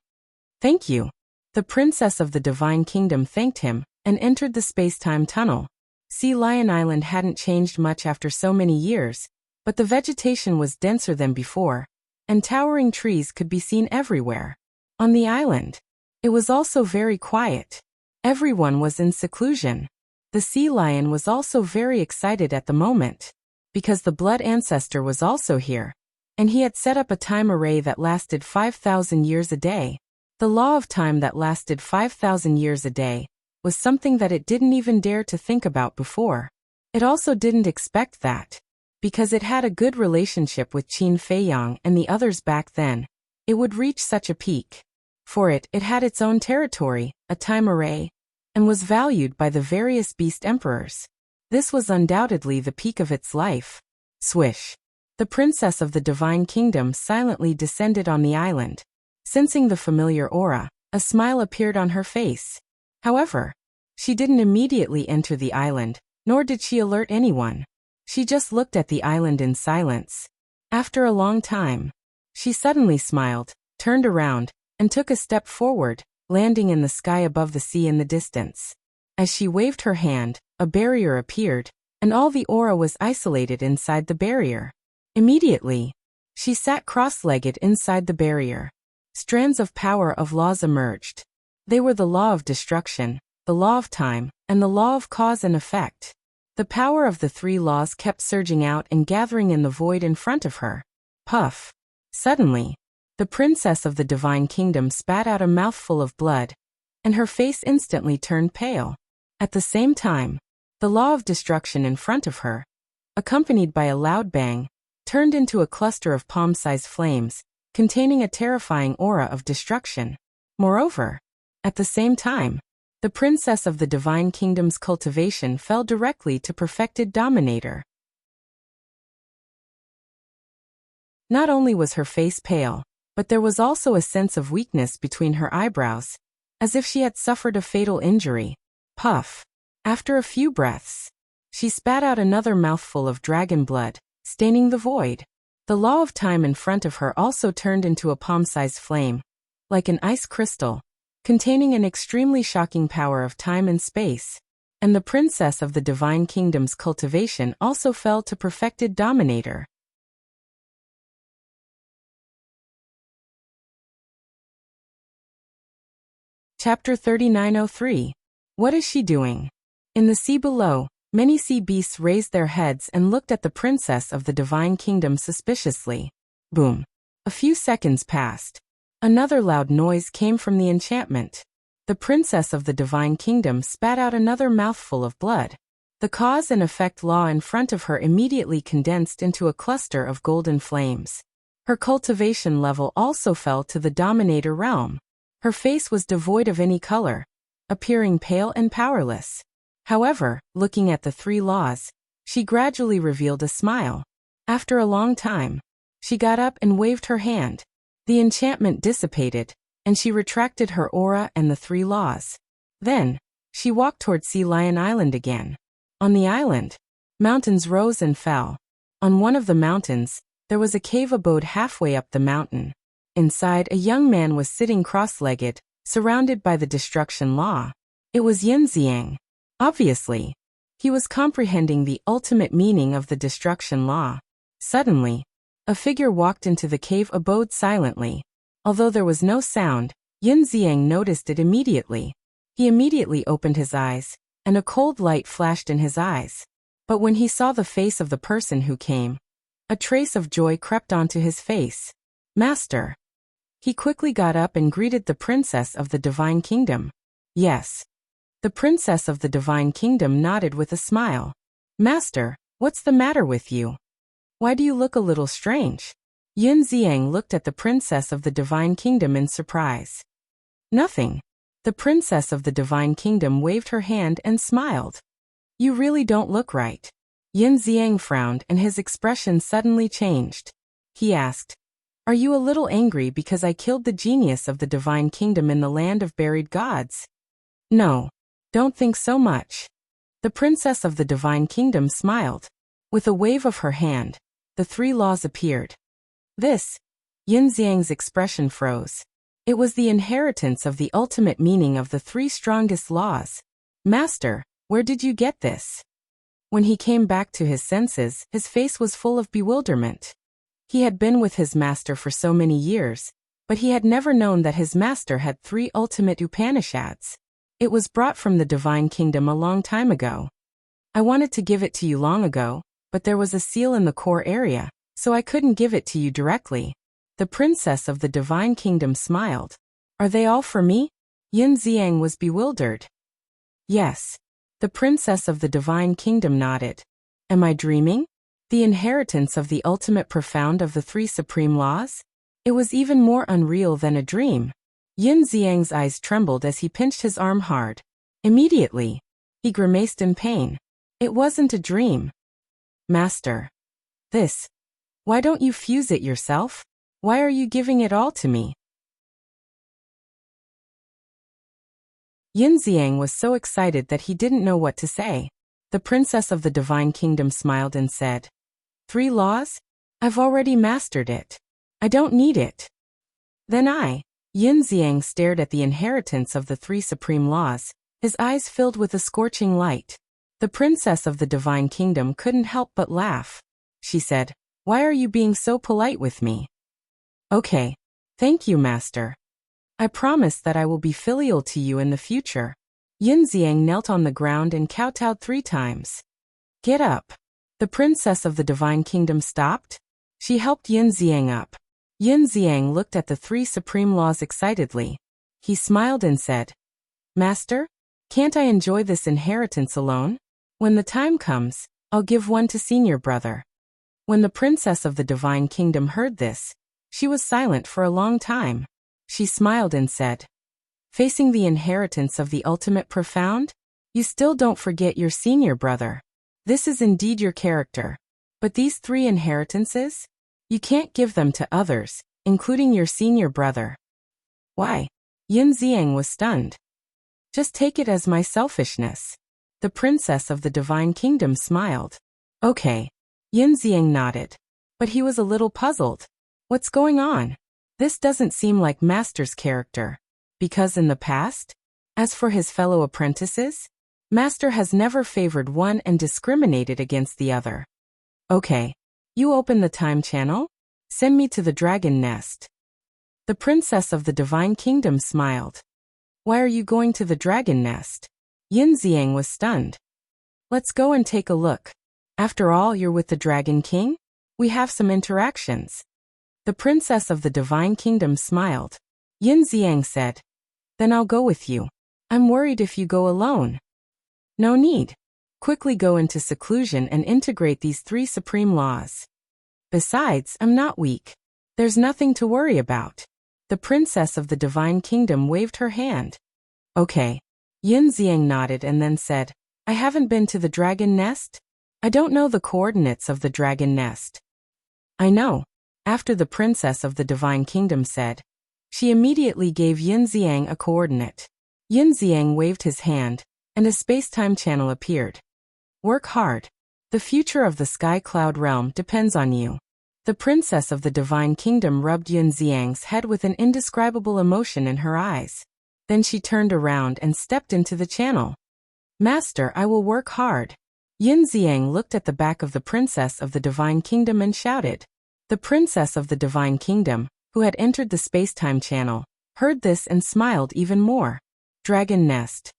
"Thank you." The princess of the divine kingdom thanked him and entered the space-time tunnel. Sea Lion Island hadn't changed much after so many years, but the vegetation was denser than before, and towering trees could be seen everywhere. On the island, it was also very quiet. Everyone was in seclusion. The sea lion was also very excited at the moment, because the blood ancestor was also here, and he had set up a time array that lasted 5,000 years a day. The law of time that lasted 5,000 years a day was something that it didn't even dare to think about before. It also didn't expect that, because it had a good relationship with Qin Fei Yang and the others back then, it would reach such a peak. For it had its own territory, a time array, and was valued by the various beast emperors. This was undoubtedly the peak of its life. Swish! The princess of the divine kingdom silently descended on the island. Sensing the familiar aura, a smile appeared on her face. However, she didn't immediately enter the island, nor did she alert anyone. She just looked at the island in silence. After a long time, she suddenly smiled, turned around, and took a step forward, landing in the sky above the sea in the distance. As she waved her hand, a barrier appeared, and all the aura was isolated inside the barrier. Immediately, she sat cross-legged inside the barrier. Strands of power of laws emerged. They were the law of destruction, the law of time, and the law of cause and effect. The power of the three laws kept surging out and gathering in the void in front of her. Puff! Suddenly, the princess of the divine kingdom spat out a mouthful of blood, and her face instantly turned pale. At the same time, the law of destruction in front of her, accompanied by a loud bang, turned into a cluster of palm-sized flames, containing a terrifying aura of destruction. Moreover, at the same time, the princess of the divine kingdom's cultivation fell directly to perfected dominator. Not only was her face pale, but there was also a sense of weakness between her eyebrows, as if she had suffered a fatal injury. Puff! After a few breaths, she spat out another mouthful of dragon blood, staining the void. The law of time in front of her also turned into a palm-sized flame, like an ice crystal, containing an extremely shocking power of time and space, and the princess of the divine kingdom's cultivation also fell to perfected dominator. Chapter 3903. What is she doing? In the sea below, many sea beasts raised their heads and looked at the princess of the divine kingdom suspiciously. Boom. A few seconds passed. Another loud noise came from the enchantment. The princess of the divine kingdom spat out another mouthful of blood. The cause and effect law in front of her immediately condensed into a cluster of golden flames. Her cultivation level also fell to the dominator realm. Her face was devoid of any color, appearing pale and powerless. However, looking at the three laws, she gradually revealed a smile. After a long time, she got up and waved her hand. The enchantment dissipated, and she retracted her aura and the three laws. Then, she walked toward Sea Lion Island again. On the island, mountains rose and fell. On one of the mountains, there was a cave abode halfway up the mountain. Inside, a young man was sitting cross-legged, surrounded by the destruction law. It was Yin Xiang. Obviously, he was comprehending the ultimate meaning of the destruction law. Suddenly, a figure walked into the cave abode silently. Although there was no sound, Yin Xiang noticed it immediately. He immediately opened his eyes, and a cold light flashed in his eyes. But when he saw the face of the person who came, a trace of joy crept onto his face. Master. He quickly got up and greeted the princess of the divine kingdom. Yes. The princess of the divine kingdom nodded with a smile. Master, what's the matter with you? Why do you look a little strange? Yin Xiang looked at the princess of the divine kingdom in surprise. Nothing. The princess of the divine kingdom waved her hand and smiled. You really don't look right. Yin Xiang frowned and his expression suddenly changed. He asked, Are you a little angry because I killed the genius of the divine kingdom in the land of buried gods? No. Don't think so much. The princess of the divine kingdom smiled. With a wave of her hand, the three laws appeared. This, Yin Xiang's expression froze. It was the inheritance of the ultimate meaning of the three strongest laws. Master, where did you get this? When he came back to his senses, his face was full of bewilderment. He had been with his master for so many years, but he had never known that his master had three ultimate Upanishads. It was brought from the divine kingdom a long time ago. I wanted to give it to you long ago, but there was a seal in the core area, so I couldn't give it to you directly. The princess of the divine kingdom smiled. Are they all for me? Yin Xiang was bewildered. Yes. The princess of the divine kingdom nodded. Am I dreaming? The inheritance of the ultimate profound of the three supreme laws? It was even more unreal than a dream. Yin Xiang's eyes trembled as he pinched his arm hard. Immediately, he grimaced in pain. It wasn't a dream. Master. This. Why don't you fuse it yourself? Why are you giving it all to me? Yin Xiang was so excited that he didn't know what to say. The princess of the divine kingdom smiled and said, Three laws? I've already mastered it. I don't need it. Then Yin Xiang stared at the inheritance of the three supreme laws, his eyes filled with a scorching light. The princess of the divine kingdom couldn't help but laugh. She said, Why are you being so polite with me? Okay. Thank you, master. I promise that I will be filial to you in the future. Yin Xiang knelt on the ground and kowtowed 3 times. Get up. The princess of the divine kingdom stopped. She helped Yin Xiang up. Yin Xiang looked at the 3 supreme laws excitedly. He smiled and said, Master, can't I enjoy this inheritance alone? When the time comes, I'll give one to senior brother. When the princess of the divine kingdom heard this, she was silent for a long time. She smiled and said, Facing the inheritance of the ultimate profound? You still don't forget your senior brother. This is indeed your character. But these 3 inheritances? You can't give them to others, including your senior brother. Why? Yin Xiang was stunned. Just take it as my selfishness. The princess of the divine kingdom smiled. Okay. Yin Xiang nodded. But he was a little puzzled. What's going on? This doesn't seem like Master's character. Because in the past, as for his fellow apprentices, Master has never favored one and discriminated against the other. Okay. You open the time channel? Send me to the dragon nest. The princess of the divine kingdom smiled. Why are you going to the dragon nest? Yin Xiang was stunned. Let's go and take a look. After all, you're with the Dragon King? We have some interactions. The princess of the divine kingdom smiled. Yin Xiang said, "Then I'll go with you. I'm worried if you go alone." "No need. Quickly go into seclusion and integrate these 3 supreme laws. Besides, I'm not weak. There's nothing to worry about." The princess of the divine kingdom waved her hand. "Okay." Yin Xiang nodded and then said, "I haven't been to the dragon nest? I don't know the coordinates of the dragon nest." "I know." After the princess of the divine kingdom said, she immediately gave Yin Xiang a coordinate. Yin Xiang waved his hand, and a space-time channel appeared. "Work hard. The future of the Sky Cloud realm depends on you." The princess of the divine kingdom rubbed Yin Xiang's head with an indescribable emotion in her eyes. Then she turned around and stepped into the channel. "Master, I will work hard." Yin Xiang looked at the back of the princess of the divine kingdom and shouted. The princess of the divine kingdom, who had entered the space-time channel, heard this and smiled even more. Dragon nest.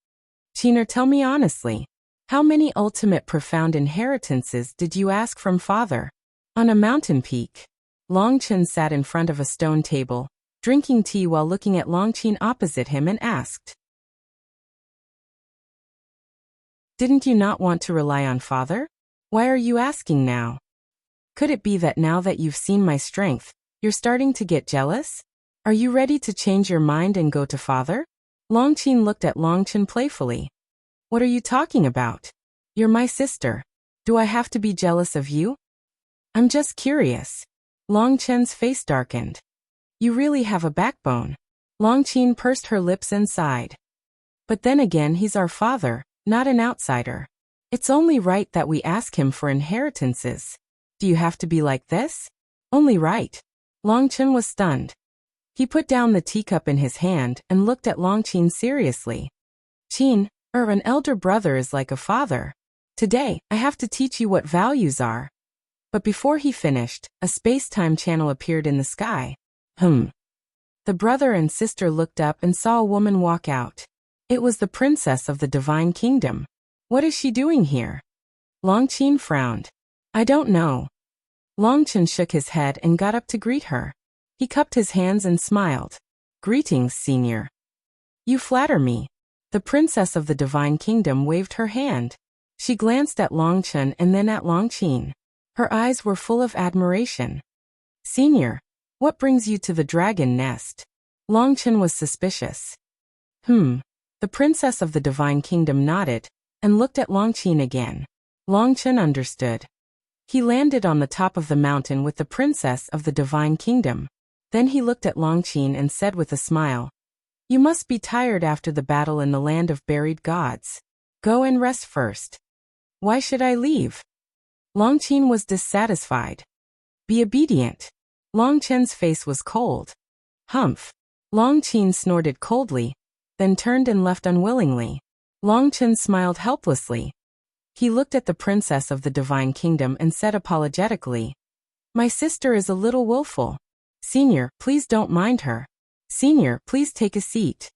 "Qiner, tell me honestly, how many ultimate profound inheritances did you ask from father?" On a mountain peak, Longchen sat in front of a stone table, drinking tea while looking at Longqin opposite him and asked, "Didn't you not want to rely on father? Why are you asking now? Could it be that now that you've seen my strength, you're starting to get jealous? Are you ready to change your mind and go to father?" Longqin looked at Longchen playfully. "What are you talking about? You're my sister. Do I have to be jealous of you?" "I'm just curious." Longchen's face darkened. "You really have a backbone." Longqin pursed her lips and sighed. "But then again, he's our father, not an outsider. It's only right that we ask him for inheritances. Do you have to be like this?" "Only right." Longchen was stunned. He put down the teacup in his hand and looked at Longqin seriously. "Qin, an elder brother is like a father. Today, I have to teach you what values are." But before he finished, a space-time channel appeared in the sky. The brother and sister looked up and saw a woman walk out. It was the princess of the divine kingdom. "What is she doing here?" Longqin frowned. "I don't know." Longchen shook his head and got up to greet her. He cupped his hands and smiled. "Greetings, senior." "You flatter me." The princess of the divine kingdom waved her hand. She glanced at Longchen and then at Longqin. Her eyes were full of admiration. "Senior, what brings you to the dragon nest?" Longchen was suspicious. The princess of the divine kingdom nodded and looked at Longqin again. Longchen understood. He landed on the top of the mountain with the princess of the divine kingdom. Then he looked at Longqin and said with a smile, "You must be tired after the battle in the land of buried gods. Go and rest first." "Why should I leave?" Longqin was dissatisfied. "Be obedient." Longchen's face was cold. "Humph." Longqin snorted coldly, then turned and left unwillingly. Longchen smiled helplessly. He looked at the princess of the divine kingdom and said apologetically, "My sister is a little willful. Senior, please don't mind her. Senior, please take a seat."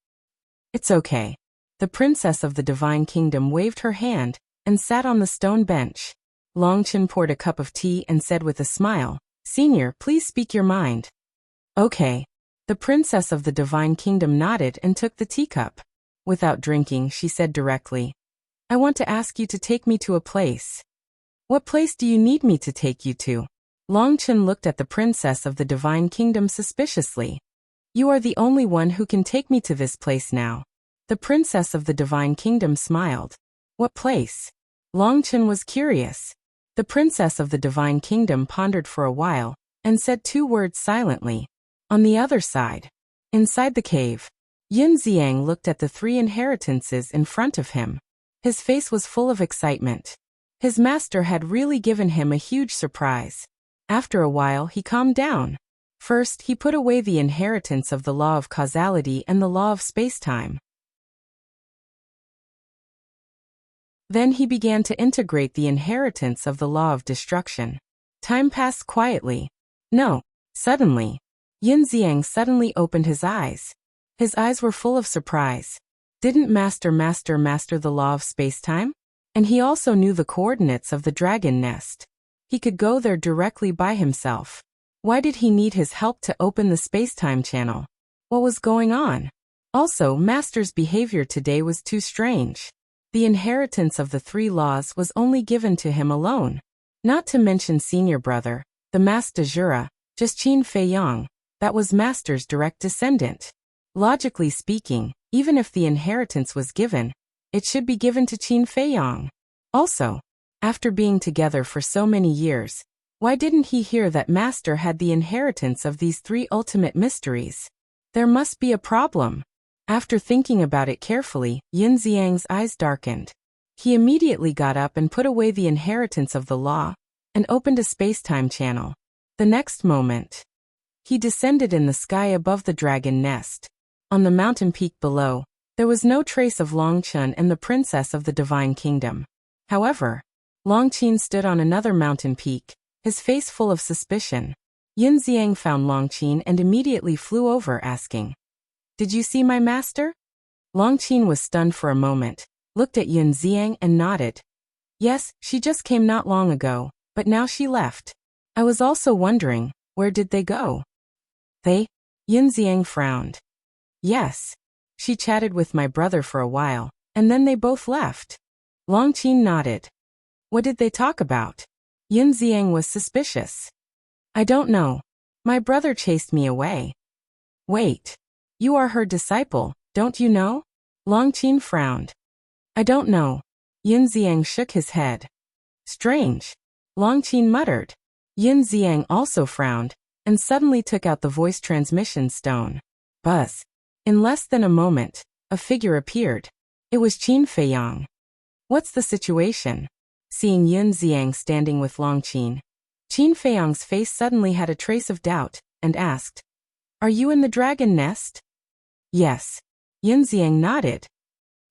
"It's okay." The princess of the divine kingdom waved her hand and sat on the stone bench. Longchen poured a cup of tea and said with a smile, "Senior, please speak your mind." "Okay." The princess of the divine kingdom nodded and took the teacup. Without drinking, she said directly, "I want to ask you to take me to a place." "What place do you need me to take you to?" Longchen looked at the princess of the divine kingdom suspiciously. "You are the only one who can take me to this place now." The princess of the divine kingdom smiled. "What place?" Longchen was curious. The princess of the divine kingdom pondered for a while and said 2 words silently. "On the other side." Inside the cave, Yin Xiang looked at the 3 inheritances in front of him. His face was full of excitement. His master had really given him a huge surprise. After a while, he calmed down. First, he put away the inheritance of the law of causality and the law of space-time. Then he began to integrate the inheritance of the law of destruction. Time passed quietly. No, suddenly. Yin Xiang suddenly opened his eyes. His eyes were full of surprise. Didn't master the law of space-time? And he also knew the coordinates of the dragon nest. He could go there directly by himself. Why did he need his help to open the space-time channel? What was going on? Also, Master's behavior today was too strange. The inheritance of the 3 laws was only given to him alone. Not to mention senior brother, the Mas de Jura, just Qin Feiyang, that was Master's direct descendant. Logically speaking, even if the inheritance was given, it should be given to Qin Feiyang. Also, after being together for so many years, why didn't he hear that Master had the inheritance of these 3 ultimate mysteries? There must be a problem. After thinking about it carefully, Yin Xiang's eyes darkened. He immediately got up and put away the inheritance of the law, and opened a space-time channel. The next moment, he descended in the sky above the dragon nest. On the mountain peak below, there was no trace of Longchen and the princess of the divine kingdom. However, Longqin stood on another mountain peak, his face full of suspicion. Yin Xiang found Longqin and immediately flew over, asking, "Did you see my master?" Longqin was stunned for a moment, looked at Yin Xiang and nodded. "Yes, she just came not long ago, but now she left. I was also wondering, where did they go?" "They?" Yin Xiang frowned. "Yes. She chatted with my brother for a while, and then they both left." Longqin nodded. "What did they talk about?" Yin Xiang was suspicious. "I don't know. My brother chased me away." "Wait. You are her disciple, don't you know?" Longqin frowned. "I don't know." Yin Xiang shook his head. "Strange." Longqin muttered. Yin Xiang also frowned, and suddenly took out the voice transmission stone. Buzz. In less than a moment, a figure appeared. It was Qin Feiyang. "What's the situation?" Seeing Yin Xiang standing with Longqin, Qin Feiyang's face suddenly had a trace of doubt, and asked, "Are you in the dragon nest?" "Yes." Yin Xiang nodded.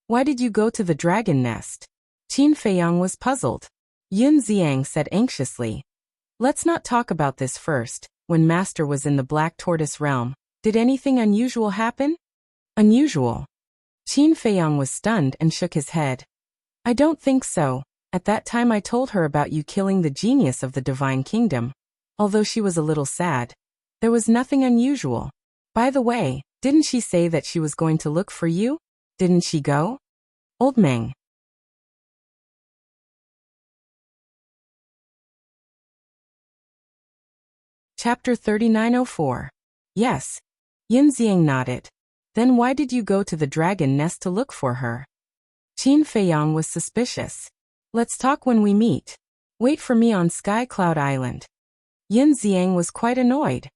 "Why did you go to the dragon nest?" Qin Feiyang was puzzled. Yin Xiang said anxiously, "Let's not talk about this first. When Master was in the Black Tortoise realm, did anything unusual happen?" "Unusual?" Qin Feiyang was stunned and shook his head. "I don't think so. At that time I told her about you killing the genius of the divine kingdom. Although she was a little sad, there was nothing unusual. By the way, didn't she say that she was going to look for you? Didn't she go?" Old Meng. Chapter 3904. Yes. Yin Xiang nodded. "Then why did you go to the dragon nest to look for her?" Qin Feiyang was suspicious. "Let's talk when we meet. Wait for me on Sky Cloud Island." Yin Xiang was quite annoyed.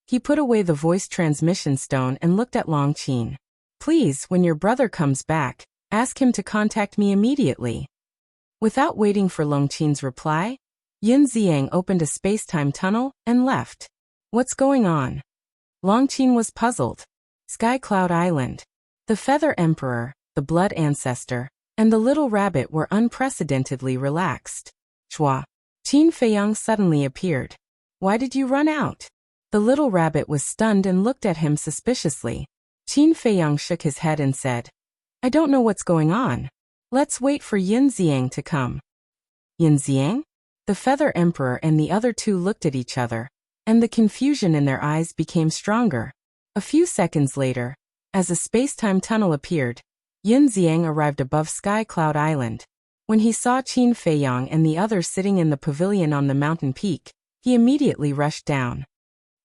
He put away the voice transmission stone and looked at Longqin. "Please, when your brother comes back, ask him to contact me immediately." Without waiting for Longqin's reply, Yin Xiang opened a space-time tunnel and left. "What's going on?" Longqin was puzzled. Sky Cloud Island. The Feather Emperor, the Blood Ancestor, and the little rabbit were unprecedentedly relaxed. "Chua." Qin Feiyang suddenly appeared. "Why did you run out?" The little rabbit was stunned and looked at him suspiciously. Qin Feiyang shook his head and said, "I don't know what's going on. Let's wait for Yin Xiang to come." "Yin Xiang?" The Feather Emperor and the other 2 looked at each other, and the confusion in their eyes became stronger. A few seconds later, as a space-time tunnel appeared, Yin Xiang arrived above Sky Cloud Island. When he saw Qin Feiyang and the others sitting in the pavilion on the mountain peak, he immediately rushed down.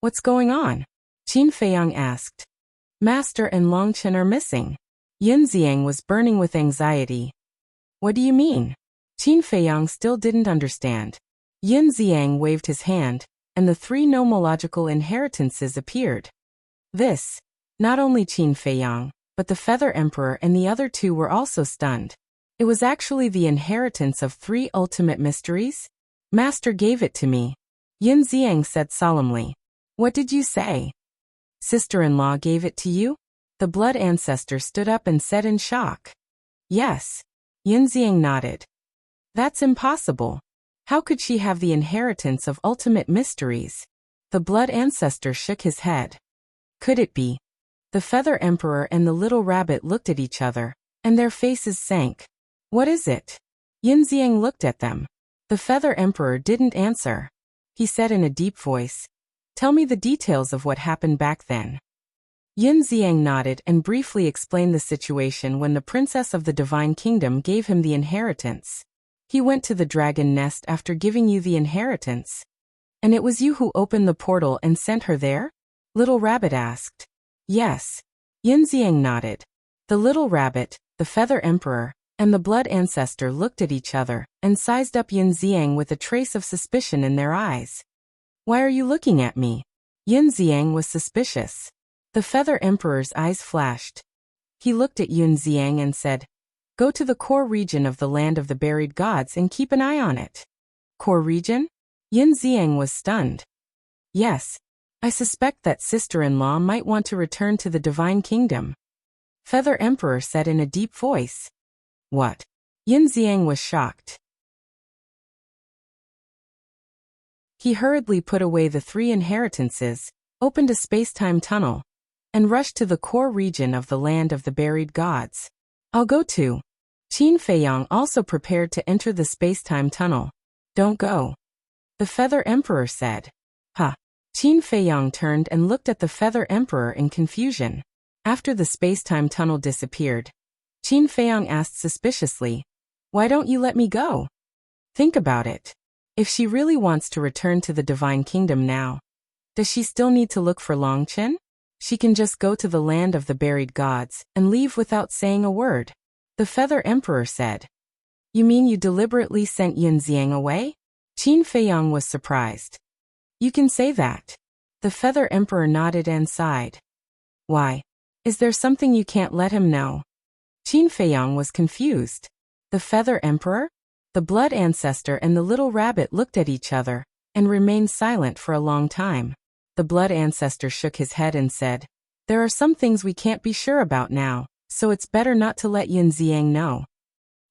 "What's going on?" Qin Feiyang asked. "Master and Longchen are missing." Yin Xiang was burning with anxiety. "What do you mean?" Qin Feiyang still didn't understand. Yin Xiang waved his hand, and the 3 nomological inheritances appeared. This, not only Qin Feiyang, but the Feather Emperor and the other 2 were also stunned. It was actually the inheritance of 3 ultimate mysteries? "Master gave it to me," Yin Xiang said solemnly. "What did you say?" "Sister-in-law gave it to you?" The Blood Ancestor stood up and said in shock. "Yes." Yin Xiang nodded. "That's impossible. How could she have the inheritance of ultimate mysteries?" The Blood Ancestor shook his head. "Could it be?" The Feather Emperor and the little rabbit looked at each other, and their faces sank. "What is it?" Yin Xiang looked at them. The Feather Emperor didn't answer. He said in a deep voice, Tell me the details of what happened back then. Yin Ziang nodded and briefly explained the situation when the princess of the Divine Kingdom gave him the inheritance. He went to the dragon nest after giving you the inheritance. And it was you who opened the portal and sent her there? Little Rabbit asked. Yes. Yin Ziang nodded. The little rabbit, the Feather Emperor, and the Blood Ancestor looked at each other and sized up Yin Ziang with a trace of suspicion in their eyes. Why are you looking at me? Yin Ziang was suspicious. The Feather Emperor's eyes flashed. He looked at Yin Ziang and said, Go to the core region of the land of the buried gods and keep an eye on it. Core region? Yin Ziang was stunned. Yes. I suspect that sister-in-law might want to return to the Divine Kingdom. Feather Emperor said in a deep voice. What? Yin Ziang was shocked. He hurriedly put away the 3 inheritances, opened a space-time tunnel, and rushed to the core region of the land of the buried gods. I'll go too. Qin Feiyang also prepared to enter the space-time tunnel. Don't go. The Feather Emperor said. Huh. Qin Feiyang turned and looked at the Feather Emperor in confusion. After the space-time tunnel disappeared, Qin Feiyang asked suspiciously, Why don't you let me go? Think about it. If she really wants to return to the Divine Kingdom now, does she still need to look for Longchen? She can just go to the land of the buried gods and leave without saying a word. The Feather Emperor said. You mean you deliberately sent Yin Ziang away? Qin Feiyang was surprised. You can say that. The Feather Emperor nodded and sighed. Why? Is there something you can't let him know? Qin Feiyang was confused. The Feather Emperor, the Blood Ancestor and the little rabbit looked at each other and remained silent for a long time. The Blood Ancestor shook his head and said, There are some things we can't be sure about now, so it's better not to let Yin Ziang know.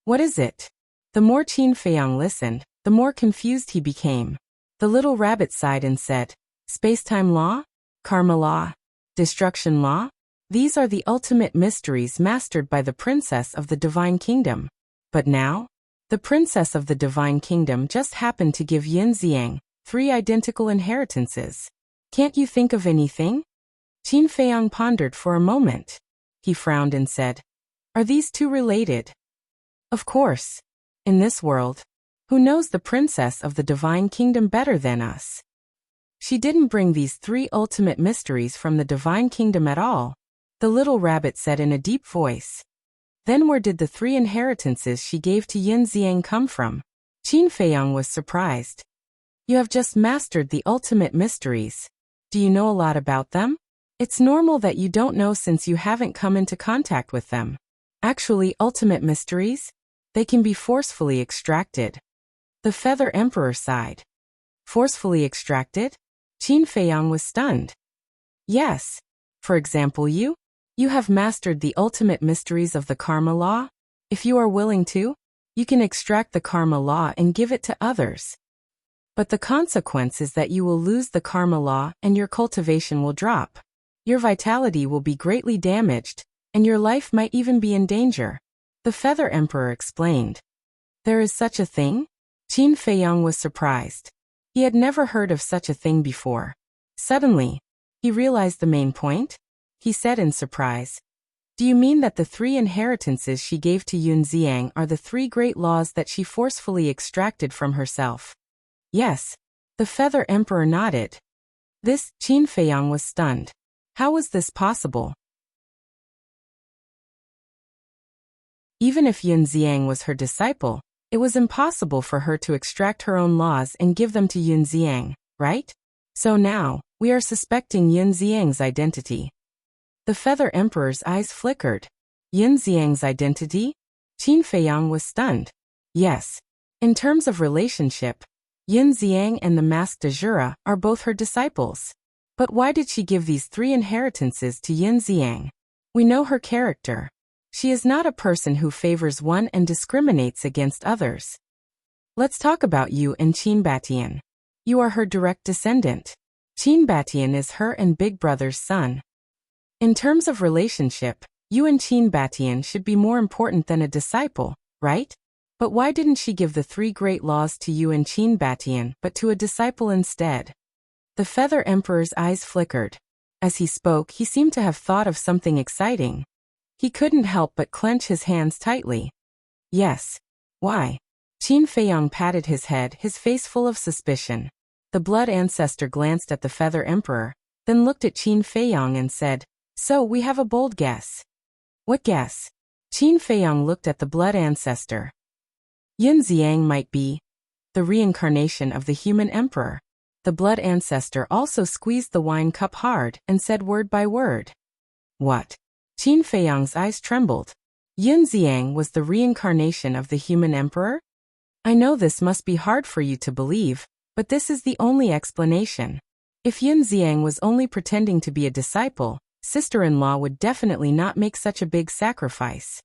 What is it? The more Qin Feiyang listened, the more confused he became. The little rabbit sighed and said, Space-time law? Karma law? Destruction law? These are the ultimate mysteries mastered by the princess of the Divine Kingdom. But now? The princess of the Divine Kingdom just happened to give Yin Ziang 3 identical inheritances. Can't you think of anything? Qin Feiyang pondered for a moment. He frowned and said, Are these 2 related? Of course. In this world, who knows the princess of the Divine Kingdom better than us? She didn't bring these 3 ultimate mysteries from the Divine Kingdom at all, the little rabbit said in a deep voice. Then where did the 3 inheritances she gave to Yin Ziang come from? Qin Feiyang was surprised. You have just mastered the ultimate mysteries. Do you know a lot about them? It's normal that you don't know since you haven't come into contact with them. Actually, ultimate mysteries? They can be forcefully extracted. The Feather Emperor sighed. Forcefully extracted? Qin Feiyang was stunned. Yes. For example, you have mastered the ultimate mysteries of the karma law. If you are willing to, you can extract the karma law and give it to others. But the consequence is that you will lose the karma law and your cultivation will drop. Your vitality will be greatly damaged, and your life might even be in danger. The Feather Emperor explained. There is such a thing? Qin Feiyang was surprised. He had never heard of such a thing before. Suddenly, he realized the main point. He said in surprise, Do you mean that the 3 inheritances she gave to Yin Ziang are the 3 great laws that she forcefully extracted from herself? Yes. The Feather Emperor nodded. Qin Feiyang was stunned. How was this possible? Even if Yin Ziang was her disciple, it was impossible for her to extract her own laws and give them to Yin Ziang, right? So now, we are suspecting Yin Ziang's identity. The Feather Emperor's eyes flickered. Yin Ziang's identity? Qin Feiyang was stunned. Yes. In terms of relationship, Yin Ziang and the Masked Azura are both her disciples. But why did she give these 3 inheritances to Yin Ziang? We know her character. She is not a person who favors one and discriminates against others. Let's talk about you and Qin Batian. You are her direct descendant. Qin Batian is her and big brother's son. In terms of relationship, you and Qin Batian should be more important than a disciple, right? But why didn't she give the 3 great laws to you and Qin Batian but to a disciple instead? The Feather Emperor's eyes flickered. As he spoke, he seemed to have thought of something exciting. He couldn't help but clench his hands tightly. Yes. Why? Qin Feiyang patted his head, his face full of suspicion. The Blood Ancestor glanced at the Feather Emperor, then looked at Qin Feiyang and said, "So we have a bold guess." "What guess?" Qin Feiyang looked at the Blood Ancestor. Yin Xiang might be the reincarnation of the human emperor. The Blood Ancestor also squeezed the wine cup hard and said word by word. What? Qin Feiyang's eyes trembled. Yin Xiang was the reincarnation of the human emperor? I know this must be hard for you to believe, but this is the only explanation. If Yin Xiang was only pretending to be a disciple, sister-in-law would definitely not make such a big sacrifice.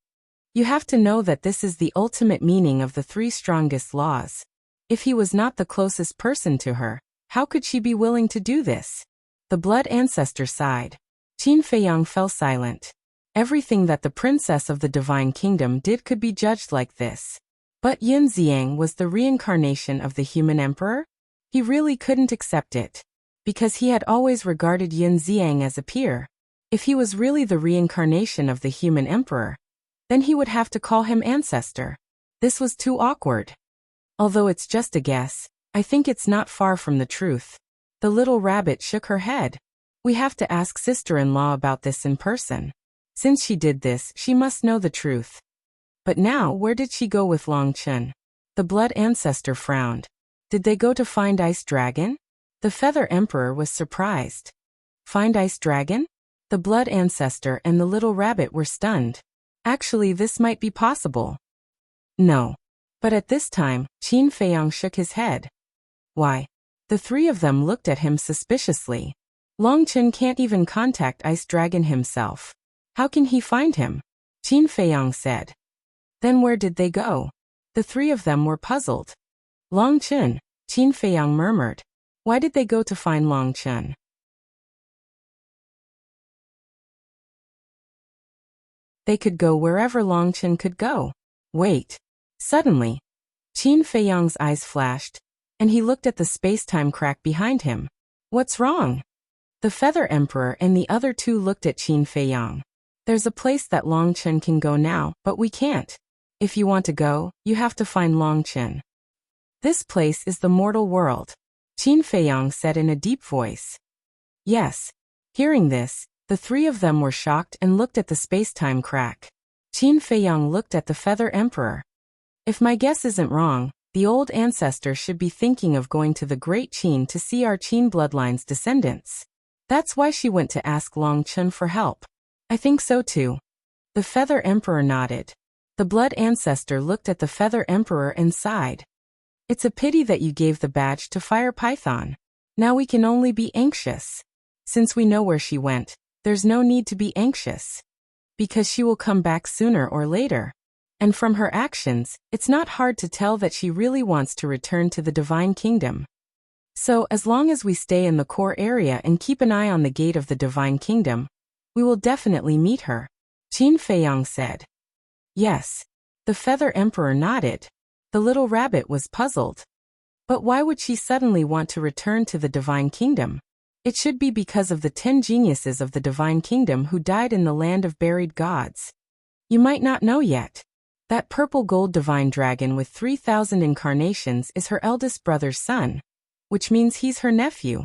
You have to know that this is the ultimate meaning of the three strongest laws. If he was not the closest person to her, how could she be willing to do this? The Blood Ancestor sighed. Qin Feiyang fell silent. Everything that the princess of the Divine Kingdom did could be judged like this. But Yin Xiang was the reincarnation of the human emperor? He really couldn't accept it. Because he had always regarded Yin Xiang as a peer. If he was really the reincarnation of the human emperor, then he would have to call him ancestor. This was too awkward. Although it's just a guess, I think it's not far from the truth. The little rabbit shook her head. We have to ask sister-in-law about this in person. Since she did this, she must know the truth. But now, where did she go with Long Chen? The Blood Ancestor frowned. Did they go to find Ice Dragon? The Feather Emperor was surprised. Find Ice Dragon? The Blood Ancestor and the little rabbit were stunned. Actually, this might be possible. No. But at this time, Qin Feiyang shook his head. Why? The three of them looked at him suspiciously. Long Chen can't even contact Ice Dragon himself. How can he find him? Qin Feiyang said. Then where did they go? The three of them were puzzled. Long Chen, Qin Feiyang murmured. Why did they go to find Long Chen? They could go wherever Long Chen could go. Wait. Suddenly, Qin Feiyang's eyes flashed, and he looked at the space-time crack behind him. What's wrong? The Feather Emperor and the other two looked at Qin Feiyang. There's a place that Long Chen can go now, but we can't. If you want to go, you have to find Long Chen. This place is the mortal world, Qin Feiyang said in a deep voice. Yes. Hearing this, the three of them were shocked and looked at the space-time crack. Qin Feiyang looked at the Feather Emperor. If my guess isn't wrong, the old ancestor should be thinking of going to the Great Qin to see our Qin bloodline's descendants. That's why she went to ask Long Chen for help. I think so too. The Feather Emperor nodded. The Blood Ancestor looked at the Feather Emperor and sighed. It's a pity that you gave the badge to Fire Python. Now we can only be anxious. Since we know where she went, there's no need to be anxious. Because she will come back sooner or later. And from her actions, it's not hard to tell that she really wants to return to the Divine Kingdom. So, as long as we stay in the core area and keep an eye on the gate of the Divine Kingdom, we will definitely meet her, Qin Feiyang said. Yes. The Feather Emperor nodded. The little rabbit was puzzled. But why would she suddenly want to return to the Divine Kingdom? It should be because of the 10 geniuses of the Divine Kingdom who died in the land of buried gods. You might not know yet. That purple gold divine dragon with 3,000 incarnations is her eldest brother's son, which means he's her nephew.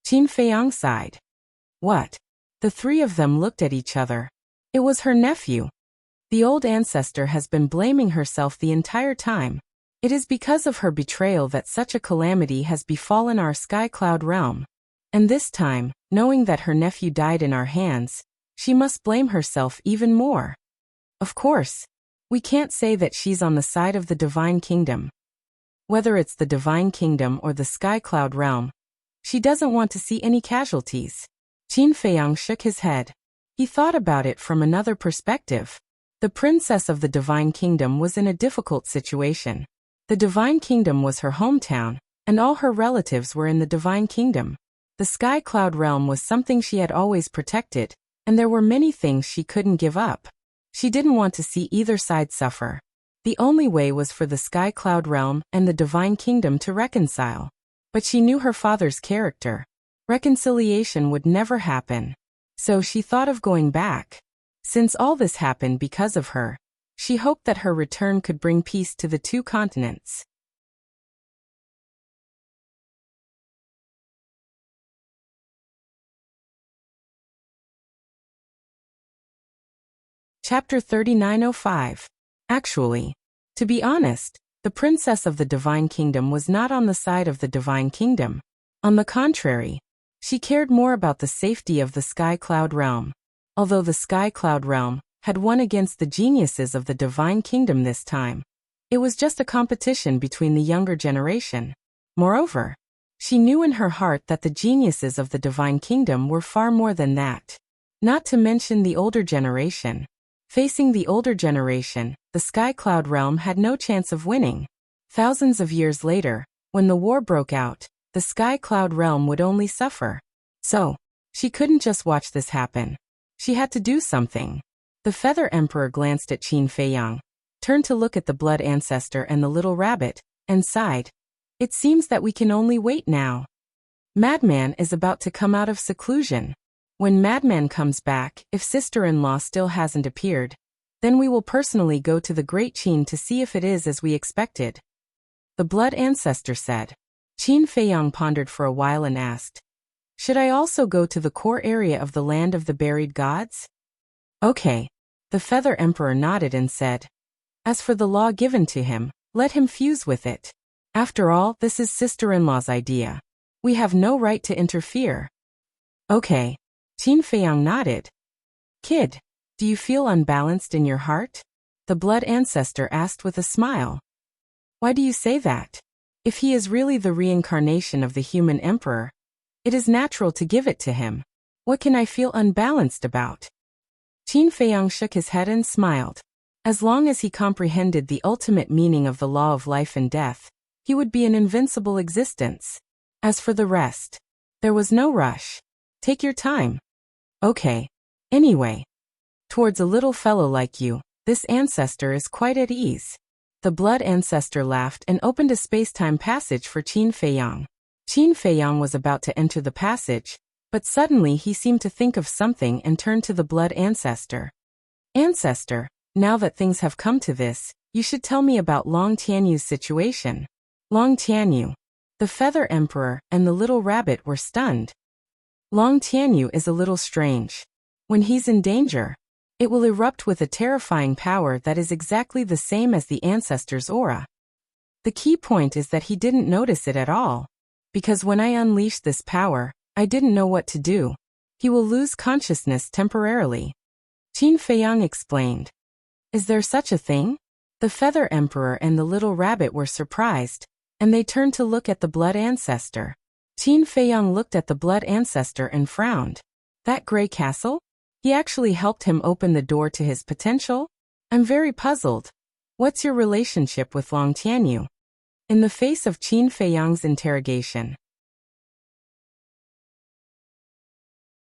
Qin Feiyang sighed. What? The three of them looked at each other. It was her nephew. The old ancestor has been blaming herself the entire time. It is because of her betrayal that such a calamity has befallen our Sky Cloud realm. And this time, knowing that her nephew died in our hands, she must blame herself even more. Of course. We can't say that she's on the side of the Divine Kingdom. Whether it's the Divine Kingdom or the Sky Cloud realm, she doesn't want to see any casualties. Qin Feiyang shook his head. He thought about it from another perspective. The princess of the Divine Kingdom was in a difficult situation. The Divine Kingdom was her hometown, and all her relatives were in the Divine Kingdom. The Sky Cloud realm was something she had always protected, and there were many things she couldn't give up. She didn't want to see either side suffer. The only way was for the Sky Cloud realm and the Divine Kingdom to reconcile. But she knew her father's character. Reconciliation would never happen. So she thought of going back. Since all this happened because of her, she hoped that her return could bring peace to the two continents. Chapter 3905. Actually, to be honest, the princess of the Divine Kingdom was not on the side of the Divine Kingdom. On the contrary, she cared more about the safety of the Sky Cloud Realm. Although the Sky Cloud Realm had won against the geniuses of the Divine Kingdom this time, it was just a competition between the younger generation. Moreover, she knew in her heart that the geniuses of the Divine Kingdom were far more than that. Not to mention the older generation. Facing the older generation, the Sky Cloud Realm had no chance of winning. Thousands of years later, when the war broke out, the Sky Cloud Realm would only suffer. So, she couldn't just watch this happen. She had to do something. The Feather Emperor glanced at Qin Feiyang, turned to look at the Blood Ancestor and the little rabbit, and sighed. It seems that we can only wait now. Madman is about to come out of seclusion. When Madman comes back, if sister-in-law still hasn't appeared, then we will personally go to the Great Qin to see if it is as we expected. The Blood Ancestor said. Qin Feiyang pondered for a while and asked, should I also go to the core area of the Land of the Buried Gods? Okay. The Feather Emperor nodded and said, as for the law given to him, let him fuse with it. After all, this is sister-in-law's idea. We have no right to interfere. Okay. Qin Feiyang nodded. Kid, do you feel unbalanced in your heart? The Blood Ancestor asked with a smile. Why do you say that? If he is really the reincarnation of the human emperor, it is natural to give it to him. What can I feel unbalanced about? Qin Feiyang shook his head and smiled. As long as he comprehended the ultimate meaning of the law of life and death, he would be an invincible existence. As for the rest, there was no rush. Take your time. Okay. Anyway, towards a little fellow like you, this ancestor is quite at ease. The Blood Ancestor laughed and opened a space-time passage for Qin Feiyang. Qin Feiyang was about to enter the passage, but suddenly he seemed to think of something and turned to the Blood Ancestor. Ancestor, now that things have come to this, you should tell me about Long Tianyu's situation. Long Tianyu. The Feather Emperor and the little rabbit were stunned. Long Tianyu is a little strange. When he's in danger, it will erupt with a terrifying power that is exactly the same as the ancestor's aura. The key point is that he didn't notice it at all. Because when I unleashed this power, I didn't know what to do. He will lose consciousness temporarily. Qin Feiyang explained. Is there such a thing? The Feather Emperor and the little rabbit were surprised, and they turned to look at the Blood Ancestor. Qin Feiyang looked at the Blood Ancestor and frowned. That gray castle? He actually helped him open the door to his potential? I'm very puzzled. What's your relationship with Long Tianyu? In the face of Qin Feiyang's interrogation,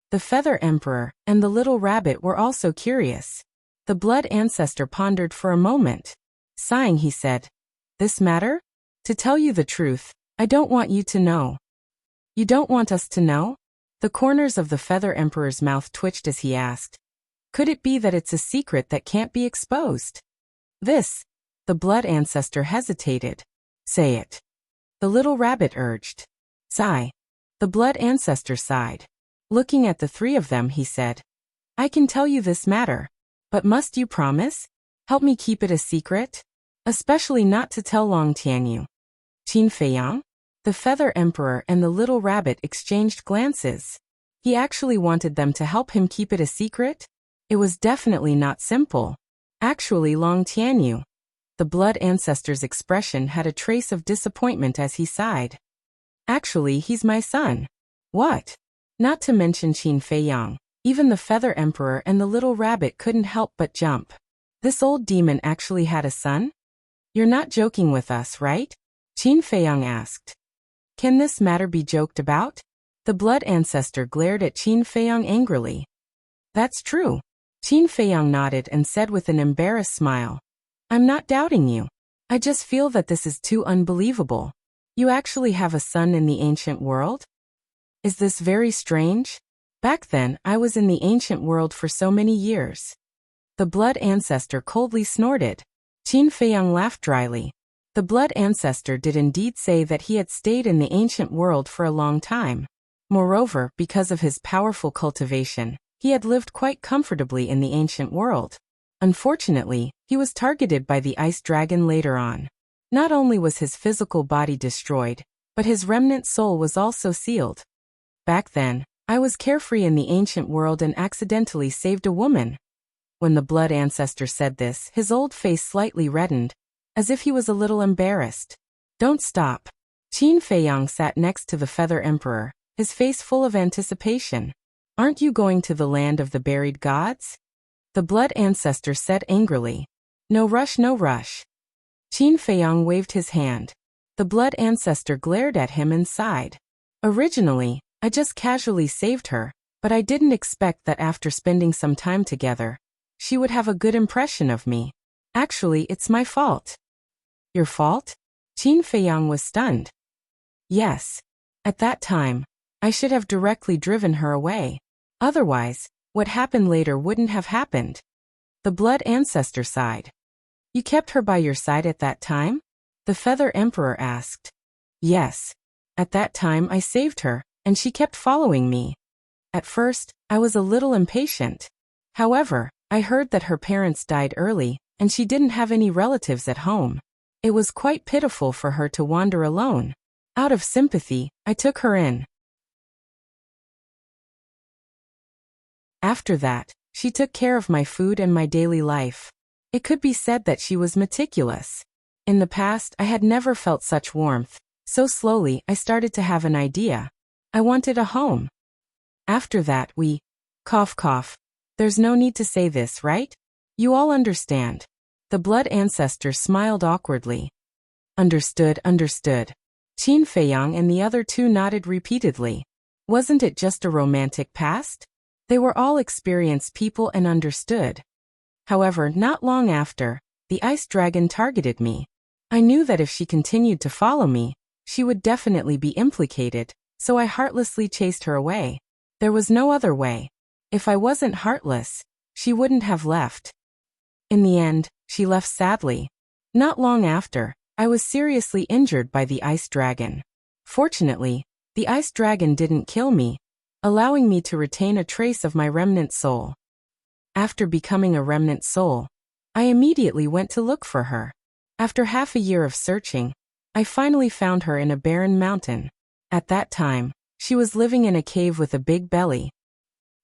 the Feather Emperor and the little rabbit were also curious. The Blood Ancestor pondered for a moment. Sighing, he said, this matter? To tell you the truth, I don't want you to know. You don't want us to know? The corners of the Feather Emperor's mouth twitched as he asked. Could it be that it's a secret that can't be exposed? The Blood Ancestor hesitated. Say it. The little rabbit urged. Sigh. The Blood Ancestor sighed. Looking at the three of them, he said, I can tell you this matter, but must you promise? Help me keep it a secret? Especially not to tell Long Tianyu. Qin Feiyang? The Feather Emperor and the little rabbit exchanged glances. He actually wanted them to help him keep it a secret? It was definitely not simple. Actually, Long Tianyu. The Blood Ancestor's expression had a trace of disappointment as he sighed. Actually, he's my son. What? Not to mention Qin Feiyang, even the Feather Emperor and the little rabbit couldn't help but jump. This old demon actually had a son? You're not joking with us, right? Qin Feiyang asked. Can this matter be joked about? The Blood Ancestor glared at Qin Feiyang angrily. That's true. Qin Feiyang nodded and said with an embarrassed smile. I'm not doubting you. I just feel that this is too unbelievable. You actually have a son in the ancient world? Is this very strange? Back then, I was in the ancient world for so many years. The blood ancestor coldly snorted. Qin Feiyang laughed dryly. The blood ancestor did indeed say that he had stayed in the ancient world for a long time. Moreover, because of his powerful cultivation, he had lived quite comfortably in the ancient world. Unfortunately, he was targeted by the ice dragon later on. Not only was his physical body destroyed, but his remnant soul was also sealed. Back then, I was carefree in the ancient world and accidentally saved a woman. When the blood ancestor said this, his old face slightly reddened, as if he was a little embarrassed. Don't stop. Qin Feiyang sat next to the Feather Emperor, his face full of anticipation. Aren't you going to the land of the buried gods? The blood ancestor said angrily. No rush, no rush. Qin Feiyang waved his hand. The blood ancestor glared at him and sighed. Originally, I just casually saved her, but I didn't expect that after spending some time together, she would have a good impression of me. Actually, it's my fault. Your fault? Qin Feiyang was stunned. Yes. At that time, I should have directly driven her away. Otherwise, what happened later wouldn't have happened. The blood ancestor sighed. You kept her by your side at that time? The Feather Emperor asked. Yes. At that time I saved her, and she kept following me. At first, I was a little impatient. However, I heard that her parents died early, and she didn't have any relatives at home. It was quite pitiful for her to wander alone. Out of sympathy, I took her in. After that, she took care of my food and my daily life. It could be said that she was meticulous. In the past, I had never felt such warmth, so slowly I started to have an idea. I wanted a home. After that cough cough. There's no need to say this, right? You all understand. The blood ancestor smiled awkwardly. Understood, understood. Qin Feiyang and the other two nodded repeatedly. Wasn't it just a romantic past? They were all experienced people and understood. However, not long after, the ice dragon targeted me. I knew that if she continued to follow me, she would definitely be implicated, so I heartlessly chased her away. There was no other way. If I wasn't heartless, she wouldn't have left. In the end, she left sadly. Not long after, I was seriously injured by the ice dragon. Fortunately, the ice dragon didn't kill me, allowing me to retain a trace of my remnant soul. After becoming a remnant soul, I immediately went to look for her. After half a year of searching, I finally found her in a barren mountain. At that time, she was living in a cave with a big belly.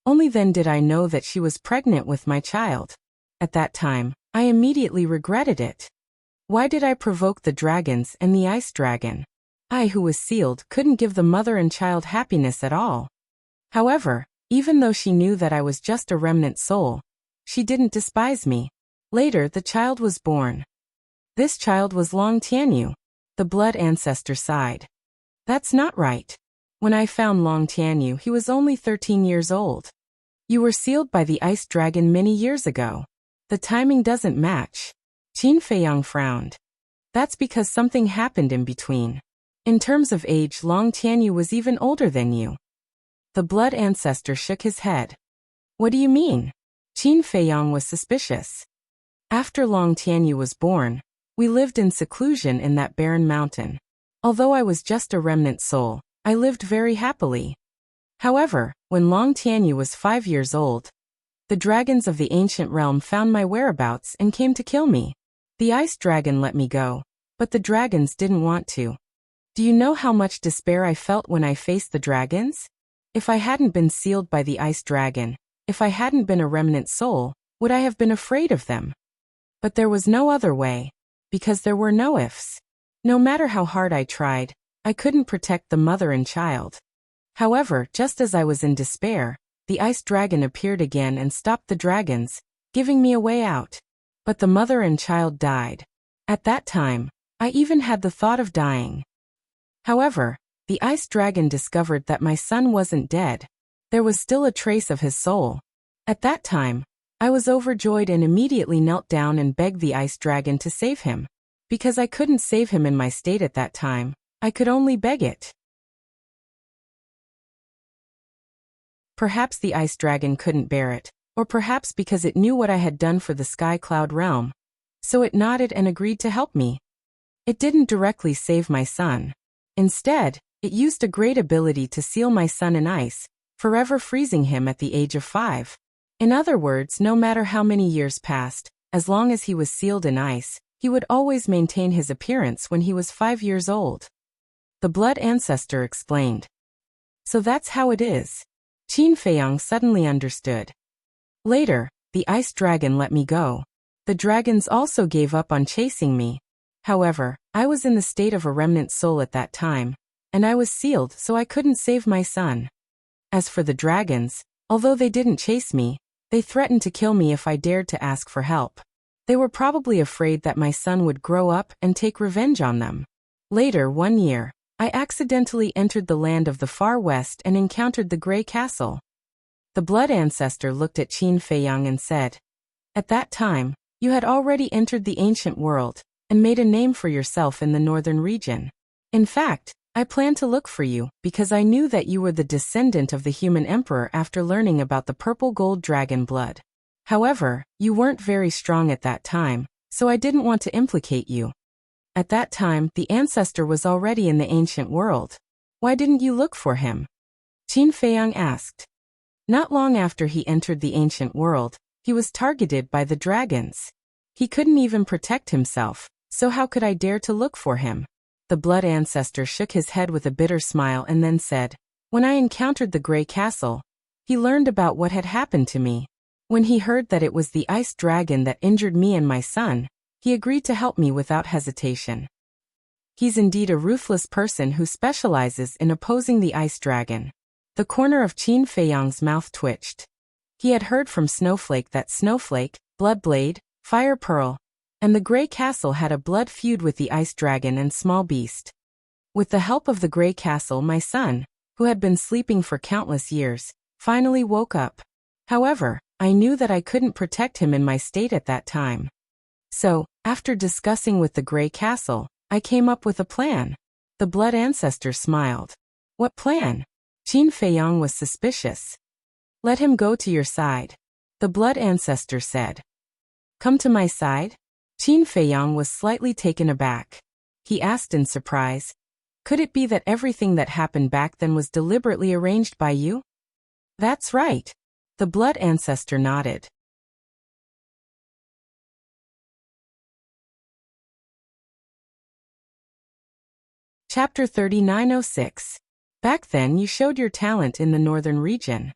Only then did I know that she was pregnant with my child. At that time, I immediately regretted it. Why did I provoke the dragons and the ice dragon? I, who was sealed, couldn't give the mother and child happiness at all. However, even though she knew that I was just a remnant soul, she didn't despise me. Later, the child was born. This child was Long Tianyu. The blood ancestor sighed. That's not right. When I found Long Tianyu, he was only 13 years old. You were sealed by the ice dragon many years ago. The timing doesn't match. Qin Feiyang frowned. That's because something happened in between. In terms of age, Long Tianyu was even older than you. The blood ancestor shook his head. What do you mean? Qin Feiyang was suspicious. After Long Tianyu was born, we lived in seclusion in that barren mountain. Although I was just a remnant soul, I lived very happily. However, when Long Tianyu was 5 years old, the dragons of the ancient realm found my whereabouts and came to kill me. The ice dragon let me go, but the dragons didn't want to. Do you know how much despair I felt when I faced the dragons? If I hadn't been sealed by the ice dragon, if I hadn't been a remnant soul, would I have been afraid of them? But there was no other way, because there were no ifs. No matter how hard I tried, I couldn't protect the mother and child. However, just as I was in despair, the ice dragon appeared again and stopped the dragons, giving me a way out. But the mother and child died. At that time, I even had the thought of dying. However, the ice dragon discovered that my son wasn't dead. There was still a trace of his soul. At that time, I was overjoyed and immediately knelt down and begged the ice dragon to save him. Because I couldn't save him in my state at that time, I could only beg it. Perhaps the ice dragon couldn't bear it, or perhaps because it knew what I had done for the sky cloud realm. So it nodded and agreed to help me. It didn't directly save my son. Instead, it used a great ability to seal my son in ice, forever freezing him at the age of 5. In other words, no matter how many years passed, as long as he was sealed in ice, he would always maintain his appearance when he was 5 years old. The blood ancestor explained. So that's how it is. Qin Feiyang suddenly understood. Later, the ice dragon let me go. The dragons also gave up on chasing me. However, I was in the state of a remnant soul at that time, and I was sealed so I couldn't save my son. As for the dragons, although they didn't chase me, they threatened to kill me if I dared to ask for help. They were probably afraid that my son would grow up and take revenge on them. Later one year, I accidentally entered the land of the far west and encountered the Grey Castle. The blood ancestor looked at Qin Feiyang and said, "At that time, you had already entered the ancient world and made a name for yourself in the northern region. In fact, I planned to look for you because I knew that you were the descendant of the human emperor after learning about the purple gold dragon blood. However, you weren't very strong at that time, so I didn't want to implicate you. At that time, the ancestor was already in the ancient world. Why didn't you look for him?" Qin Feiyang asked. Not long after he entered the ancient world, he was targeted by the dragons. He couldn't even protect himself, so how could I dare to look for him? The blood ancestor shook his head with a bitter smile and then said, "When I encountered the Grey Castle, he learned about what had happened to me. When he heard that it was the ice dragon that injured me and my son, he agreed to help me without hesitation. He's indeed a ruthless person who specializes in opposing the ice dragon." The corner of Qin Feiyang's mouth twitched. He had heard from Snowflake that Snowflake, Bloodblade, Fire Pearl, and the Grey Castle had a blood feud with the ice dragon and small beast. With the help of the Grey Castle, my son, who had been sleeping for countless years, finally woke up. However, I knew that I couldn't protect him in my state at that time. So, after discussing with the Grey Castle, I came up with a plan. The blood ancestor smiled. What plan? Qin Feiyang was suspicious. Let him go to your side. The blood ancestor said. Come to my side? Qin Feiyang was slightly taken aback. He asked in surprise, could it be that everything that happened back then was deliberately arranged by you? That's right. The blood ancestor nodded. Chapter 3906. Back then you showed your talent in the northern region.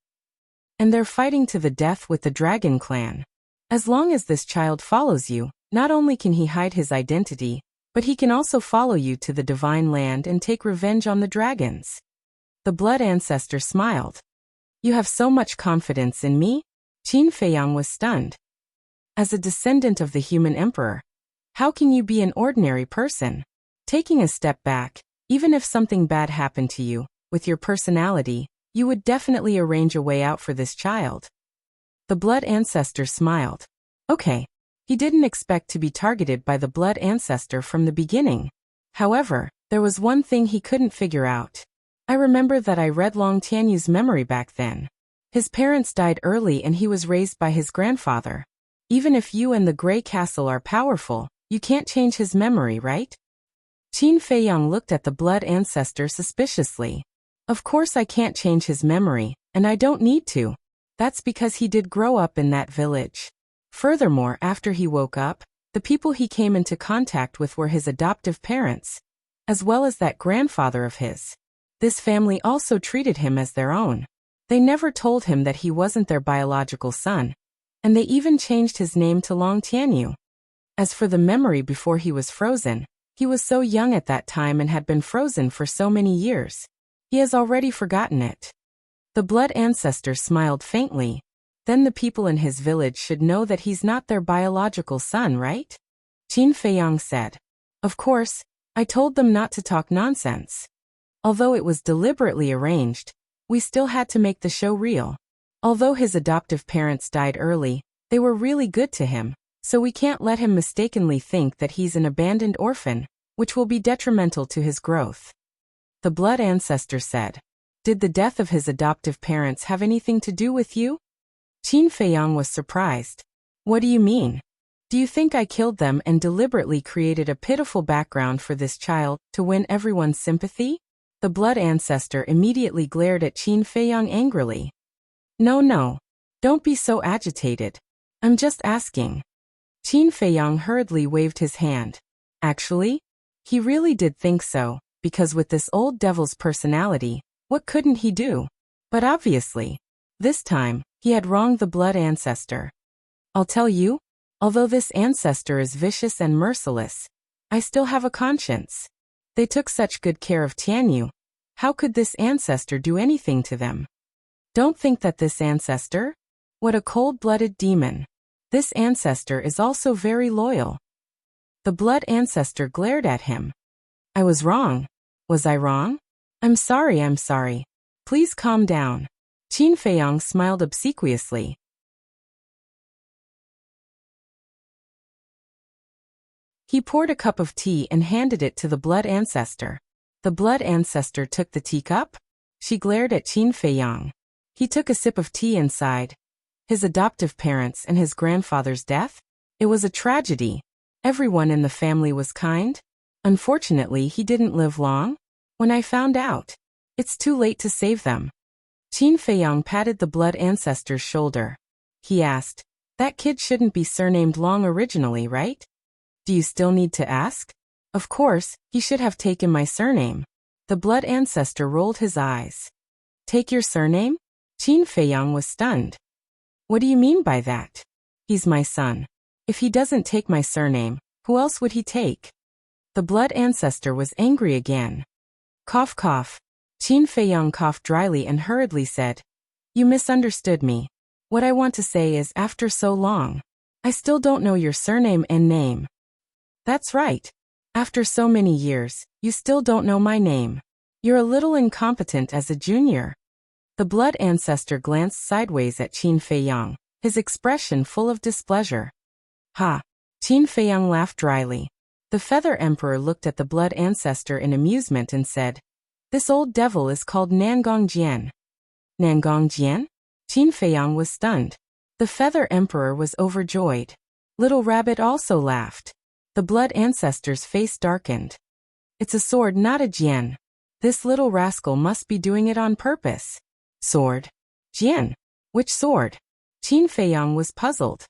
And they're fighting to the death with the dragon clan. As long as this child follows you, not only can he hide his identity, but he can also follow you to the divine land and take revenge on the dragons. The blood ancestor smiled. You have so much confidence in me? Qin Feiyang was stunned. As a descendant of the human emperor, how can you be an ordinary person? Taking a step back, even if something bad happened to you, with your personality, you would definitely arrange a way out for this child. The blood ancestor smiled. Okay. He didn't expect to be targeted by the blood ancestor from the beginning. However, there was one thing he couldn't figure out. I remember that I read Long Tianyu's memory back then. His parents died early and he was raised by his grandfather. Even if you and the Grey Castle are powerful, you can't change his memory, right? Qin Feiyang looked at the blood ancestor suspiciously. Of course I can't change his memory, and I don't need to. That's because he did grow up in that village. Furthermore, after he woke up, the people he came into contact with were his adoptive parents, as well as that grandfather of his. This family also treated him as their own. They never told him that he wasn't their biological son, and they even changed his name to Long Tianyu. As for the memory before he was frozen, he was so young at that time and had been frozen for so many years. He has already forgotten it. The blood ancestor smiled faintly. Then the people in his village should know that he's not their biological son, right? Qin Feiyang said. Of course, I told them not to talk nonsense. Although it was deliberately arranged, we still had to make the show real. Although his adoptive parents died early, they were really good to him, so we can't let him mistakenly think that he's an abandoned orphan, which will be detrimental to his growth. The blood ancestor said. Did the death of his adoptive parents have anything to do with you? Qin Feiyang was surprised. What do you mean? Do you think I killed them and deliberately created a pitiful background for this child to win everyone's sympathy? The blood ancestor immediately glared at Qin Feiyang angrily. No, don't be so agitated. I'm just asking. Qin Feiyang hurriedly waved his hand. Actually, he really did think so, because with this old devil's personality, what couldn't he do? But obviously, this time, he had wronged the blood ancestor. I'll tell you, although this ancestor is vicious and merciless, I still have a conscience. They took such good care of Tianyu. How could this ancestor do anything to them? Don't think that this ancestor? What a cold-blooded demon. This ancestor is also very loyal. The blood ancestor glared at him. I was wrong. Was I wrong? I'm sorry. Please calm down. Qin Feiyang smiled obsequiously. He poured a cup of tea and handed it to the blood ancestor. The blood ancestor took the teacup. She glared at Qin Feiyang. He took a sip of tea and sighed. His adoptive parents and his grandfather's death? It was a tragedy. Everyone in the family was kind. Unfortunately, he didn't live long. When I found out, it's too late to save them. Qin Feiyang patted the blood ancestor's shoulder. He asked, that kid shouldn't be surnamed Long originally, right? Do you still need to ask? Of course, he should have taken my surname. The blood ancestor rolled his eyes. Take your surname? Qin Feiyang was stunned. What do you mean by that? He's my son. If he doesn't take my surname, who else would he take? The blood ancestor was angry again. Cough, cough. Qin Feiyang coughed dryly and hurriedly said, You misunderstood me. What I want to say is after so long, I still don't know your surname and name. That's right. After so many years, you still don't know my name. You're a little incompetent as a junior. The blood ancestor glanced sideways at Qin Feiyang, his expression full of displeasure. Ha! Qin Feiyang laughed dryly. The Feather Emperor looked at the blood ancestor in amusement and said, This old devil is called Nangong Jian. Nangong Jian? Qin Feiyang was stunned. The Feather Emperor was overjoyed. Little Rabbit also laughed. The blood ancestor's face darkened. It's a sword, not a jian. This little rascal must be doing it on purpose. Sword? Jian? Which sword? Qin Feiyang was puzzled.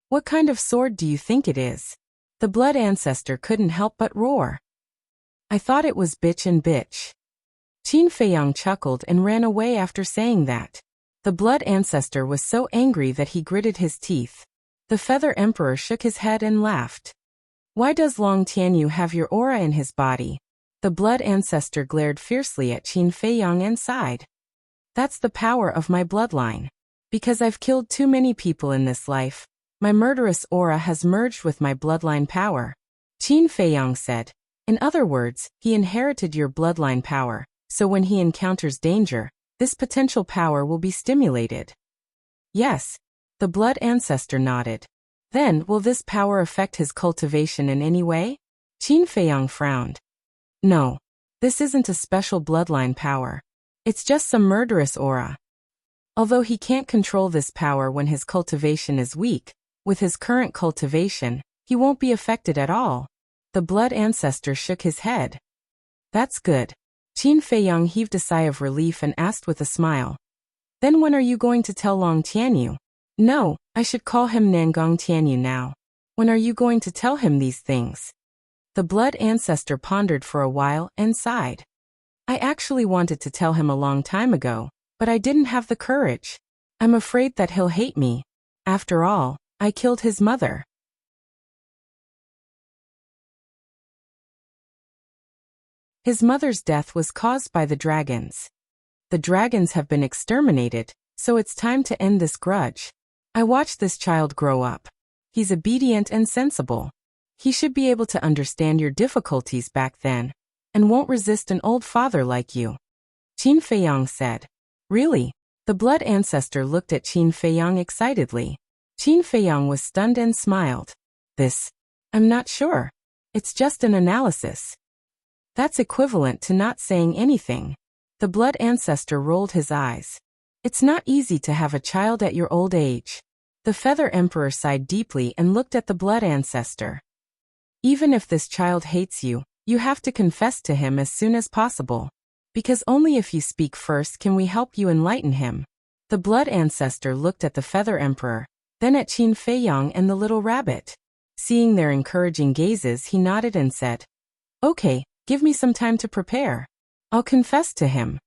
What kind of sword do you think it is? The blood ancestor couldn't help but roar. I thought it was bitch and bitch. Qin Feiyang chuckled and ran away after saying that. The blood ancestor was so angry that he gritted his teeth. The Feather Emperor shook his head and laughed. Why does Long Tianyu have your aura in his body? The blood ancestor glared fiercely at Qin Feiyang and sighed. That's the power of my bloodline. Because I've killed too many people in this life, my murderous aura has merged with my bloodline power. Qin Feiyang said. In other words, he inherited your bloodline power, so when he encounters danger, this potential power will be stimulated. Yes. The blood ancestor nodded. Then, will this power affect his cultivation in any way? Qin Feiyang frowned. No. This isn't a special bloodline power. It's just some murderous aura. Although he can't control this power when his cultivation is weak, with his current cultivation, he won't be affected at all. The blood ancestor shook his head. That's good. Qin Feiyang heaved a sigh of relief and asked with a smile. Then when are you going to tell Long Tianyu? No, I should call him Nangong Tianyu now. When are you going to tell him these things? The blood ancestor pondered for a while and sighed. I actually wanted to tell him a long time ago, but I didn't have the courage. I'm afraid that he'll hate me. After all, I killed his mother. His mother's death was caused by the dragons. The dragons have been exterminated, so it's time to end this grudge. I watched this child grow up. He's obedient and sensible. He should be able to understand your difficulties back then, and won't resist an old father like you. Qin Feiyang said. Really? The blood ancestor looked at Qin Feiyang excitedly. Qin Feiyang was stunned and smiled. I'm not sure. It's just an analysis. That's equivalent to not saying anything. The blood ancestor rolled his eyes. It's not easy to have a child at your old age. The feather emperor sighed deeply and looked at the blood ancestor. Even if this child hates you, you have to confess to him as soon as possible. Because only if you speak first can we help you enlighten him. The blood ancestor looked at the feather emperor, then at Qin Feiyang and the little rabbit. Seeing their encouraging gazes, he nodded and said, "Okay, give me some time to prepare. I'll confess to him."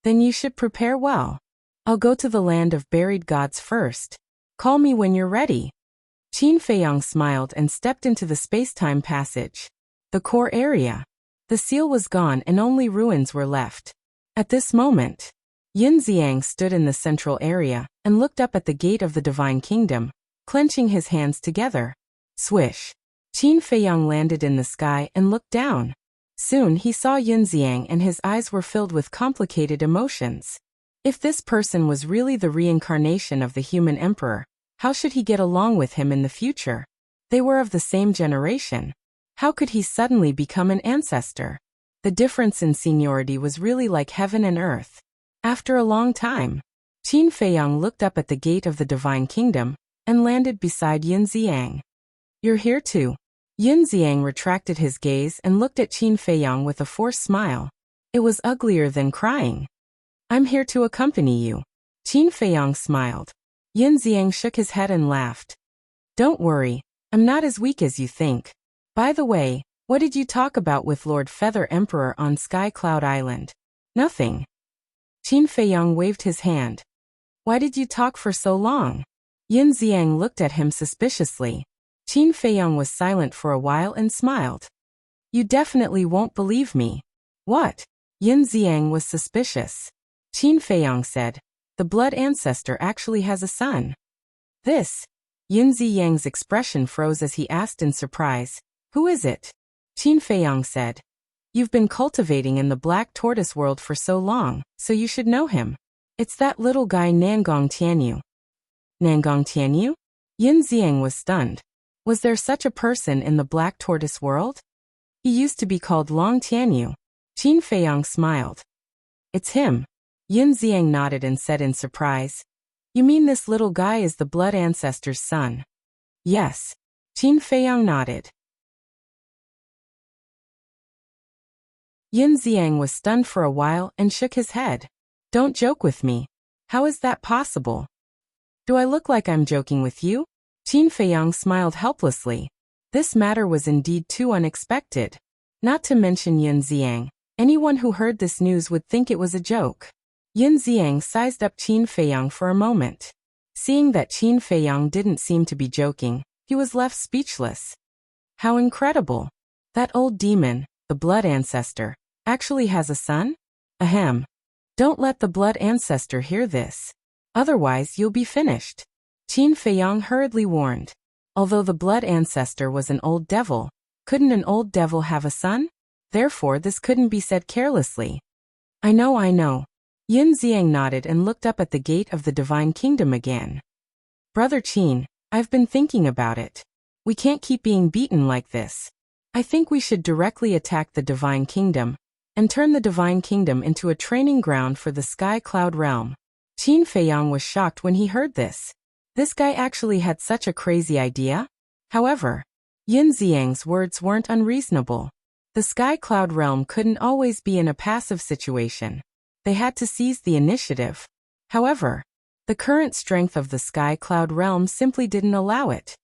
"Then you should prepare well. I'll go to the land of buried gods first. Call me when you're ready." Qin Feiyang smiled and stepped into the space-time passage. The core area. The seal was gone and only ruins were left. At this moment, Yin Xiang stood in the central area and looked up at the gate of the Divine Kingdom, clenching his hands together. Swish! Qin Feiyang landed in the sky and looked down. Soon he saw Yin Xiang and his eyes were filled with complicated emotions. If this person was really the reincarnation of the human emperor, how should he get along with him in the future? They were of the same generation. How could he suddenly become an ancestor? The difference in seniority was really like heaven and earth. After a long time, Qin Feiyang looked up at the gate of the Divine Kingdom and landed beside Yin Xiang. "You're here too." Yin Xiang retracted his gaze and looked at Qin Feiyang with a forced smile. It was uglier than crying. "I'm here to accompany you." Qin Feiyang smiled. Yin Xiang shook his head and laughed. "Don't worry, I'm not as weak as you think. By the way, what did you talk about with Lord Feather Emperor on Sky Cloud Island?" "Nothing." Qin Feiyang waved his hand. "Why did you talk for so long?" Yin Xiang looked at him suspiciously. Qin Feiyang was silent for a while and smiled. "You definitely won't believe me." "What?" Yin Xiang was suspicious. Qin Feiyang said, "The blood ancestor actually has a son." "This?" Yin Xiang's expression froze as he asked in surprise, "Who is it?" Qin Feiyang said, "You've been cultivating in the Black Tortoise world for so long, so you should know him. It's that little guy Nangong Tianyu." "Nangong Tianyu?" Yin Xiang was stunned. Was there such a person in the Black Tortoise world? He used to be called Long Tianyu. Qin Feiyang smiled. "It's him." Yin Xiang nodded and said in surprise, "You mean this little guy is the blood ancestor's son?" "Yes." Qin Feiyang nodded. Yin Xiang was stunned for a while and shook his head. "Don't joke with me. How is that possible?" "Do I look like I'm joking with you?" Qin Feiyang smiled helplessly. This matter was indeed too unexpected. Not to mention Yin Xiang, anyone who heard this news would think it was a joke. Yin Xiang sized up Qin Feiyang for a moment. Seeing that Qin Feiyang didn't seem to be joking, he was left speechless. How incredible! That old demon, the blood ancestor, actually has a son? Ahem. Don't let the blood ancestor hear this. Otherwise you'll be finished. Qin Feiyang hurriedly warned. Although the blood ancestor was an old devil, couldn't an old devil have a son? Therefore this couldn't be said carelessly. I know. Yin Xiang nodded and looked up at the gate of the Divine Kingdom again. "Brother Qin, I've been thinking about it. We can't keep being beaten like this. I think we should directly attack the Divine Kingdom and turn the Divine Kingdom into a training ground for the Sky Cloud realm." Qin Feiyang was shocked when he heard this. This guy actually had such a crazy idea? However, Yin Xiang's words weren't unreasonable. The Sky Cloud realm couldn't always be in a passive situation. They had to seize the initiative. However, the current strength of the Sky Cloud realm simply didn't allow it.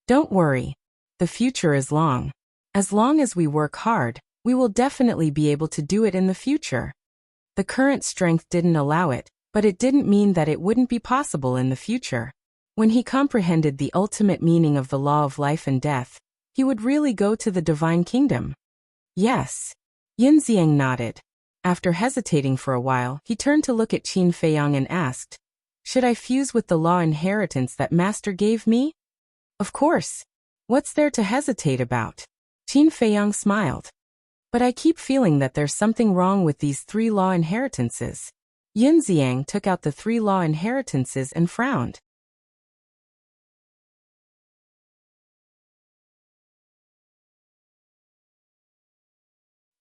Don't worry. The future is long. As long as we work hard, we will definitely be able to do it in the future. The current strength didn't allow it, but it didn't mean that it wouldn't be possible in the future. When he comprehended the ultimate meaning of the law of life and death, he would really go to the Divine Kingdom. Yes. Yin Xiang nodded. After hesitating for a while, he turned to look at Qin Feiyang and asked, "Should I fuse with the law inheritance that Master gave me?" "Of course. What's there to hesitate about?" Qin Feiyang smiled. "But I keep feeling that there's something wrong with these 3 law inheritances." Yin Xiang took out the 3 law inheritances and frowned.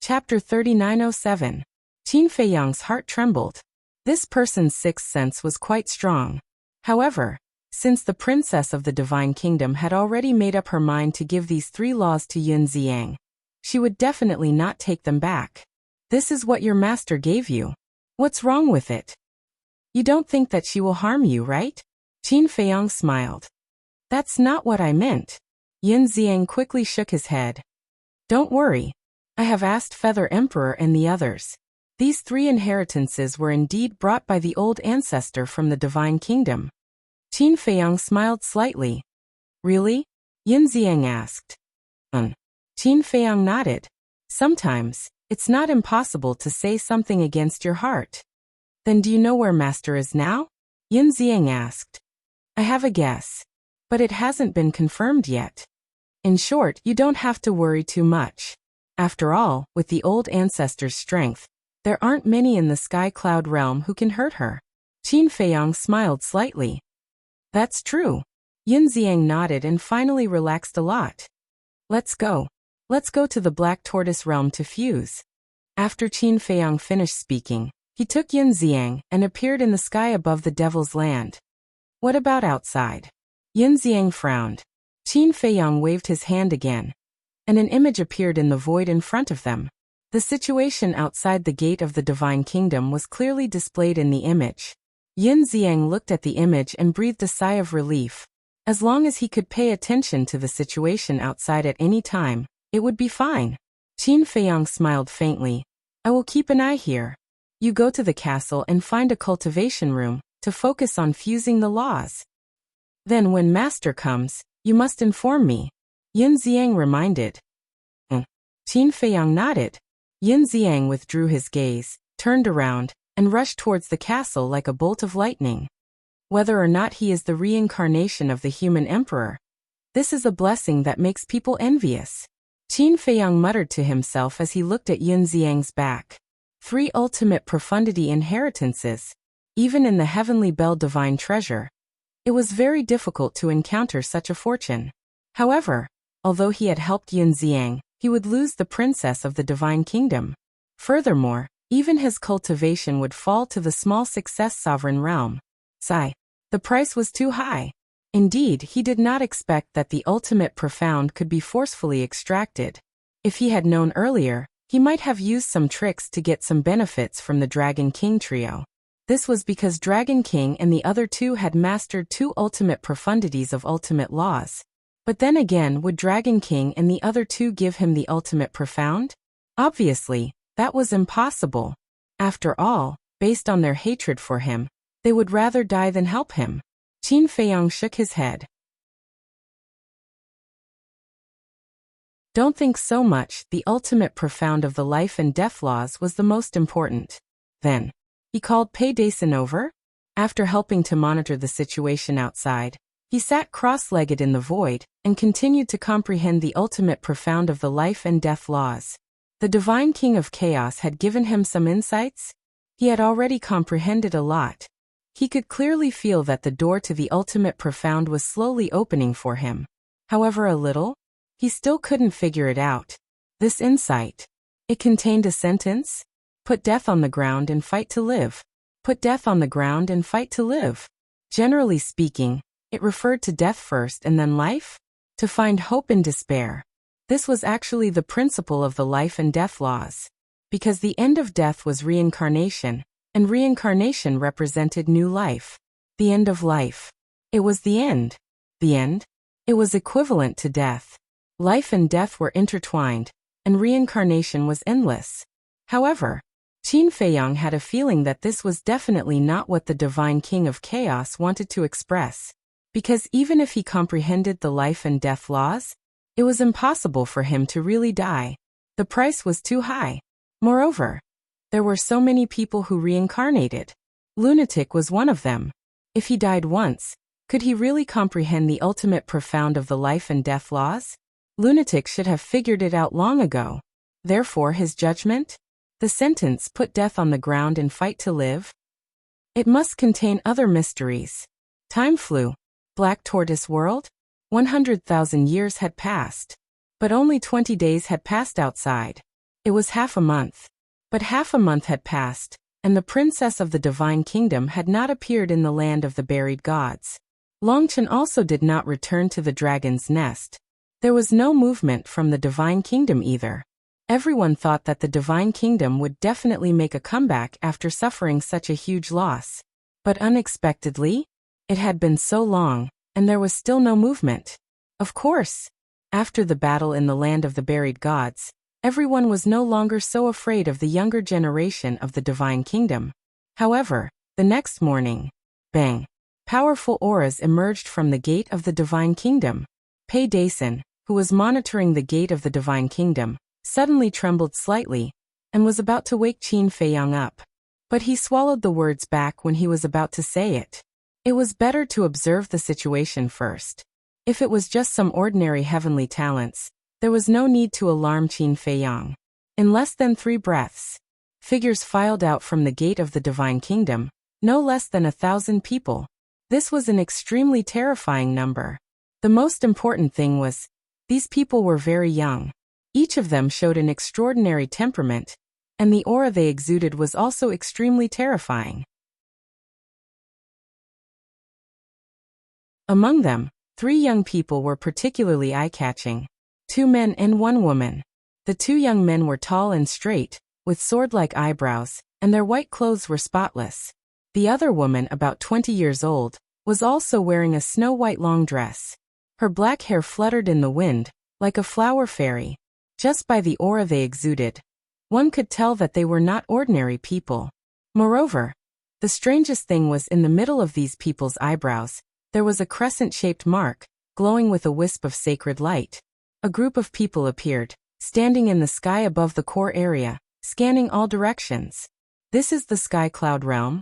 Chapter 3907. Qin Feiyang's heart trembled. This person's sixth sense was quite strong. However, since the princess of the Divine Kingdom had already made up her mind to give these 3 laws to Yun Ziang, she would definitely not take them back. This is what your master gave you. What's wrong with it? You don't think that she will harm you, right? Qin Feiyang smiled. That's not what I meant. Yun Ziang quickly shook his head. Don't worry. I have asked Feather Emperor and the others. These 3 inheritances were indeed brought by the old ancestor from the Divine Kingdom. Qin Feiyang smiled slightly. Really? Yun Ziang asked. Qin Feiyang nodded. Sometimes, it's not impossible to say something against your heart. Then do you know where Master is now? Yun Ziang asked. I have a guess. But it hasn't been confirmed yet. In short, you don't have to worry too much. After all, with the old ancestor's strength, there aren't many in the Sky Cloud realm who can hurt her. Qin Feiyang smiled slightly. That's true. Yun Ziang nodded and finally relaxed a lot. Let's go. Let's go to the Black Tortoise realm to fuse. After Qin Feiyang finished speaking, he took Yun Ziang and appeared in the sky above the Devil's Land. What about outside? Yun Ziang frowned. Qin Feiyang waved his hand again, and an image appeared in the void in front of them. The situation outside the gate of the Divine Kingdom was clearly displayed in the image. Yun Ziang looked at the image and breathed a sigh of relief. As long as he could pay attention to the situation outside at any time, it would be fine. Qin Feiyang smiled faintly. I will keep an eye here. You go to the castle and find a cultivation room to focus on fusing the laws. Then when Master comes, you must inform me. Yun Ziang reminded. Qin Feiyang nodded. Yun Ziang withdrew his gaze, turned around, and rushed towards the castle like a bolt of lightning. Whether or not he is the reincarnation of the human emperor, this is a blessing that makes people envious. Qin Feiyang muttered to himself as he looked at Yun Ziang's back. 3 ultimate profundity inheritances. Even in the Heavenly Bell Divine Treasure, it was very difficult to encounter such a fortune. However, although he had helped Yun Ziang, he would lose the princess of the Divine Kingdom. Furthermore, even his cultivation would fall to the small success sovereign realm. Sigh. The price was too high. Indeed, he did not expect that the ultimate profound could be forcefully extracted. If he had known earlier, he might have used some tricks to get some benefits from the Dragon King trio. This was because Dragon King and the other 2 had mastered 2 ultimate profundities of ultimate laws. But then again, would Dragon King and the other 2 give him the ultimate profound? Obviously, that was impossible. After all, based on their hatred for him, they would rather die than help him. Qin Feiyang shook his head. Don't think so much. The ultimate profound of the life and death laws was the most important. Then, he called Pei Dason over. After helping to monitor the situation outside, he sat cross-legged in the void and continued to comprehend the ultimate profound of the life and death laws. The Divine King of Chaos had given him some insights. He had already comprehended a lot. He could clearly feel that the door to the ultimate profound was slowly opening for him. However, a little, he still couldn't figure it out. This insight. It contained a sentence. Put death on the ground and fight to live. Put death on the ground and fight to live. Generally speaking, it referred to death first and then life. To find hope in despair. This was actually the principle of the life and death laws. Because the end of death was reincarnation, and reincarnation represented new life. The end of life. It was the end. The end? It was equivalent to death. Life and death were intertwined, and reincarnation was endless. However, Qin Feiyang had a feeling that this was definitely not what the Divine King of Chaos wanted to express. Because even if he comprehended the life and death laws, it was impossible for him to really die. The price was too high. Moreover, there were so many people who reincarnated. Lunatic was one of them. If he died once, could he really comprehend the ultimate profound of the life and death laws? Lunatic should have figured it out long ago. Therefore his judgment? The sentence, put death on the ground and fight to live? It must contain other mysteries. Time flew. Black Tortoise World? 100,000 years had passed. But only 20 days had passed outside. It was half a month. But half a month had passed, and the princess of the divine kingdom had not appeared in the land of the buried gods. Longchen also did not return to the dragon's nest. There was no movement from the divine kingdom either. Everyone thought that the divine kingdom would definitely make a comeback after suffering such a huge loss. But unexpectedly, it had been so long, and there was still no movement. Of course, after the battle in the land of the buried gods, everyone was no longer so afraid of the younger generation of the divine kingdom. However, the next morning, bang! Powerful auras emerged from the gate of the divine kingdom. Pei Daisen, who was monitoring the gate of the divine kingdom, suddenly trembled slightly, and was about to wake Qin Feiyang up. But he swallowed the words back when he was about to say it. It was better to observe the situation first. If it was just some ordinary heavenly talents, there was no need to alarm Qin Feiyang. In less than 3 breaths, figures filed out from the gate of the divine kingdom, no less than 1,000 people. This was an extremely terrifying number. The most important thing was, these people were very young. Each of them showed an extraordinary temperament, and the aura they exuded was also extremely terrifying. Among them, 3 young people were particularly eye-catching. 2 men and 1 woman. The 2 young men were tall and straight, with sword-like eyebrows, and their white clothes were spotless. The other woman, about 20 years old, was also wearing a snow-white long dress. Her black hair fluttered in the wind, like a flower fairy. Just by the aura they exuded, one could tell that they were not ordinary people. Moreover, the strangest thing was in the middle of these people's eyebrows, there was a crescent-shaped mark, glowing with a wisp of sacred light. A group of people appeared, standing in the sky above the core area, scanning all directions. This is the Sky Cloud Realm?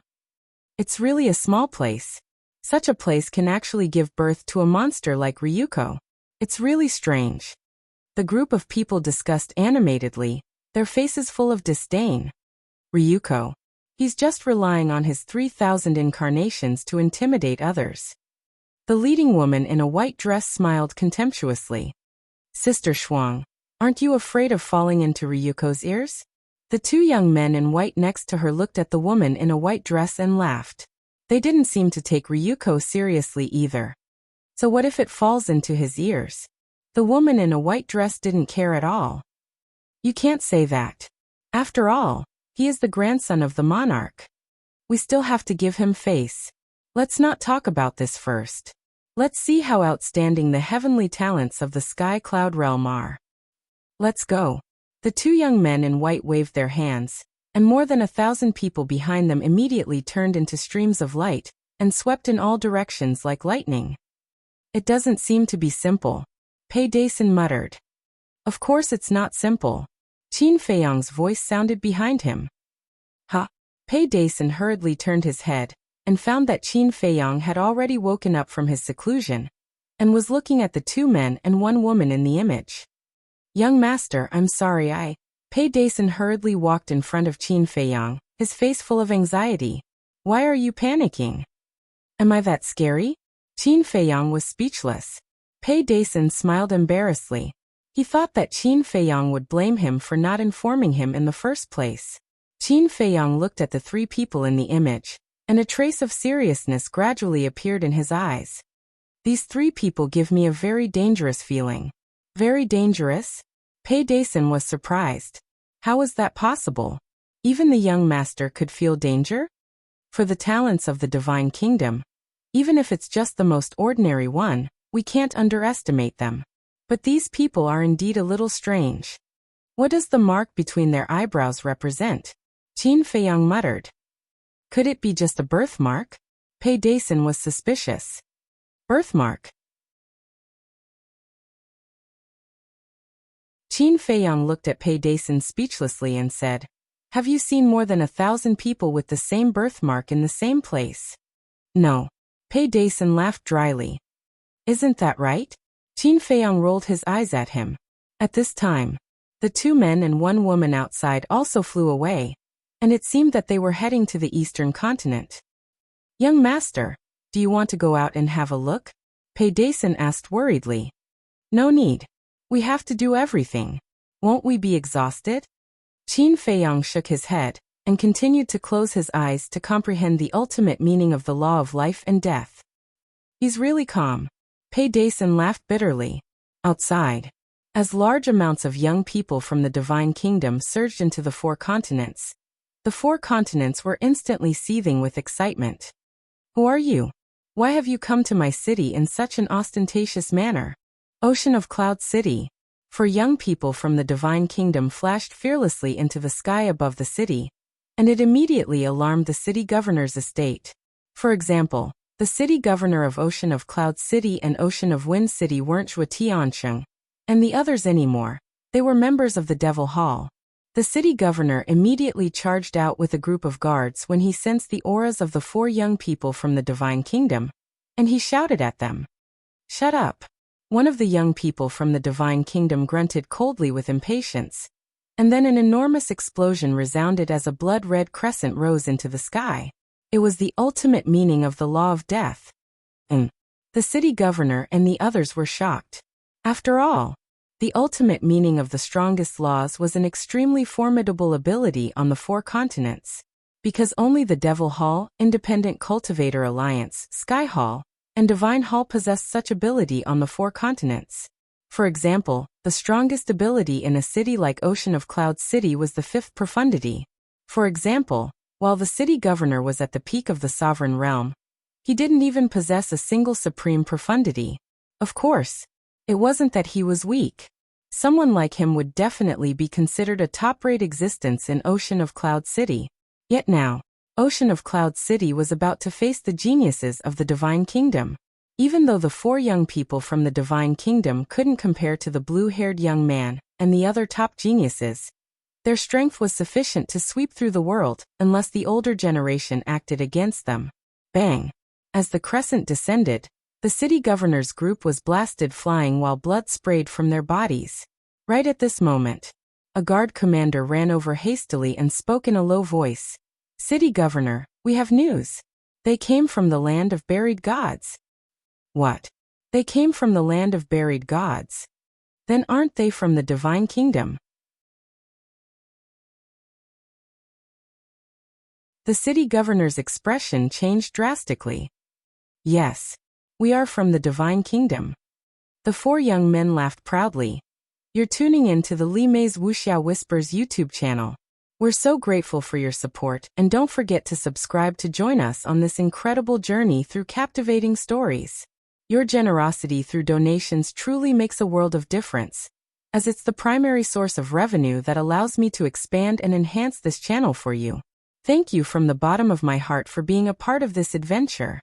It's really a small place. Such a place can actually give birth to a monster like Ryuko. It's really strange. The group of people discussed animatedly, their faces full of disdain. Ryuko. He's just relying on his 3,000 incarnations to intimidate others. The leading woman in a white dress smiled contemptuously. Sister Shuang, aren't you afraid of falling into Ryuko's ears? The 2 young men in white next to her looked at the woman in a white dress and laughed. They didn't seem to take Ryuko seriously either. So what if it falls into his ears? The woman in a white dress didn't care at all. You can't say that. After all, he is the grandson of the monarch. We still have to give him face. Let's not talk about this first. Let's see how outstanding the heavenly talents of the Sky Cloud Realm are. Let's go. The 2 young men in white waved their hands, and more than 1,000 people behind them immediately turned into streams of light, and swept in all directions like lightning. It doesn't seem to be simple, Pei Daisen muttered. Of course it's not simple. Qin Feiyang's voice sounded behind him. Ha! Pei Daisen hurriedly turned his head, and found that Qin Feiyang had already woken up from his seclusion, and was looking at the 2 men and 1 woman in the image. Young master, I'm sorry Pei Daisen hurriedly walked in front of Qin Feiyang, his face full of anxiety. Why are you panicking? Am I that scary? Qin Feiyang was speechless. Pei Daisen smiled embarrassedly. He thought that Qin Feiyang would blame him for not informing him in the first place. Qin Feiyang looked at the 3 people in the image, and a trace of seriousness gradually appeared in his eyes. These 3 people give me a very dangerous feeling. Very dangerous? Pei Daisen was surprised. How was that possible? Even the young master could feel danger? For the talents of the divine kingdom, even if it's just the most ordinary one, we can't underestimate them. But these people are indeed a little strange. What does the mark between their eyebrows represent? Qin Feiyang muttered. Could it be just a birthmark? Pei Daisen was suspicious. Birthmark? Qin Feiyang looked at Pei Daisen speechlessly and said, Have you seen more than 1,000 people with the same birthmark in the same place? No. Pei Daisen laughed dryly. Isn't that right? Qin Feiyang rolled his eyes at him. At this time, the 2 men and 1 woman outside also flew away, and it seemed that they were heading to the eastern continent. Young master, do you want to go out and have a look? Pei Daisen asked worriedly. No need. We have to do everything. Won't we be exhausted? Qin Feiyang shook his head and continued to close his eyes to comprehend the ultimate meaning of the law of life and death. He's really calm. Pei Dason laughed bitterly. Outside, as large amounts of young people from the Divine Kingdom surged into the four continents, the four continents were instantly seething with excitement. Who are you? Why have you come to my city in such an ostentatious manner? Ocean of Cloud City. For young people from the Divine Kingdom flashed fearlessly into the sky above the city, and it immediately alarmed the city governor's estate. For example, the city governor of Ocean of Cloud City and Ocean of Wind City weren't Zhuo Tiansheng, and the others anymore. They were members of the Devil Hall. The city governor immediately charged out with a group of guards when he sensed the auras of the four young people from the Divine Kingdom, and he shouted at them. Shut up. One of the young people from the Divine Kingdom grunted coldly with impatience, and then an enormous explosion resounded as a blood-red crescent rose into the sky. It was the ultimate meaning of the law of death. The city governor and the others were shocked. After all, the ultimate meaning of the strongest laws was an extremely formidable ability on the four continents, because only the Devil Hall, Independent Cultivator Alliance, Sky Hall, and Divine Hall possessed such ability on the four continents. For example, the strongest ability in a city like Ocean of Cloud City was the fifth profundity. For example, while the city governor was at the peak of the sovereign realm, he didn't even possess a single supreme profundity. Of course, it wasn't that he was weak. Someone like him would definitely be considered a top-rate existence in Ocean of Cloud City. Yet now, Ocean of Cloud City was about to face the geniuses of the Divine Kingdom. Even though the four young people from the Divine Kingdom couldn't compare to the blue-haired young man and the other top geniuses, their strength was sufficient to sweep through the world unless the older generation acted against them. Bang! As the crescent descended, the city governor's group was blasted flying while blood sprayed from their bodies. Right at this moment, a guard commander ran over hastily and spoke in a low voice. City governor, we have news. They came from the land of buried gods. What? They came from the land of buried gods? Then aren't they from the Divine Kingdom? The city governor's expression changed drastically. Yes, we are from the Divine Kingdom. The four young men laughed proudly. You're tuning in to the Li Mei's Wuxia Whispers YouTube channel. We're so grateful for your support, and don't forget to subscribe to join us on this incredible journey through captivating stories. Your generosity through donations truly makes a world of difference, as it's the primary source of revenue that allows me to expand and enhance this channel for you. Thank you from the bottom of my heart for being a part of this adventure.